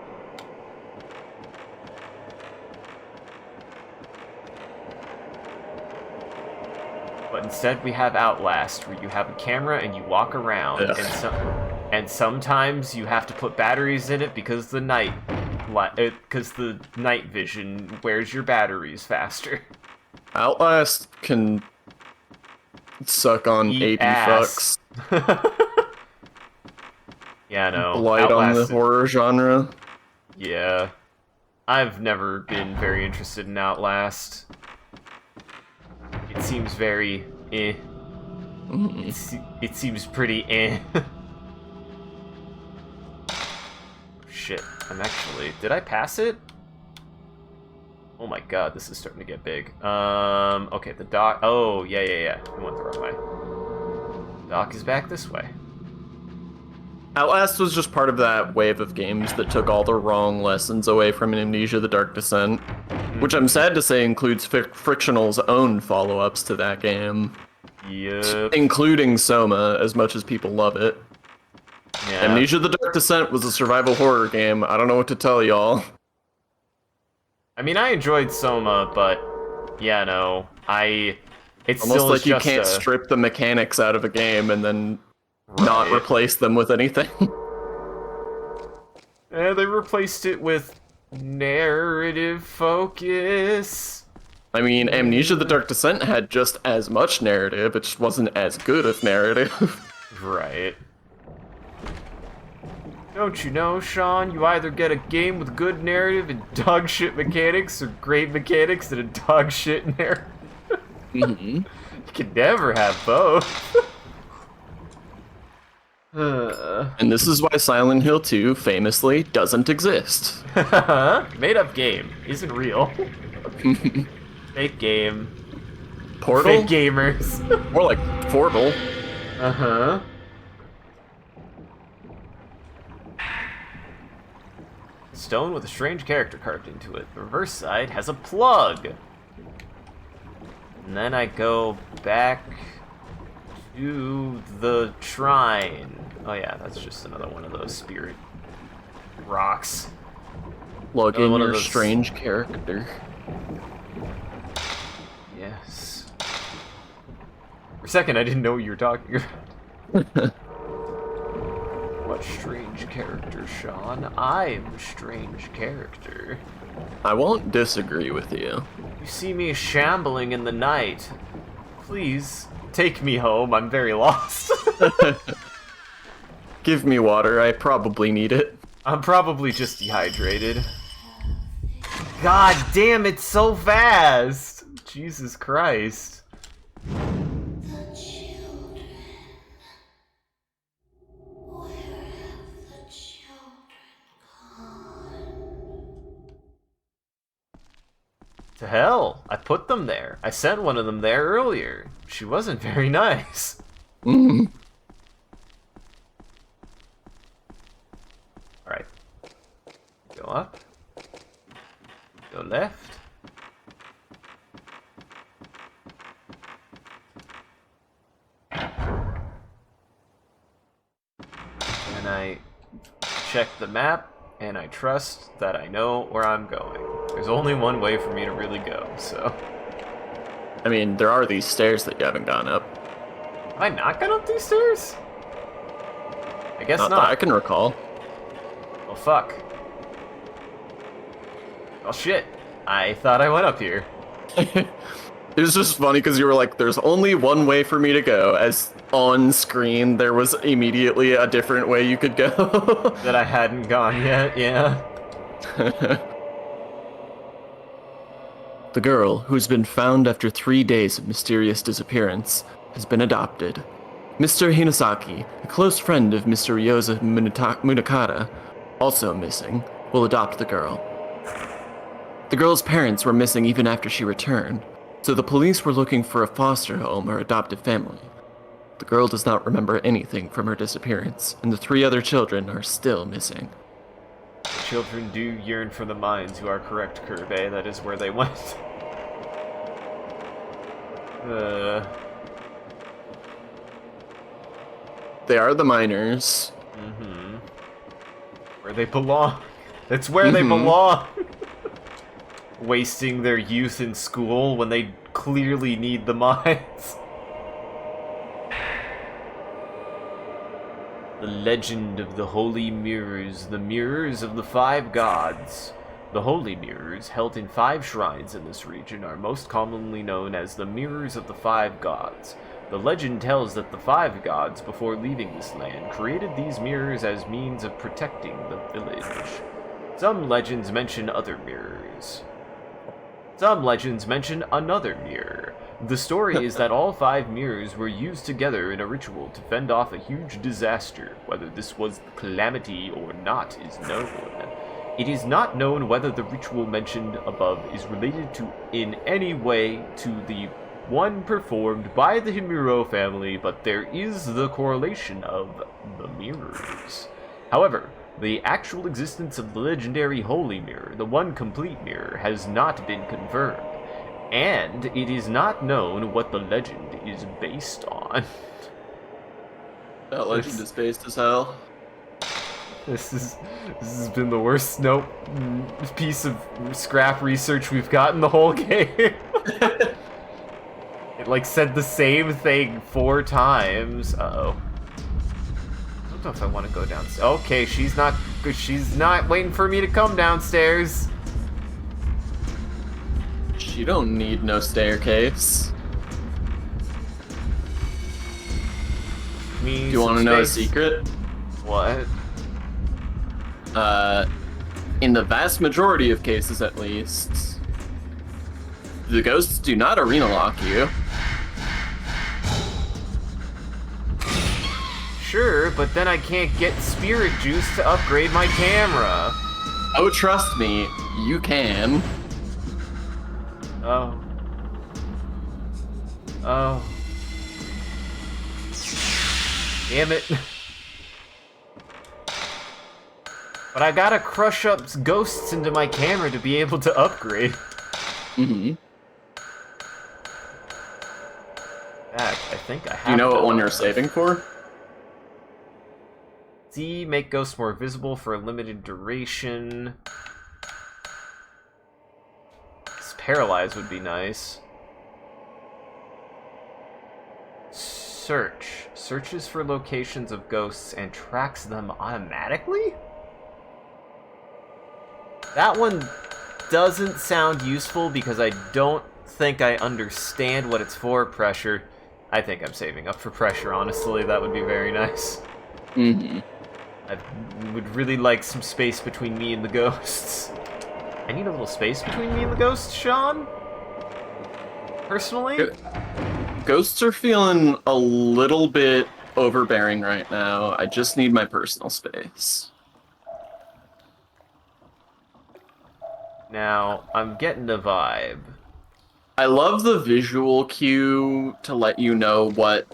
A: But Instead, we have Outlast, where you have a camera and you walk around, and sometimes you have to put batteries in it because the night vision wears your batteries faster.
B: Outlast can suck on
A: Eat
B: 80
A: ass.
B: fucks.
A: Yeah, no.
B: Blight on the
A: Outlast
B: horror genre.
A: Yeah. I've never been very interested in Outlast. It seems very eh. It seems pretty eh. Shit, did I pass it? Oh my god, this is starting to get big. Okay, the dock, oh, yeah. I went the wrong way. Dock is back this way.
B: Outlast was just part of that wave of games that took all the wrong lessons away from Amnesia: The Dark Descent, which I'm sad to say includes Frictional's own follow-ups to that game.
A: Yep.
B: Including Soma, as much as people love it.
A: Yeah.
B: Amnesia: The Dark Descent was a survival horror game. I don't know what to tell y'all.
A: I mean, I enjoyed Soma, but yeah, no, it's
B: Almost
A: still
B: like you
A: just
B: can't strip the mechanics out of a game and then not
A: Right.
B: replace them with anything.
A: They replaced it with narrative focus.
B: I mean, Amnesia: The Dark Descent had just as much narrative, it just wasn't as good of narrative.
A: Right. Don't you know, Sean? You either get a game with good narrative and dog shit mechanics, or great mechanics and a dog shit narrative. You can never have both.
B: And this is why Silent Hill 2 famously doesn't exist.
A: Made up game. Isn't real. Fake game.
B: Portal?
A: Fake gamers.
B: More like Portal.
A: Uh-huh. Stone with a strange character carved into it. The reverse side has a plug. And then I go back to the shrine. Oh yeah, that's just another one of those spirit rocks.
B: Plug
A: Another
B: in
A: one of
B: your
A: those-
B: strange character.
A: Yes. For a second, I didn't know what you were talking about. What strange character, Sean? I'm a strange character.
B: I won't disagree with you.
A: You see me shambling in the night. Please, take me home. I'm very lost.
B: Give me water, I probably need it.
A: I'm probably just dehydrated. God damn, it's so fast! Jesus Christ.
C: The children. Where have the children gone?
A: To hell, I put them there. I sent one of them there earlier. She wasn't very nice. Alright. Go up. Go left. And I check the map, and I trust that I know where I'm going. There's only one way for me to really go, so...
B: I mean, there are these stairs that you haven't gone up.
A: Have I not gone up these stairs? I guess
B: Not
A: not.
B: that I can recall.
A: Well, fuck. Oh, shit. I thought I went up here.
B: It was just funny because you were like, there's only one way for me to go, as on screen there was immediately a different way you could go.
A: That I hadn't gone yet, yeah.
B: The girl, who's been found after 3 days of mysterious disappearance, has been adopted. Mr. Hinasaki, a close friend of Mr. Ryoza Munakata, also missing, will adopt the girl. The girl's parents were missing even after she returned, so the police were looking for a foster home or adoptive family. The girl does not remember anything from her disappearance, and the 3 other children are still missing.
A: Children do yearn for the mines. You are correct, Kirby. That is where they went.
B: They are the miners.
A: Mm-hmm. Where they belong. That's where they belong. Wasting their youth in school when they clearly need the mines. The legend of the holy mirrors, the mirrors of the 5 gods. The holy mirrors, held in 5 shrines in this region, are most commonly known as the mirrors of the 5 gods. The legend tells that the 5 gods, before leaving this land, created these mirrors as means of protecting the village. Some legends mention other mirrors. Some legends mention another mirror. The story is that all 5 mirrors were used together in a ritual to fend off a huge disaster. Whether this was the calamity or not is known. It is not known whether the ritual mentioned above is related to in any way to the one performed by the Himuro family, but there is the correlation of the mirrors. However, the actual existence of the legendary Holy Mirror, the one complete mirror, has not been confirmed, and it is not known what the legend is based on.
B: That legend is based as hell.
A: This has been the worst piece of scrap research we've got in the whole game. It like said the same thing 4 times. Uh-oh. I don't know if I want to go downstairs. Okay, she's not waiting for me to come downstairs.
B: She don't need no staircase. Do you want to know a secret?
A: What?
B: In the vast majority of cases at least, the ghosts do not arena lock you.
A: Sure, but then I can't get spirit juice to upgrade my camera.
B: Oh, trust me, you can.
A: Oh. Oh. Damn it. But I gotta crush up ghosts into my camera to be able to upgrade.
B: Mm-hmm.
A: I think I have.
B: Do you know
A: to
B: what one you're
A: upgrade.
B: saving for?
A: Z, make ghosts more visible for a limited duration. Paralyze would be nice. Search. Searches for locations of ghosts and tracks them automatically? That one doesn't sound useful because I don't think I understand what it's for. Pressure. I think I'm saving up for pressure, honestly. That would be very nice.
B: Mm-hmm.
A: I would really like some space between me and the ghosts. I need a little space between me and the ghosts, Sean. Personally?
B: Ghosts are feeling a little bit overbearing right now. I just need my personal space.
A: Now, I'm getting the vibe.
B: I love the visual cue to let you know what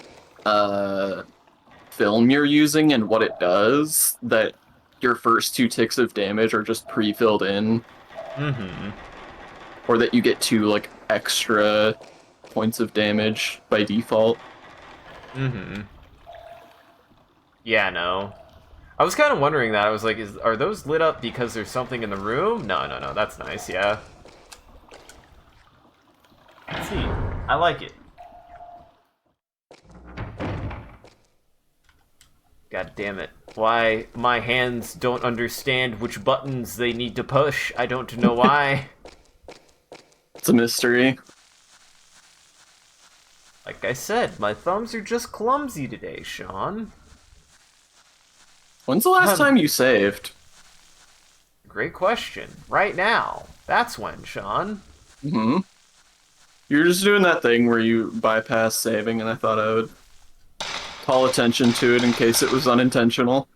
B: film you're using and what it does, that your first 2 ticks of damage are just pre-filled in.
A: Mm-hmm.
B: Or that you get 2, like, extra points of damage by default.
A: Mm-hmm. Yeah, no. I was kind of wondering that. I was like, are those lit up because there's something in the room? No, that's nice, yeah. Let's see. I like it. God damn it. Why my hands don't understand which buttons they need to push. I don't know why.
B: It's a mystery.
A: Like I said, my thumbs are just clumsy today, Sean.
B: When's the last time you saved?
A: Great question. Right now. That's when, Sean.
B: Mm-hmm. You're just doing that thing where you bypass saving, and I thought I would call attention to it in case it was unintentional.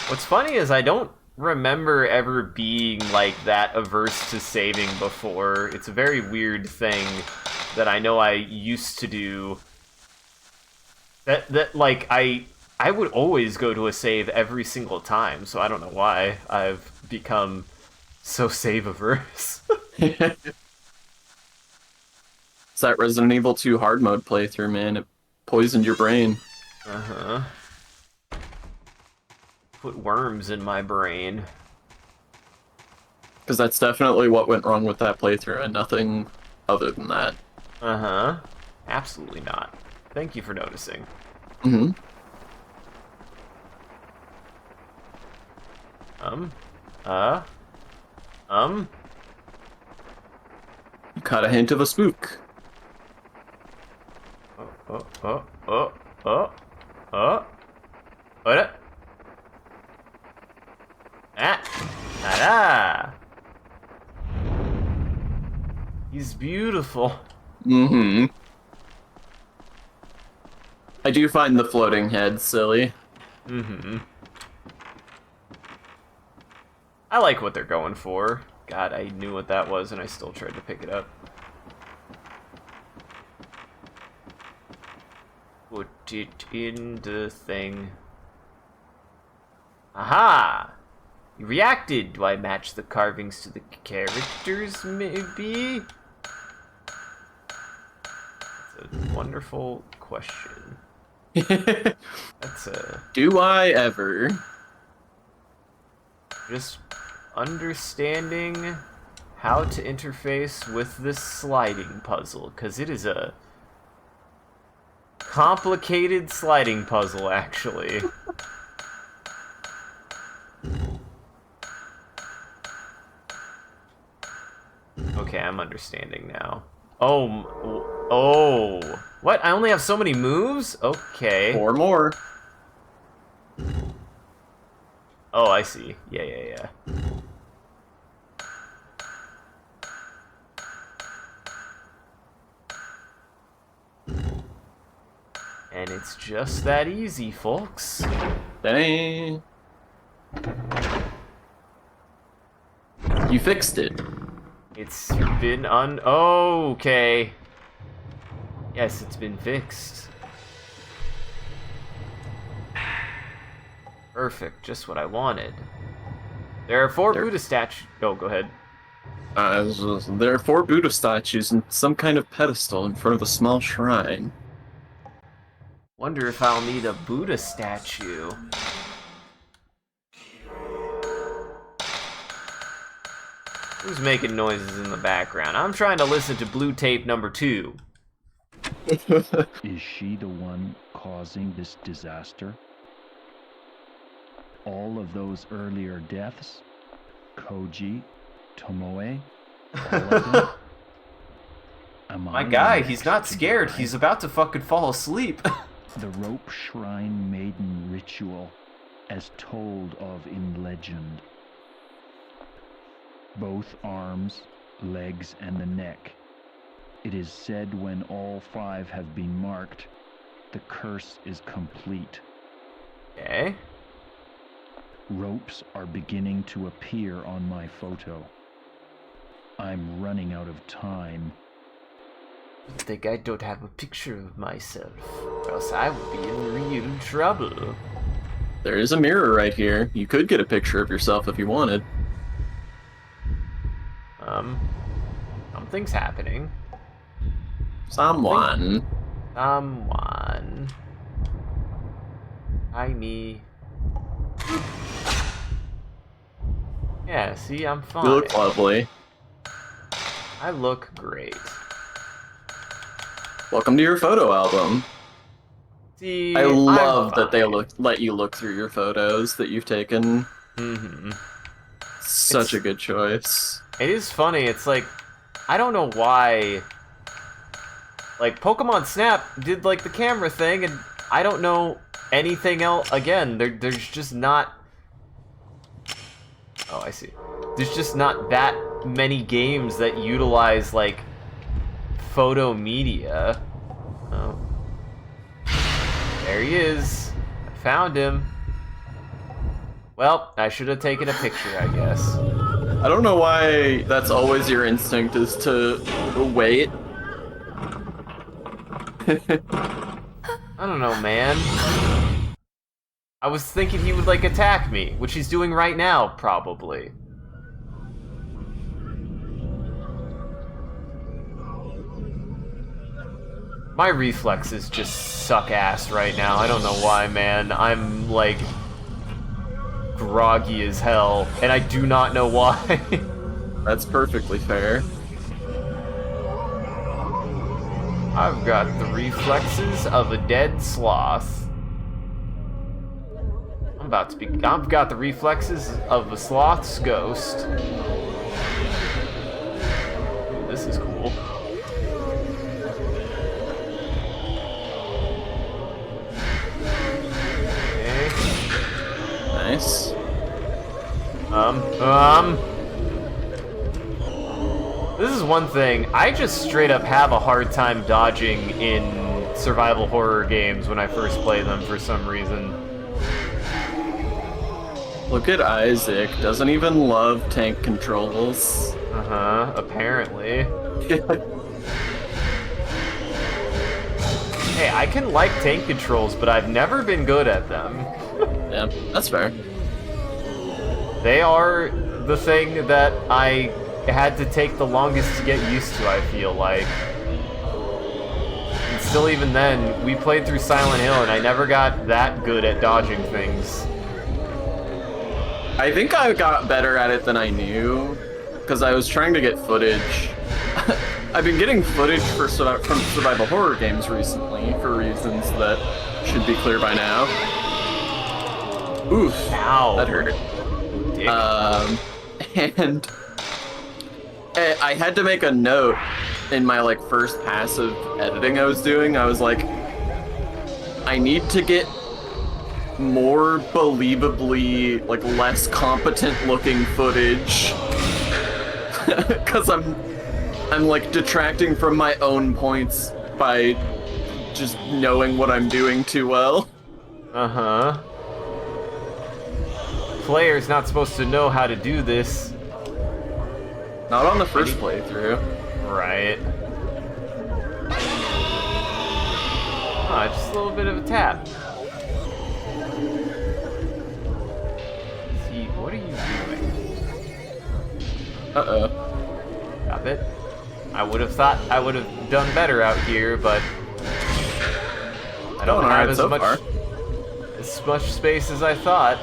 A: What's funny is I don't remember ever being like that averse to saving before. It's a very weird thing that I know I used to do. That like I would always go to a save every single time, so I don't know why I've become so save averse.
B: It's that Resident Evil 2 hard mode playthrough, man. It poisoned your brain.
A: Uh-huh. Put worms in my brain.
B: Because that's definitely what went wrong with that playthrough, and nothing other than that.
A: Uh-huh. Absolutely not. Thank you for noticing.
B: Mm-hmm. You caught a hint of a spook.
A: What? Ta-da! He's beautiful.
B: Mm-hmm. I do find the floating head silly.
A: Mm-hmm. I like what they're going for. God, I knew what that was and I still tried to pick it up. Put it in the thing. Aha! You reacted. Do I match the carvings to the characters, maybe? That's a wonderful question. That's a...
B: Do I ever?
A: Just understanding how to interface with this sliding puzzle, because it is a complicated sliding puzzle, actually. Okay, I'm understanding now. Oh, what? I only have so many moves? Okay.
B: 4 more.
A: Oh, I see. Yeah. And it's just that easy, folks.
B: Dang. You fixed it.
A: It's been okay. Yes, it's been fixed. Perfect, just what I wanted. There are 4 Buddha statues. Oh, go ahead.
B: There are 4 Buddha statues and some kind of pedestal in front of a small shrine.
A: Wonder if I'll need a Buddha statue. Who's making noises in the background? I'm trying to listen to blue tape number 2.
E: Is she the one causing this disaster? All of those earlier deaths? Koji, Tomoe, all of them?
A: My guy, he's not scared. He's about to fucking fall asleep.
E: The rope shrine maiden ritual, as told of in legend. Both arms, legs, and the neck. It is said when all 5 have been marked, the curse is complete.
A: Okay.
E: Ropes are beginning to appear on my photo. I'm running out of time.
A: I think I don't have a picture of myself, or else I would be in real trouble.
B: There is a mirror right here. You could get a picture of yourself if you wanted.
A: Something's happening.
B: Someone.
A: Tiny. Yeah, see, I'm fine.
B: You look lovely.
A: I look great.
B: Welcome to your photo album.
A: See,
B: I love
A: I'm
B: that they
A: fine.
B: let you look through your photos that you've taken.
A: Mm-hmm.
B: Such a good choice.
A: It is funny. It's like, I don't know why. Like, Pokemon Snap did like the camera thing, and I don't know anything else. Again, there's just not. Oh, I see. There's just not that many games that utilize like photo media. Oh, there he is. I found him. Well, I should have taken a picture, I guess.
B: I don't know why that's always your instinct is to wait.
A: I don't know, man. I was thinking he would like attack me, which he's doing right now, probably. My reflexes just suck ass right now. I don't know why, man. I'm like groggy as hell, and I do not know why.
B: That's perfectly fair.
A: I've got the reflexes of a dead sloth. I've got the reflexes of a sloth's ghost. Ooh, this is cool. Okay.
B: Nice.
A: This is one thing. I just straight up have a hard time dodging in survival horror games when I first play them for some reason.
B: Look at Isaac. Doesn't even love tank controls.
A: Uh-huh, apparently. Hey, I can like tank controls, but I've never been good at them.
B: Yeah, that's fair.
A: They are the thing that I had to take the longest to get used to, I feel like. And still, even then, we played through Silent Hill, and I never got that good at dodging things.
B: I think I got better at it than I knew, because I was trying to get footage. I've been getting footage from survival horror games recently, for reasons that should be clear by now. Oof.
A: Ow.
B: That hurt.
A: Dick.
B: And I had to make a note in my first pass of editing I was doing. I was like, I need to get more believably less competent looking footage because I'm detracting from my own points by just knowing what I'm doing too well.
A: Uh-huh. Player's not supposed to know how to do this.
B: Not on the first playthrough.
A: Right. Ah, just a little bit of a tap. See, what are you doing?
B: Uh-oh.
A: Stop it. I would have thought I would have done better out here, but I don't have as much space as I thought.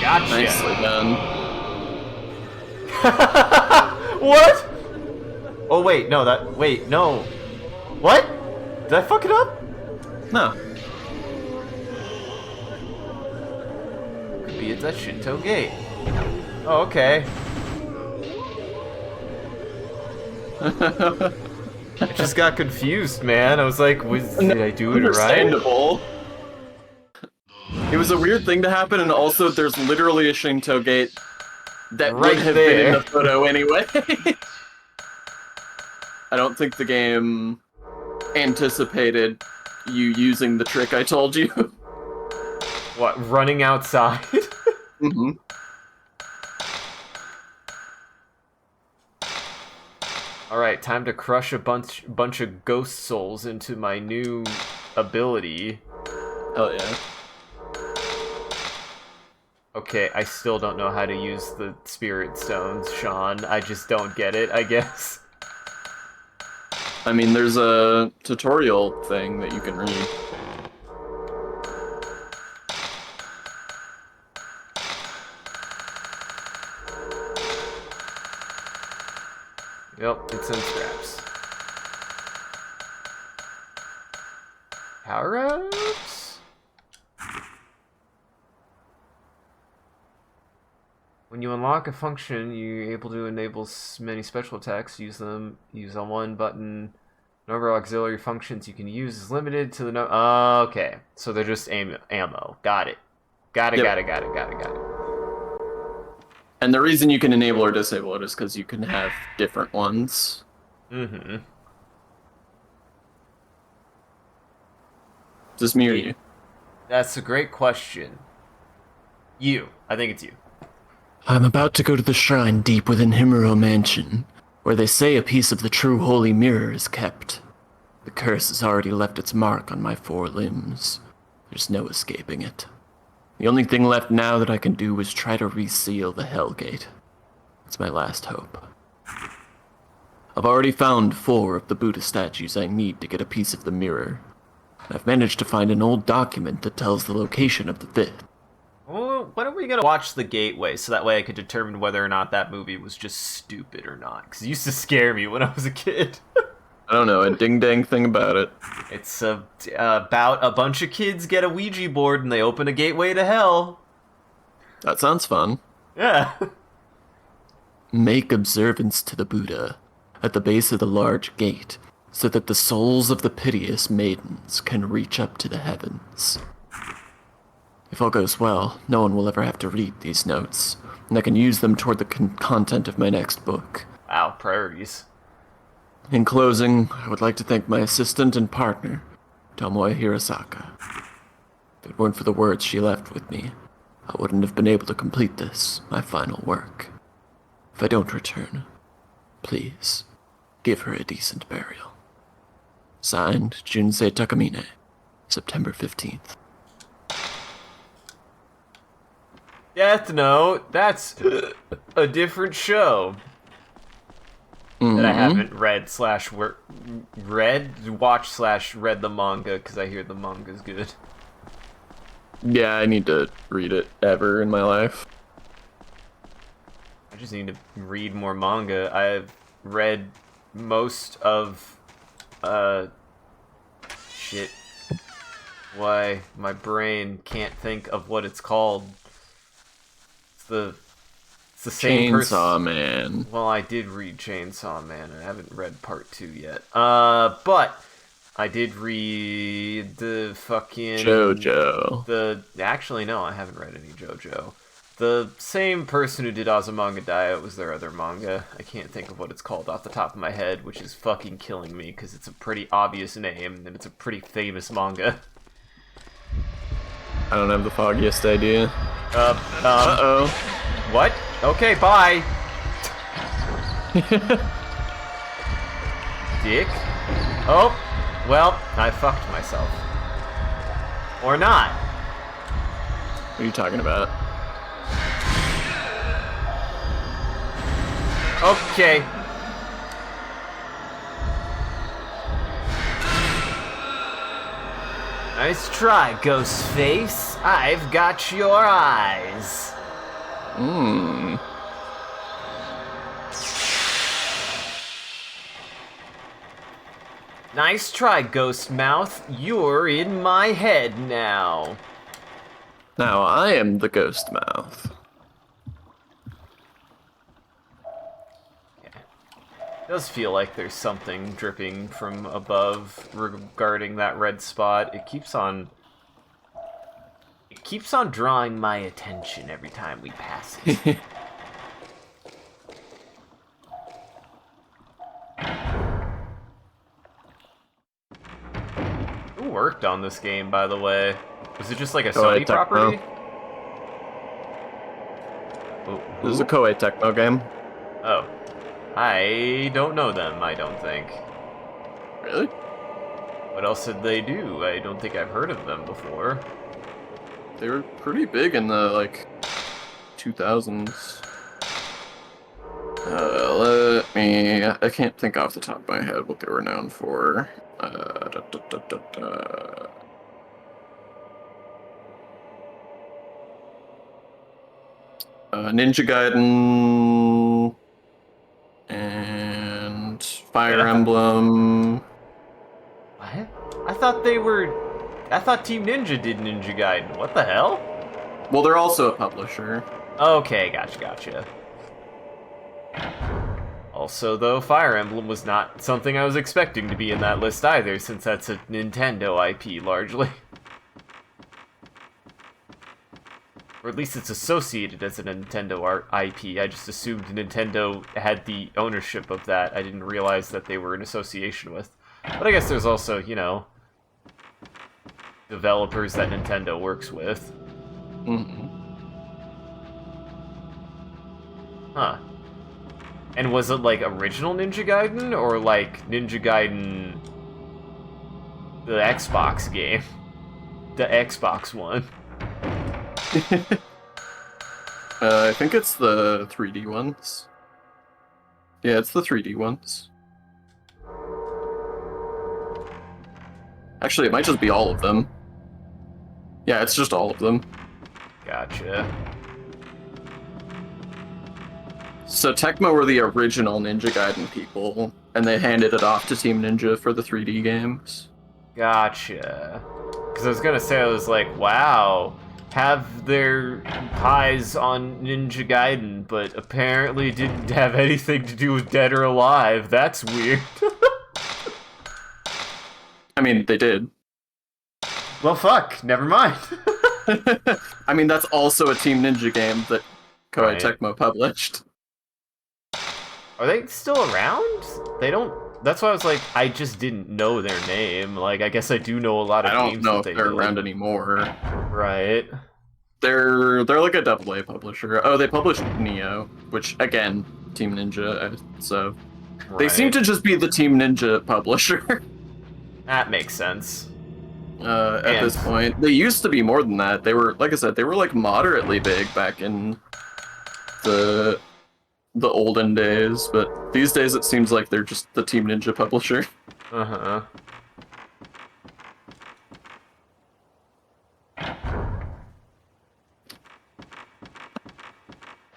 A: Gotcha.
B: Nicely done.
A: What? Oh wait, no, no. What? Did I fuck it up?
B: No.
A: Could be it's that Shinto gate. Oh, okay. I just got confused, man. I was like, did I do it right?
B: Understandable. It was a weird thing to happen, and also there's literally a Shinto gate that
A: Right
B: would have
A: there.
B: been in the photo anyway. I don't think the game anticipated you using the trick I told you.
A: What, running outside?
B: Mm-hmm.
A: Alright, time to crush a bunch of ghost souls into my new ability.
B: Oh yeah.
A: Okay, I still don't know how to use the spirit stones, Sean. I just don't get it, I guess.
B: I mean, there's a tutorial thing that you can read.
A: Yep, it's in scraps. Power-ups? When you unlock a function, you're able to enable many special attacks. Use on one button. Number of auxiliary functions you can use is limited to the okay, so they're just ammo. Got it. Got it.
B: And the reason you can enable or disable it is because you can have different ones.
A: Mm-hmm.
B: Is this me or you?
A: That's a great question. You. I think it's you.
G: I'm about to go to the shrine deep within Himuro Mansion, where they say a piece of the true holy mirror is kept. The curse has already left its mark on my 4 limbs. There's no escaping it. The only thing left now that I can do is try to reseal the Hellgate. It's my last hope. I've already found 4 of the Buddha statues I need to get a piece of the mirror. I've managed to find an old document that tells the location of the 5th.
A: Well, when are we gonna watch The Gateway so that way I could determine whether or not that movie was just stupid or not? Because it used to scare me when I was a kid.
B: I don't know a ding dang thing about it.
A: It's about a bunch of kids get a Ouija board and they open a gateway to hell.
B: That sounds fun.
A: Yeah.
G: Make observance to the Buddha at the base of the large gate, so that the souls of the piteous maidens can reach up to the heavens. If all goes well, no one will ever have to read these notes, and I can use them toward the content of my next book.
A: Wow, priorities.
G: In closing, I would like to thank my assistant and partner, Tomoe Hirosaka. If it weren't for the words she left with me, I wouldn't have been able to complete this, my final work. If I don't return, please, give her a decent burial. Signed, Junsei Takamine, September 15th.
A: Death Note, that's a different show. That I haven't read watched/read the manga, because I hear the manga's good.
B: Yeah, I need to read it ever in my life.
A: I just need to read more manga. I've read most of, shit. Why, my brain can't think of what it's called. It's the same
B: Chainsaw Man.
A: Well, I did read Chainsaw Man, and I haven't read part 2 yet. But I did read the fucking...
B: JoJo.
A: Actually, no, I haven't read any JoJo. The same person who did Azumanga Daioh was their other manga. I can't think of what it's called off the top of my head, which is fucking killing me, because it's a pretty obvious name, and it's a pretty famous manga.
B: I don't have the foggiest idea.
A: Uh-oh. What? Okay, bye. Dick. Oh, well, I fucked myself. Or not.
B: What are you talking about?
A: Okay. Nice try, Ghostface. I've got your eyes. Nice try, Ghost Mouth. You're in my head now.
B: Now I am the Ghost Mouth.
A: Yeah. It does feel like there's something dripping from above regarding that red spot. It keeps on drawing my attention every time we pass it. Who worked on this game, by the way? Was it just like a Sony property?
B: This is a Koei Tecmo game.
A: Oh. I don't know them, I don't think.
B: Really?
A: What else did they do? I don't think I've heard of them before.
B: They were pretty big in the, 2000s. I can't think off the top of my head what they were known for. Ninja Gaiden and Fire Emblem.
A: What? I thought Team Ninja did Ninja Gaiden. What the hell?
B: Well, they're also a publisher.
A: Okay, gotcha. Also, though, Fire Emblem was not something I was expecting to be in that list either, since that's a Nintendo IP, largely. Or at least it's associated as a Nintendo IP. I just assumed Nintendo had the ownership of that. I didn't realize that they were in association with. But I guess there's also, developers that Nintendo works with. Huh. And was it original Ninja Gaiden, or Ninja Gaiden the Xbox game? The Xbox one.
B: I think it's the 3D ones. Yeah, it's the 3D ones. Actually, it might just be all of them. Yeah, it's just all of them.
A: Gotcha.
B: So Tecmo were the original Ninja Gaiden people, and they handed it off to Team Ninja for the 3D games.
A: Gotcha. Because I was gonna say, I was like, wow, have their pies on Ninja Gaiden, but apparently didn't have anything to do with Dead or Alive. That's weird.
B: I mean, they did.
A: Well, fuck. Never mind.
B: I mean, that's also a Team Ninja game that Koei
A: Right.
B: Tecmo published.
A: Are they still around? They don't. That's why I was like, I just didn't know their name. Like, I guess I do know a lot of
B: I don't
A: games
B: know
A: that
B: if
A: they
B: they're
A: did.
B: around anymore.
A: Right.
B: They're like a AA publisher. Oh, they published Neo, which again, Team Ninja. So they seem
A: Right.
B: to just be the Team Ninja publisher
A: That makes sense.
B: at
A: And-
B: this point. They used to be more than that. They were, like I said, they were like moderately big back in the olden days, but these days it seems like they're just the Team Ninja publisher.
A: Uh-huh.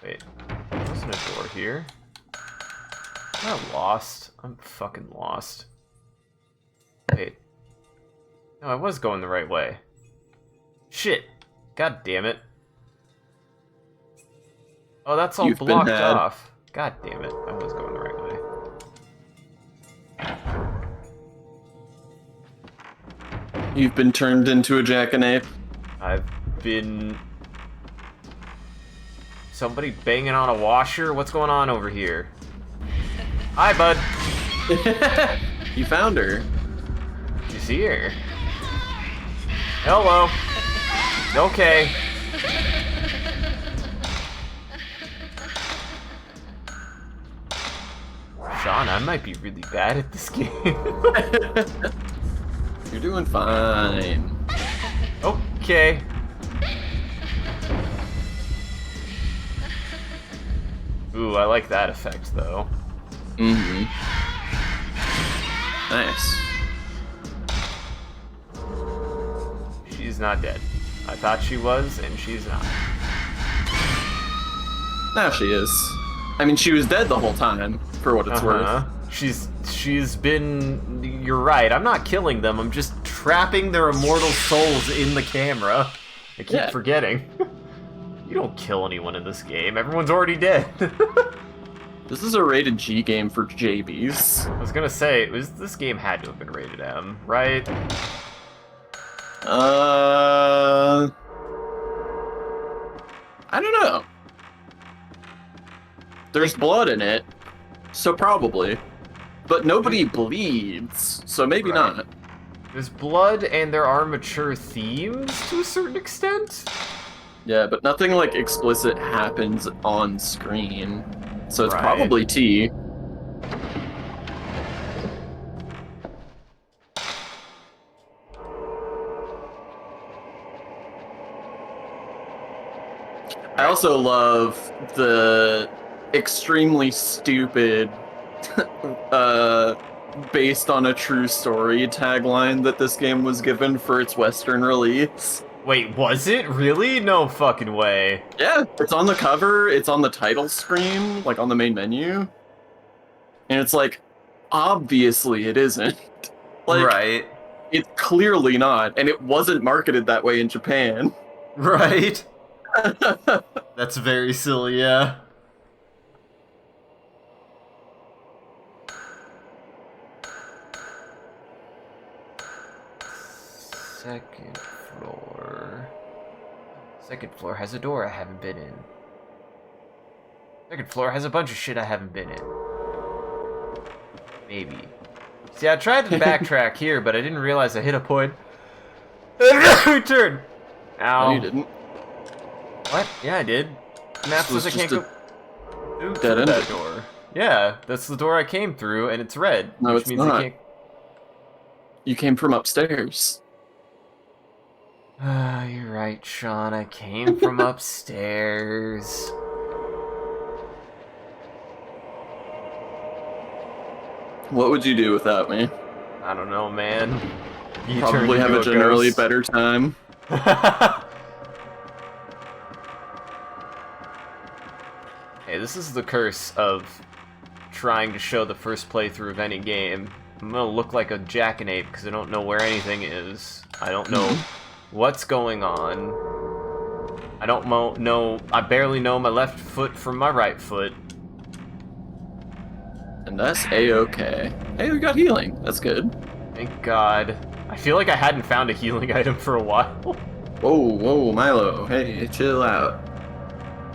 A: Wait, there wasn't a door here. Am I lost? I'm fucking lost. Wait. No, I was going the right way. Shit. God damn it. Oh, that's all
B: You've been
A: blocked
B: had.
A: off. God damn it. I was going the right way.
B: You've been turned into a jackanape.
A: I've been... Somebody banging on a washer? What's going on over here? Hi, bud.
B: You found her.
A: You see her? Hello. Okay. Sean, I might be really bad at this game.
B: You're doing fine.
A: Okay. Ooh, I like that effect, though.
B: Mm-hmm. Nice.
A: She's not dead. I thought she was, and she's not.
B: Now she is. I mean, she was dead the whole time, for what it's worth.
A: She's been... You're right, I'm not killing them, I'm just trapping their immortal souls in the camera. I keep forgetting. You don't kill anyone in this game, everyone's already dead.
B: This is a rated G game for JBs.
A: I was gonna say, this game had to have been rated M, right?
B: I don't know. There's blood in it, so probably. But nobody bleeds, so maybe
A: Right.
B: not.
A: There's blood and there are mature themes to a certain extent.
B: Yeah, but nothing like explicit happens on screen. So it's
A: Right.
B: probably T. I also love the extremely stupid based on a true story tagline that this game was given for its Western release.
A: Wait, was it? Really? No fucking way.
B: Yeah, it's on the cover, it's on the title screen, like on the main menu. And it's like, obviously it isn't. Like,
A: Right.
B: it's clearly not, and it wasn't marketed that way in Japan.
A: Right. That's very silly, yeah. Second floor. Second floor has a door I haven't been in. Second floor has a bunch of shit I haven't been in. Maybe. See, I tried to backtrack here, but I didn't realize I hit a point. Return! Ow.
B: No, you didn't.
A: What? Yeah, I did. Map
B: This
A: says I
B: was
A: can't
B: just
A: go through
B: dead end.
A: that door. Yeah, that's the door I came through, and it's red.
B: No,
A: which
B: it's
A: means I
B: not.
A: can't...
B: You came from upstairs.
A: Ah, you're right, Sean. I came from upstairs.
B: What would you do without me?
A: I don't know, man. You
B: Probably
A: turned
B: have a
A: into
B: generally
A: ghost.
B: better time.
A: Hey, this is the curse of trying to show the first playthrough of any game. I'm gonna look like a jackanape because I don't know where anything is. I don't know what's going on. I don't know. I barely know my left foot from my right foot.
B: And that's A-okay. Hey, we got healing. That's good.
A: Thank God. I feel like I hadn't found a healing item for a while.
B: Whoa, Milo. Hey, chill out.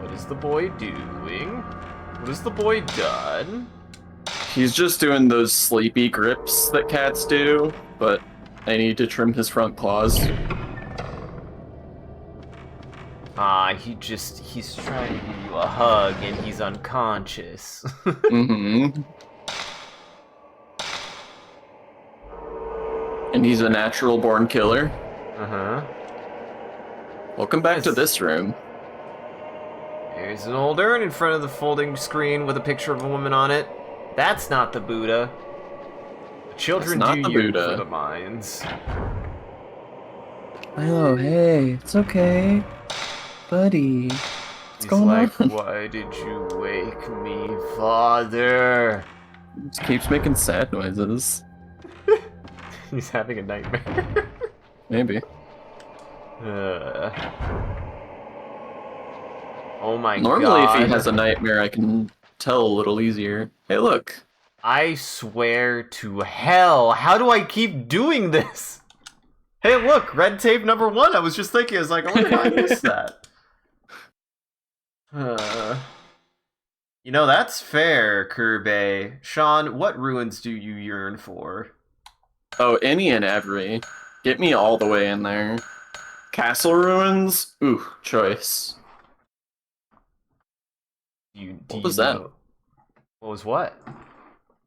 A: What is the boy doing? What has the boy done?
B: He's just doing those sleepy grips that cats do, but I need to trim his front claws.
A: He's trying to give you a hug and he's unconscious.
B: Mm-hmm. And he's a natural-born killer.
A: Uh-huh.
B: Welcome back to this room.
A: There's an old urn in front of the folding screen with a picture of a woman on it. That's not the Buddha. The children
B: That's not
A: do
B: the
A: yearn
B: Buddha.
A: for the mines.
G: Milo, hey, it's okay. Buddy.
A: He's
G: going
A: like,
G: on?
A: why did you wake me, father?
B: Just keeps making sad noises.
A: He's having a nightmare.
B: Maybe.
A: Oh my god.
B: Normally, if he has a nightmare, I can tell a little easier. Hey, look.
A: I swear to hell, how do I keep doing this? Hey, look, red tape number 1. I was just thinking, I was like, I wonder if I missed that. You know, that's fair, Kirby. Sean, what ruins do you yearn for?
B: Oh, any and every. Get me all the way in there. Castle ruins? Ooh, choice. What was that?
A: What was what?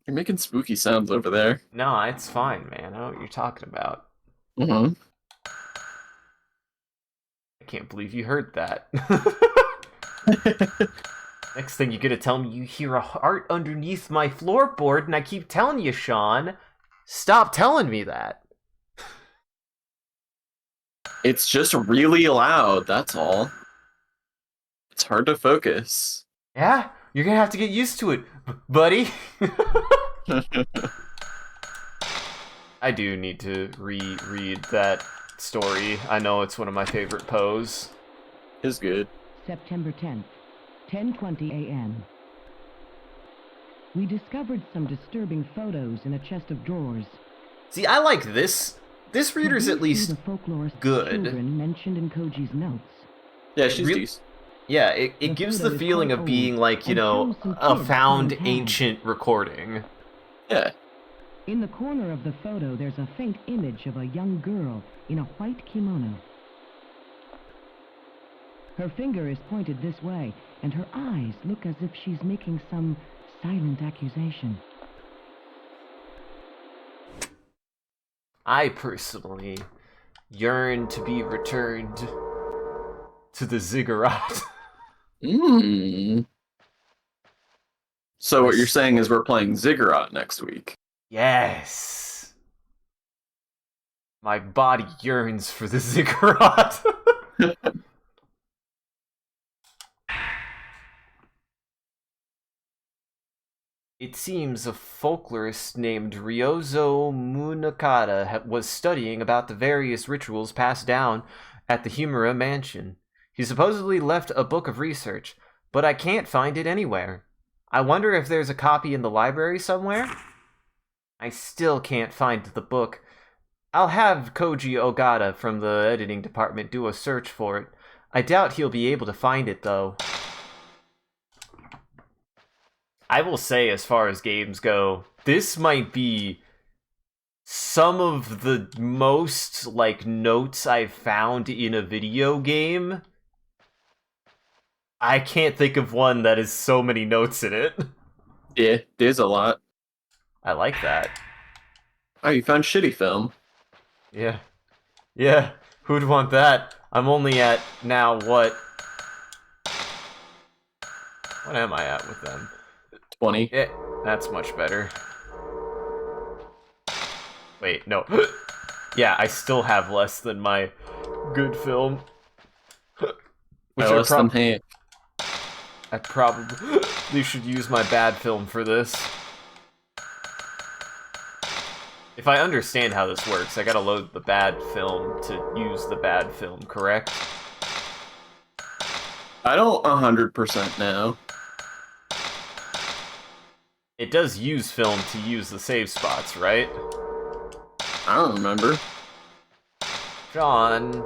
B: You're making spooky sounds over there.
A: No, it's fine, man. I know what you're talking about.
B: Mm-hmm.
A: I can't believe you heard that. Next thing you're gonna tell me you hear a heart underneath my floorboard, and I keep telling you, Sean, stop telling me that.
B: It's just really loud, that's all. It's hard to focus.
A: Yeah? You're gonna have to get used to it, buddy. I do need to reread that story. I know it's one of my favorite pose.
B: It's good.
F: September 10th, 10:20 a.m. We discovered some disturbing photos in a chest of drawers.
A: See, I like this. This reader's at least
F: the folklorist's
A: good.
F: children mentioned in Koji's notes.
B: Yeah, she's
A: Real-
B: decent.
A: Yeah, it gives the feeling of being like, you know, a found ancient recording.
B: Yeah.
F: In the corner of the photo, there's a faint image of a young girl in a white kimono. Her finger is pointed this way, and her eyes look as if she's making some silent accusation.
A: I personally yearn to be returned to the ziggurat.
B: Mmm. So what you're saying is we're playing Ziggurat next week.
A: Yes. My body yearns for the ziggurat. It seems a folklorist named Ryozo Munakata was studying about the various rituals passed down at the Humura mansion. He supposedly left a book of research, but I can't find it anywhere. I wonder if there's a copy in the library somewhere? I still can't find the book. I'll have Koji Ogata from the editing department do a search for it. I doubt he'll be able to find it, though. I will say, as far as games go, this might be some of the most, like, notes I've found in a video game. I can't think of one that has so many notes in it.
B: Yeah, there's a lot.
A: I like that.
B: Oh, you found shitty film.
A: Yeah. Yeah, who'd want that? I'm only at, now, what? What am I at with them?
B: 20.
A: Yeah, that's much better. Wait, no. Yeah, I still have less than my good film. Which are
B: Less than half.
A: I probably should use my bad film for this. If I understand how this works, I gotta load the bad film to use the bad film, correct?
B: I don't 100% know.
A: It does use film to use the save spots, right?
B: I don't remember.
A: Sean...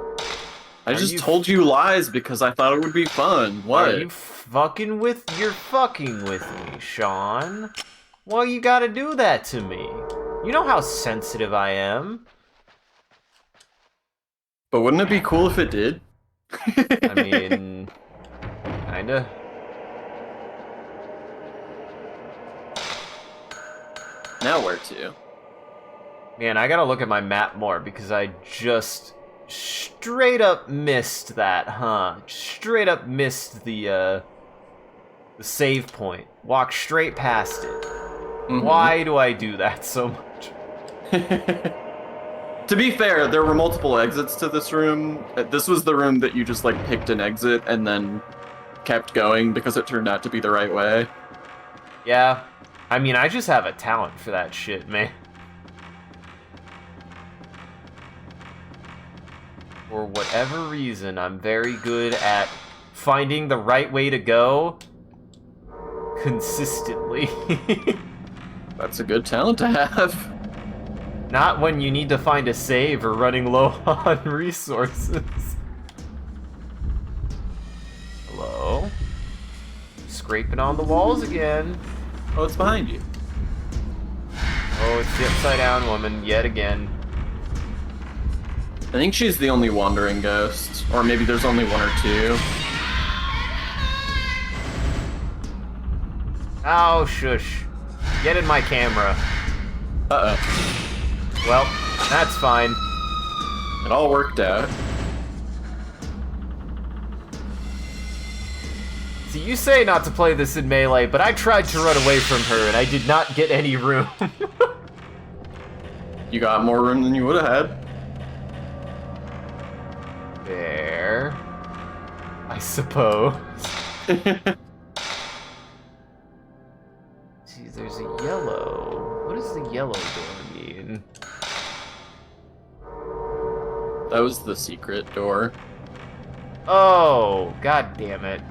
B: I just told you lies because I thought it would be fun. What?
A: Are you fucking with... You're fucking with me, Sean. Why you gotta do that to me? You know how sensitive I am.
B: But wouldn't it be cool if it did?
A: I mean... Kinda.
B: Now where to?
A: Man, I gotta look at my map more because I just straight up missed that, huh? Straight up missed the save point. Walked straight past it. Mm-hmm. Why do I do that so much?
B: To be fair, there were multiple exits to this room. This was the room that you just like picked an exit and then kept going because it turned out to be the right way.
A: Yeah. I mean, I just have a talent for that shit, man. For whatever reason, I'm very good at finding the right way to go consistently.
B: That's a good talent to have.
A: Not when you need to find a save or running low on resources. Hello? Scraping on the walls again.
B: Oh, it's behind you.
A: Oh, it's the upside down woman yet again.
B: I think she's the only wandering ghost. Or maybe there's only one or two.
A: Oh, shush. Get in my camera.
B: Uh-oh.
A: Well, that's fine.
B: It all worked out.
A: See, you say not to play this in melee, but I tried to run away from her and I did not get any room.
B: You got more room than you would have had.
A: There. I suppose. See, there's a yellow. What does the yellow door mean?
B: That was the secret door.
A: Oh, god damn it.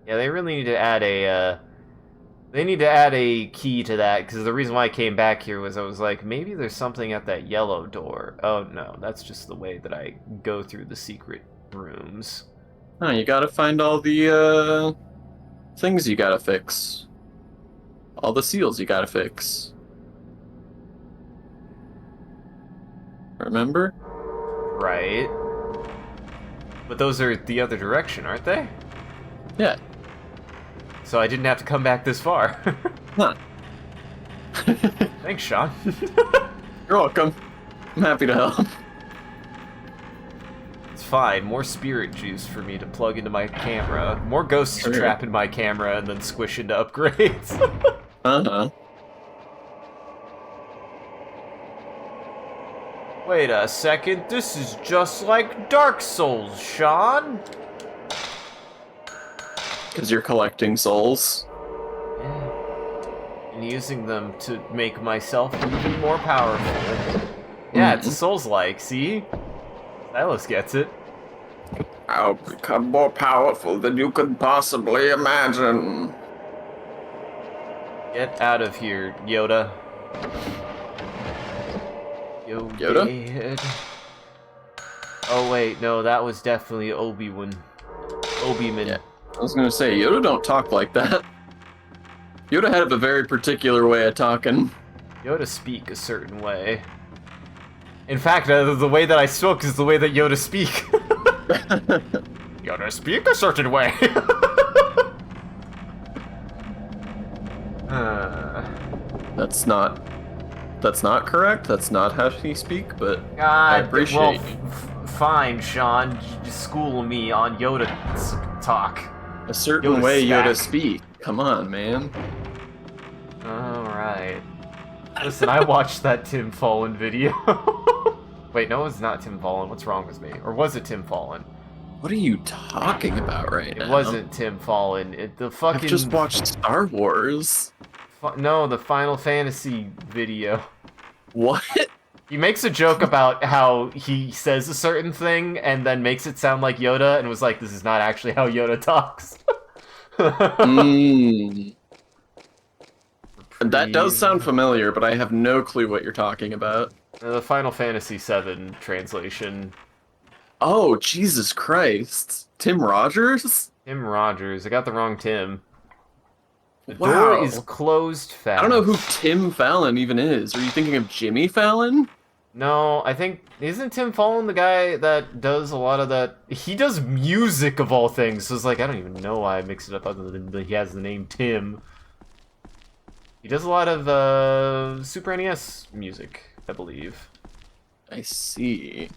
A: Yeah, they really need to add a, they need to add a key to that, because the reason why I came back here was I was like, maybe there's something at that yellow door. Oh no, that's just the way that I go through the secret rooms.
B: Oh, you gotta find all the, things you gotta fix. All the seals you gotta fix. Remember?
A: Right. But those are the other direction, aren't they?
B: Yeah.
A: So I didn't have to come back this far.
B: Huh.
A: Thanks, Sean.
B: You're welcome. I'm happy to help.
A: It's fine. More spirit juice for me to plug into my camera. More ghosts to trap in my camera and then squish into upgrades.
B: Uh-huh.
A: Wait a second. This is just like Dark Souls, Sean.
B: Because you're collecting souls.
A: Yeah. And using them to make myself even more powerful. Yeah, it's Souls-like, see? Silas gets it.
B: I'll become more powerful than you could possibly imagine.
A: Get out of here, Yoda.
B: Yoda?
A: Oh wait, no, that was definitely Obi-Wan. Obi-Man.
B: Yeah. I was gonna say, Yoda don't talk like that. Yoda had a very particular way of talking.
A: Yoda speak a certain way. In fact, the way that I spoke is the way that Yoda speak. Yoda speak a certain way.
B: That's not correct. That's not how he speak, but I appreciate
A: fine, Sean. Just school me on Yoda talk.
B: A certain
A: Yoda
B: way
A: stack.
B: Yoda speak. Come on, man.
A: Alright. Listen, I watched that Tim Fallen video. Wait, no, it's not Tim Fallen. What's wrong with me? Or was it Tim Fallen?
B: What are you talking about right now?
A: It wasn't Tim Fallon. The fucking...
B: I've just watched Star Wars.
A: No, the Final Fantasy video.
B: What?
A: He makes a joke about how he says a certain thing and then makes it sound like Yoda and was like, this is not actually how Yoda talks.
B: That does sound familiar, but I have no clue what you're talking about.
A: The Final Fantasy VII translation.
B: Oh, Jesus Christ. Tim Rogers?
A: Tim Rogers. I got the wrong Tim. The
B: Wow.
A: door is closed fast.
B: I don't know who Tim Fallon even is. Are you thinking of Jimmy Fallon?
A: No, I think... Isn't Tim Fallon the guy that does a lot of that... He does music, of all things, so it's like, I don't even know why I mixed it up other than that he has the name Tim. He does a lot of Super NES music, I believe.
B: I see.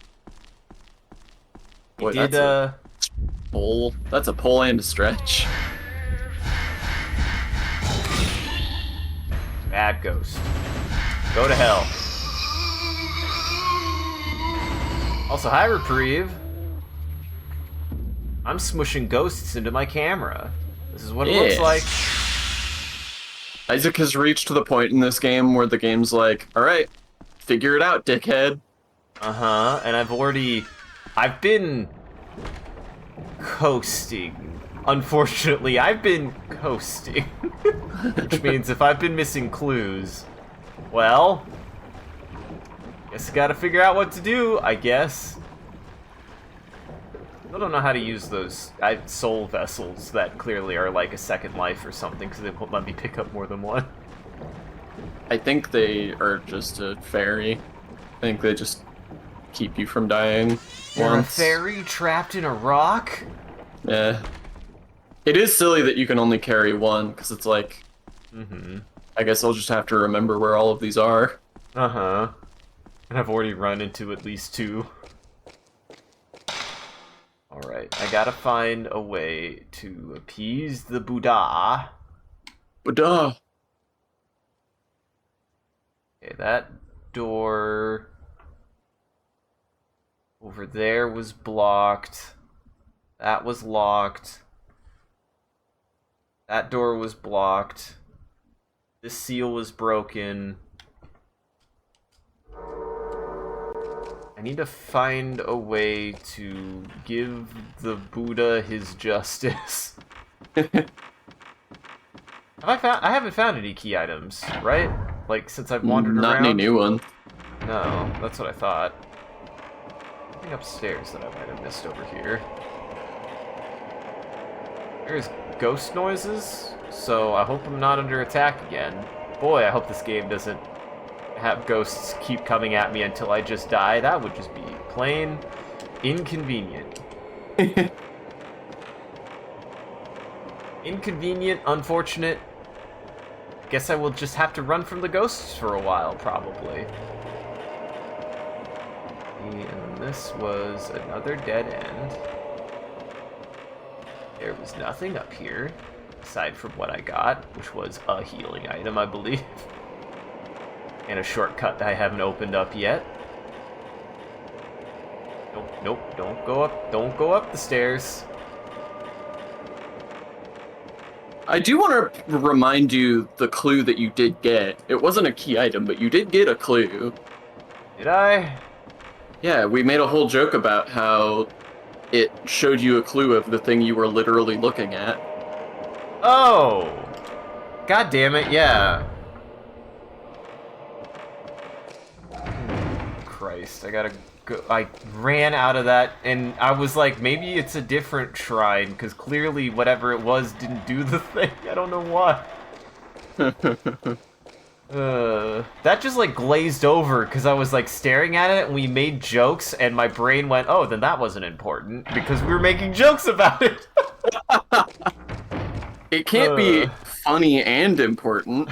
A: He
B: Boy,
A: did,
B: that's a pull. That's a pull and a stretch.
A: Bad ghost. Go to hell. Also, hi, Reprieve. I'm smushing ghosts into my camera. This is what it looks like.
B: Isaac has reached to the point in this game where the game's like, alright, figure it out, dickhead.
A: Uh-huh, and I've been coasting. Unfortunately, I've been coasting. Which means if I've been missing clues, well, guess I gotta figure out what to do, I guess. I don't know how to use those soul vessels that clearly are like a second life or something, because they won't let me pick up more than one.
B: I think they are just a fairy. I think they just keep you from dying
A: You're a
B: once.
A: fairy trapped in a rock?
B: Yeah. It is silly that you can only carry one, because it's like... I guess I'll just have to remember where all of these are.
A: Uh-huh. And I've already run into at least 2. Alright, I gotta find a way to appease the Buddha.
B: Buddha!
A: Okay, that door over there was blocked. That was locked. That door was blocked. This seal was broken. I need to find a way to give the Buddha his justice. I haven't found any key items, right? Like, since I've wandered around?
B: Not any new one.
A: No, that's what I thought. Something upstairs that I might have missed over here. There's ghost noises, so I hope I'm not under attack again. Boy, I hope this game doesn't have ghosts keep coming at me until I just die. That would just be plain inconvenient. Inconvenient, unfortunate. Guess I will just have to run from the ghosts for a while, probably. And this was another dead end. There was nothing up here, aside from what I got, which was a healing item, I believe. And a shortcut that I haven't opened up yet. Nope, don't go up the stairs.
B: I do want to remind you the clue that you did get. It wasn't a key item, but you did get a clue.
A: Did I?
B: Yeah, we made a whole joke about how it showed you a clue of the thing you were literally looking at.
A: Oh! God damn it, yeah. Christ, I gotta go. I ran out of that, and I was like, maybe it's a different shrine, because clearly whatever it was didn't do the thing. I don't know why. That just like glazed over, because I was like staring at it, and we made jokes, and my brain went, oh, then that wasn't important, because we were making jokes about it.
B: It can't be funny and important.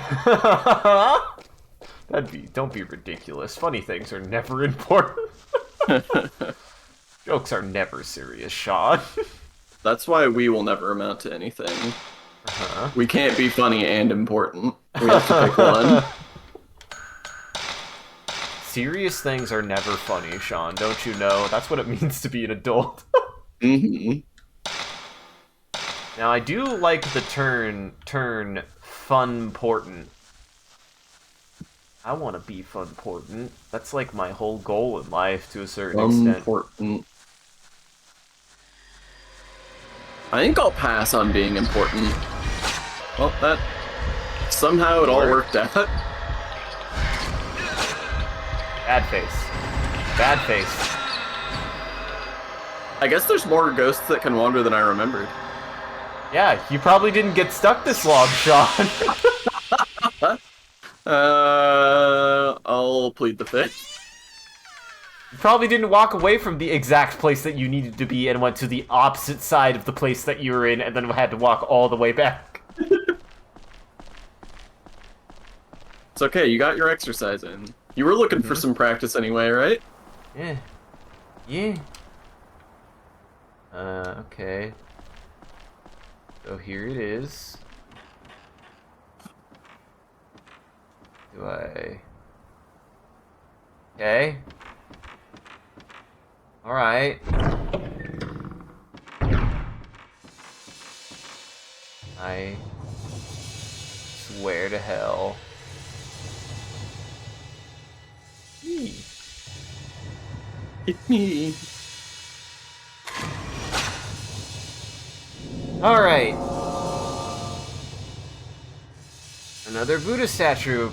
A: Don't be ridiculous. Funny things are never important. Jokes are never serious, Sean.
B: That's why we will never amount to anything. We can't be funny and important. We have to pick one.
A: Serious things are never funny, Sean. Don't you know? That's what it means to be an adult.
B: Mm-hmm.
A: Now I do like the turn fun-portant. I want to be fun-portant. That's like my whole goal in life to a certain extent.
B: Important. I think I'll pass on being important. Well, that somehow it all worked out.
A: Bad face. Bad face.
B: I guess there's more ghosts that can wander than I remembered.
A: Yeah, you probably didn't get stuck this long, Sean.
B: I'll plead the fifth.
A: You probably didn't walk away from the exact place that you needed to be and went to the opposite side of the place that you were in and then had to walk all the way back.
B: It's okay, you got your exercise in. You were looking for some practice anyway, right?
A: Yeah. Yeah. Okay. So here it is. Do I... Okay. Alright. I swear to hell.
B: It's me.
A: Alright. Another Buddha statue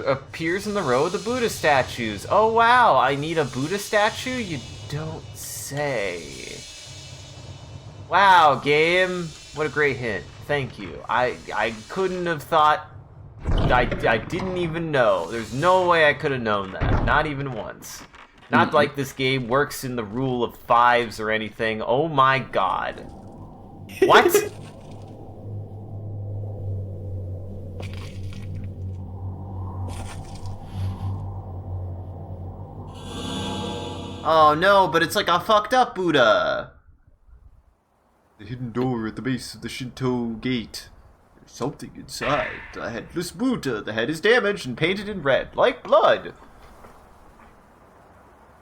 A: appears in the row of the Buddha statues. Oh wow, I need a Buddha statue? You don't say. Wow, game. What a great hint. Thank you. I couldn't have thought... I didn't even know. There's no way I could have known that. Not even once. Not like this game works in the rule of fives or anything. Oh my god. What? Oh no, but it's like a fucked up Buddha. The hidden door at the base of the Shinto gate. There's something inside. The headless Buddha. The head is damaged and painted in red, like blood.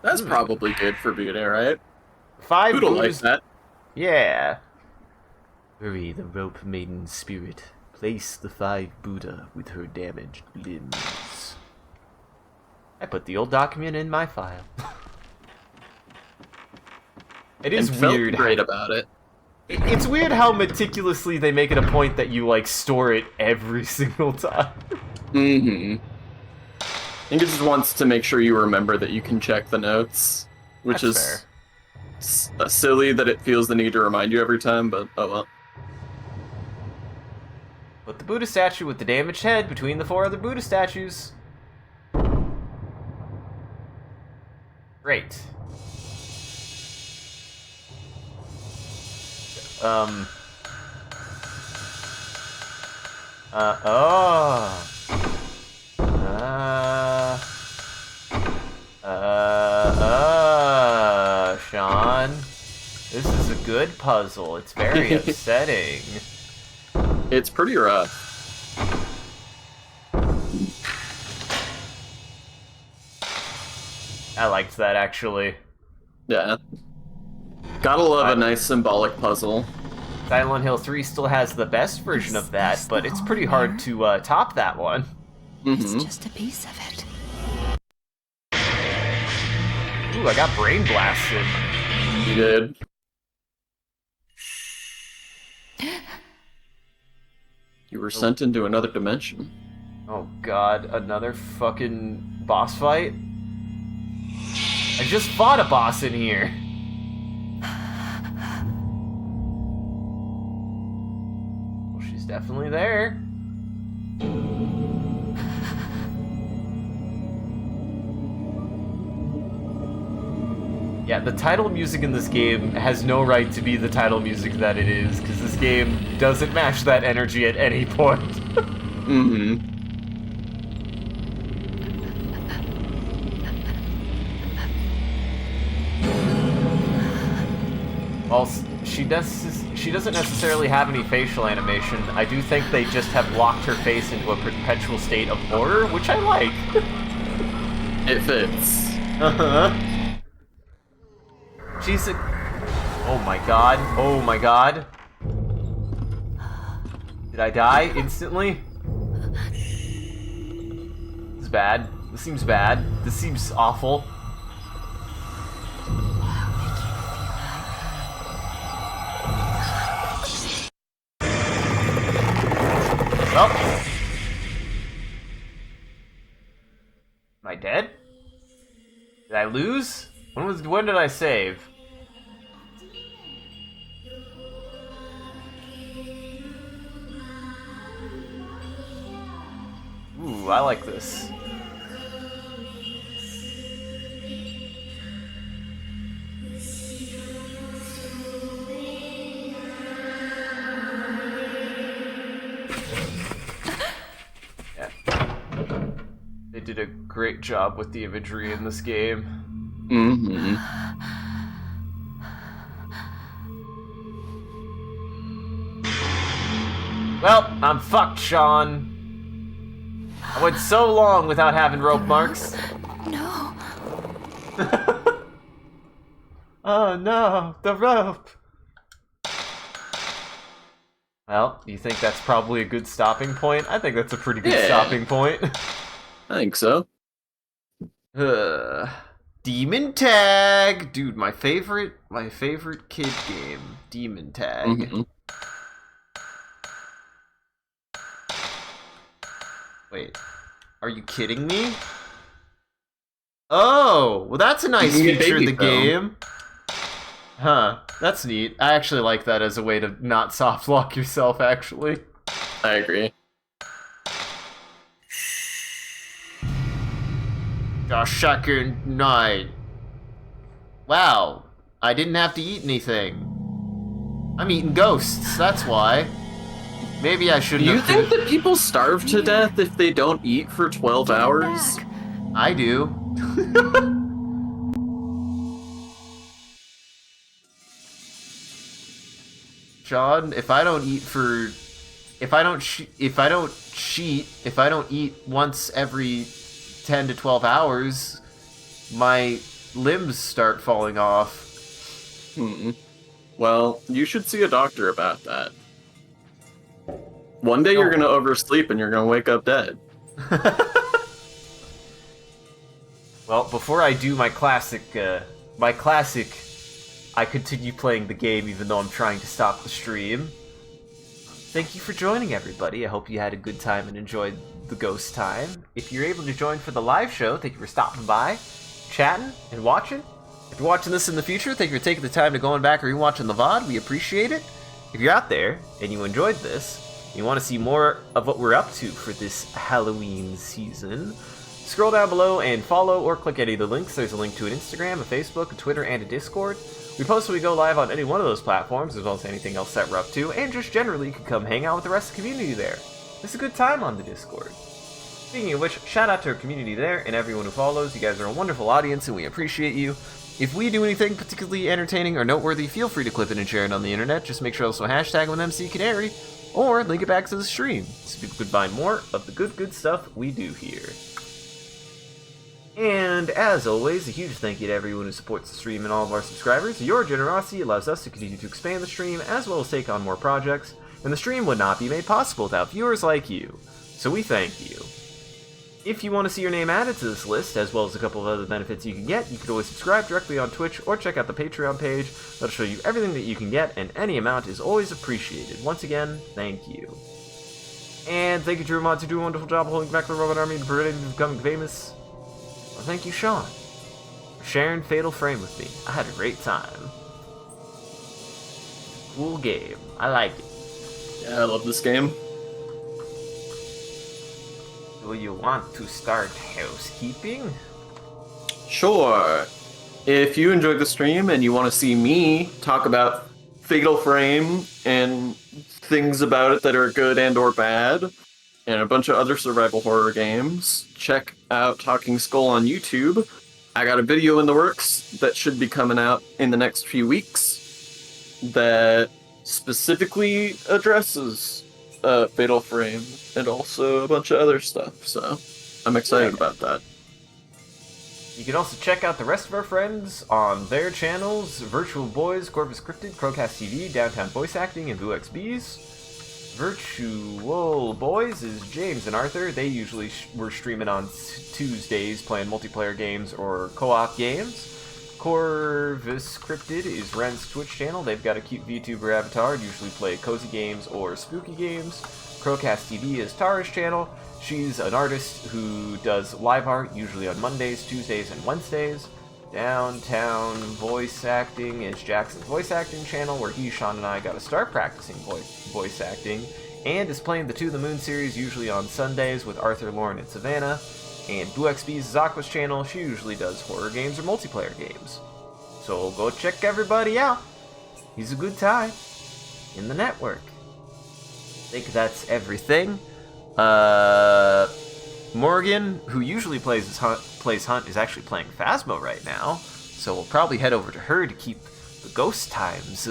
B: That's probably good for Buddha, right?
A: 5
B: Buddha
A: Buddhas.
B: like that.
A: Yeah. Hurry, the rope maiden spirit. Place the 5 Buddha with her damaged limbs. I put the old document in my file. It is
B: and felt
A: weird.
B: Great about it.
A: It's weird how meticulously they make it a point that you, like, store it every single time.
B: Mm-hmm. I think it just wants to make sure you remember that you can check the notes, which
A: That's
B: is silly that it feels the need to remind you every time, but oh well.
A: Put the Buddha statue with the damaged head between the 4 other Buddha statues. Great. Oh. Sean. This is a good puzzle. It's very upsetting.
B: It's pretty rough.
A: I liked that, actually.
B: Yeah. Gotta love a nice symbolic puzzle.
A: Silent Hill 3 still has the best version of that, but it's pretty hard to top that one.
C: It's just a piece of it.
A: Ooh, I got brain blasted.
B: You did. You were sent into another dimension.
A: Oh god, another fucking boss fight? I just fought a boss in here. Well, she's definitely there. Yeah, the title music in this game has no right to be the title music that it is, because this game doesn't match that energy at any point.
B: Mm-hmm.
A: Also, she doesn't necessarily have any facial animation. I do think they just have locked her face into a perpetual state of horror, which I like.
B: It fits.
A: Uh-huh. She's a... Oh my god. Oh my god. Did I die instantly? This is bad. This seems bad. This seems awful. Well. Am I dead? Did I lose? When did I save? Ooh, I like this. Yeah. They did a great job with the imagery in this game.
B: Mm-hmm.
A: Well, I'm fucked, Sean. I went so long without having rope marks.
C: No.
A: Oh no, the rope. Well, you think that's probably a good stopping point? I think that's a pretty good stopping point.
B: I think so.
A: Demon Tag! Dude, my favorite kid game. Demon Tag.
B: Mm-hmm.
A: Wait, are you kidding me? Oh, well that's a nice feature of the game. Huh, that's neat. I actually like that as a way to not soft lock yourself, actually.
B: I agree.
A: The second night. Wow, I didn't have to eat anything. I'm eating ghosts, that's why. Maybe I shouldn't
B: Do you
A: have...
B: think that people starve to death if they don't eat for 12 hours?
C: Back.
A: I do. John, if I don't eat for... If I don't eat once every 10 to 12 hours, my limbs start falling off.
B: Well, you should see a doctor about that. One day you're gonna oversleep and you're gonna wake up dead.
A: Well, before I do my classic, I continue playing the game even though I'm trying to stop the stream. Thank you for joining, everybody. I hope you had a good time and enjoyed the ghost time. If you're able to join for the live show, thank you for stopping by, chatting, and watching. If you're watching this in the future, thank you for taking the time to going back or rewatching the VOD. We appreciate it. If you're out there and you enjoyed this, you want to see more of what we're up to for this Halloween season, scroll down below and follow or click any of the links. There's a link to an Instagram, a Facebook, a Twitter, and a Discord. We post when we go live on any one of those platforms, as well as anything else that we're up to, and just generally you can come hang out with the rest of the community there. It's a good time on the Discord. Speaking of which, shout out to our community there and everyone who follows. You guys are a wonderful audience and we appreciate you. If we do anything particularly entertaining or noteworthy, feel free to clip it and share it on the internet. Just make sure to also hashtag with MCCanary, or link it back to the stream, so people could find more of the good stuff we do here. And as always, a huge thank you to everyone who supports the stream and all of our subscribers. Your generosity allows us to continue to expand the stream as well as take on more projects, and the stream would not be made possible without viewers like you. So we thank you. If you want to see your name added to this list, as well as a couple of other benefits you can get, you could always subscribe directly on Twitch or check out the Patreon page. That'll show you everything that you can get, and any amount is always appreciated. Once again, thank you. And thank you to Ramon to do a wonderful job holding back the robot army and preventing them from becoming famous. Well, thank you, Sean, for sharing Fatal Frame with me. I had a great time. Cool game. I like it.
B: Yeah, I love this game.
A: Do you want to start housekeeping?
B: Sure. If you enjoyed the stream and you want to see me talk about Fatal Frame and things about it that are good and or bad, and a bunch of other survival horror games, check out Talking Skull on YouTube. I got a video in the works that should be coming out in the next few weeks that specifically addresses Fatal Frame and also a bunch of other stuff, so I'm excited about that.
A: You can also check out the rest of our friends on their channels: Virtual Boys, Corvus Cryptid, Crowcast TV, Downtown Voice Acting, and BooXBs. Virtual Boys is James and Arthur. They usually were streaming on Tuesdays playing multiplayer games or co-op games. Corvus Cryptid is Ren's Twitch channel. They've got a cute VTuber avatar, usually play cozy games or spooky games. Crowcast TV is Tara's channel. She's an artist who does live art, usually on Mondays, Tuesdays, and Wednesdays. Downtown Voice Acting is Jackson's voice acting channel, where he, Sean, and I got to start practicing voice acting, and is playing the To the Moon series, usually on Sundays, with Arthur, Lauren, and Savannah. And BooXB's is Aqua's channel. She usually does horror games or multiplayer games. So go check everybody out. He's a good time in the network. I think that's everything. Morgan, who usually plays Hunt, is actually playing Phasmo right now, so we'll probably head over to her to keep the ghost times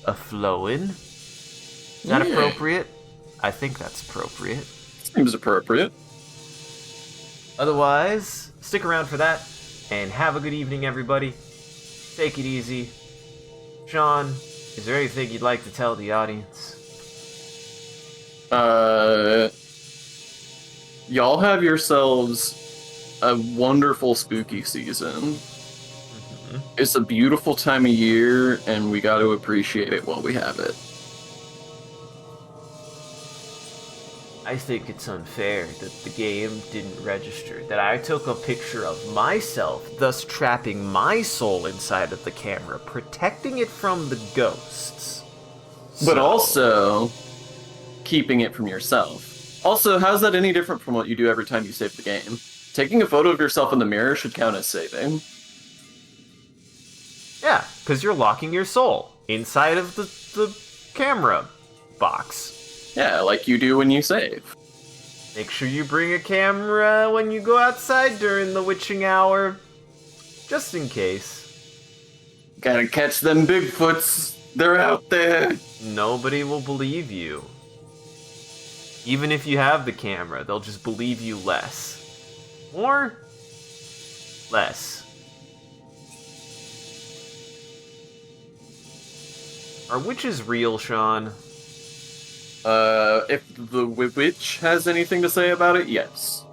A: a-flowing. Is that appropriate? I think that's appropriate.
B: Seems appropriate.
A: Otherwise, stick around for that, and have a good evening, everybody. Take it easy. Sean, is there anything you'd like to tell the audience?
B: Y'all have yourselves a wonderful spooky season. It's a beautiful time of year, and we got to appreciate it while we have it.
A: I think it's unfair that the game didn't register, that I took a picture of myself, thus trapping my soul inside of the camera, protecting it from the ghosts.
B: But also keeping it from yourself. Also, how's that any different from what you do every time you save the game? Taking a photo of yourself in the mirror should count as saving.
A: Yeah, because you're locking your soul inside of the camera box.
B: Yeah, like you do when you save.
A: Make sure you bring a camera when you go outside during the witching hour, just in case.
B: Gotta catch them Bigfoots. They're out there.
A: Nobody will believe you. Even if you have the camera, they'll just believe you less. Or less. Are witches real, Sean?
B: If the witch has anything to say about it, yes.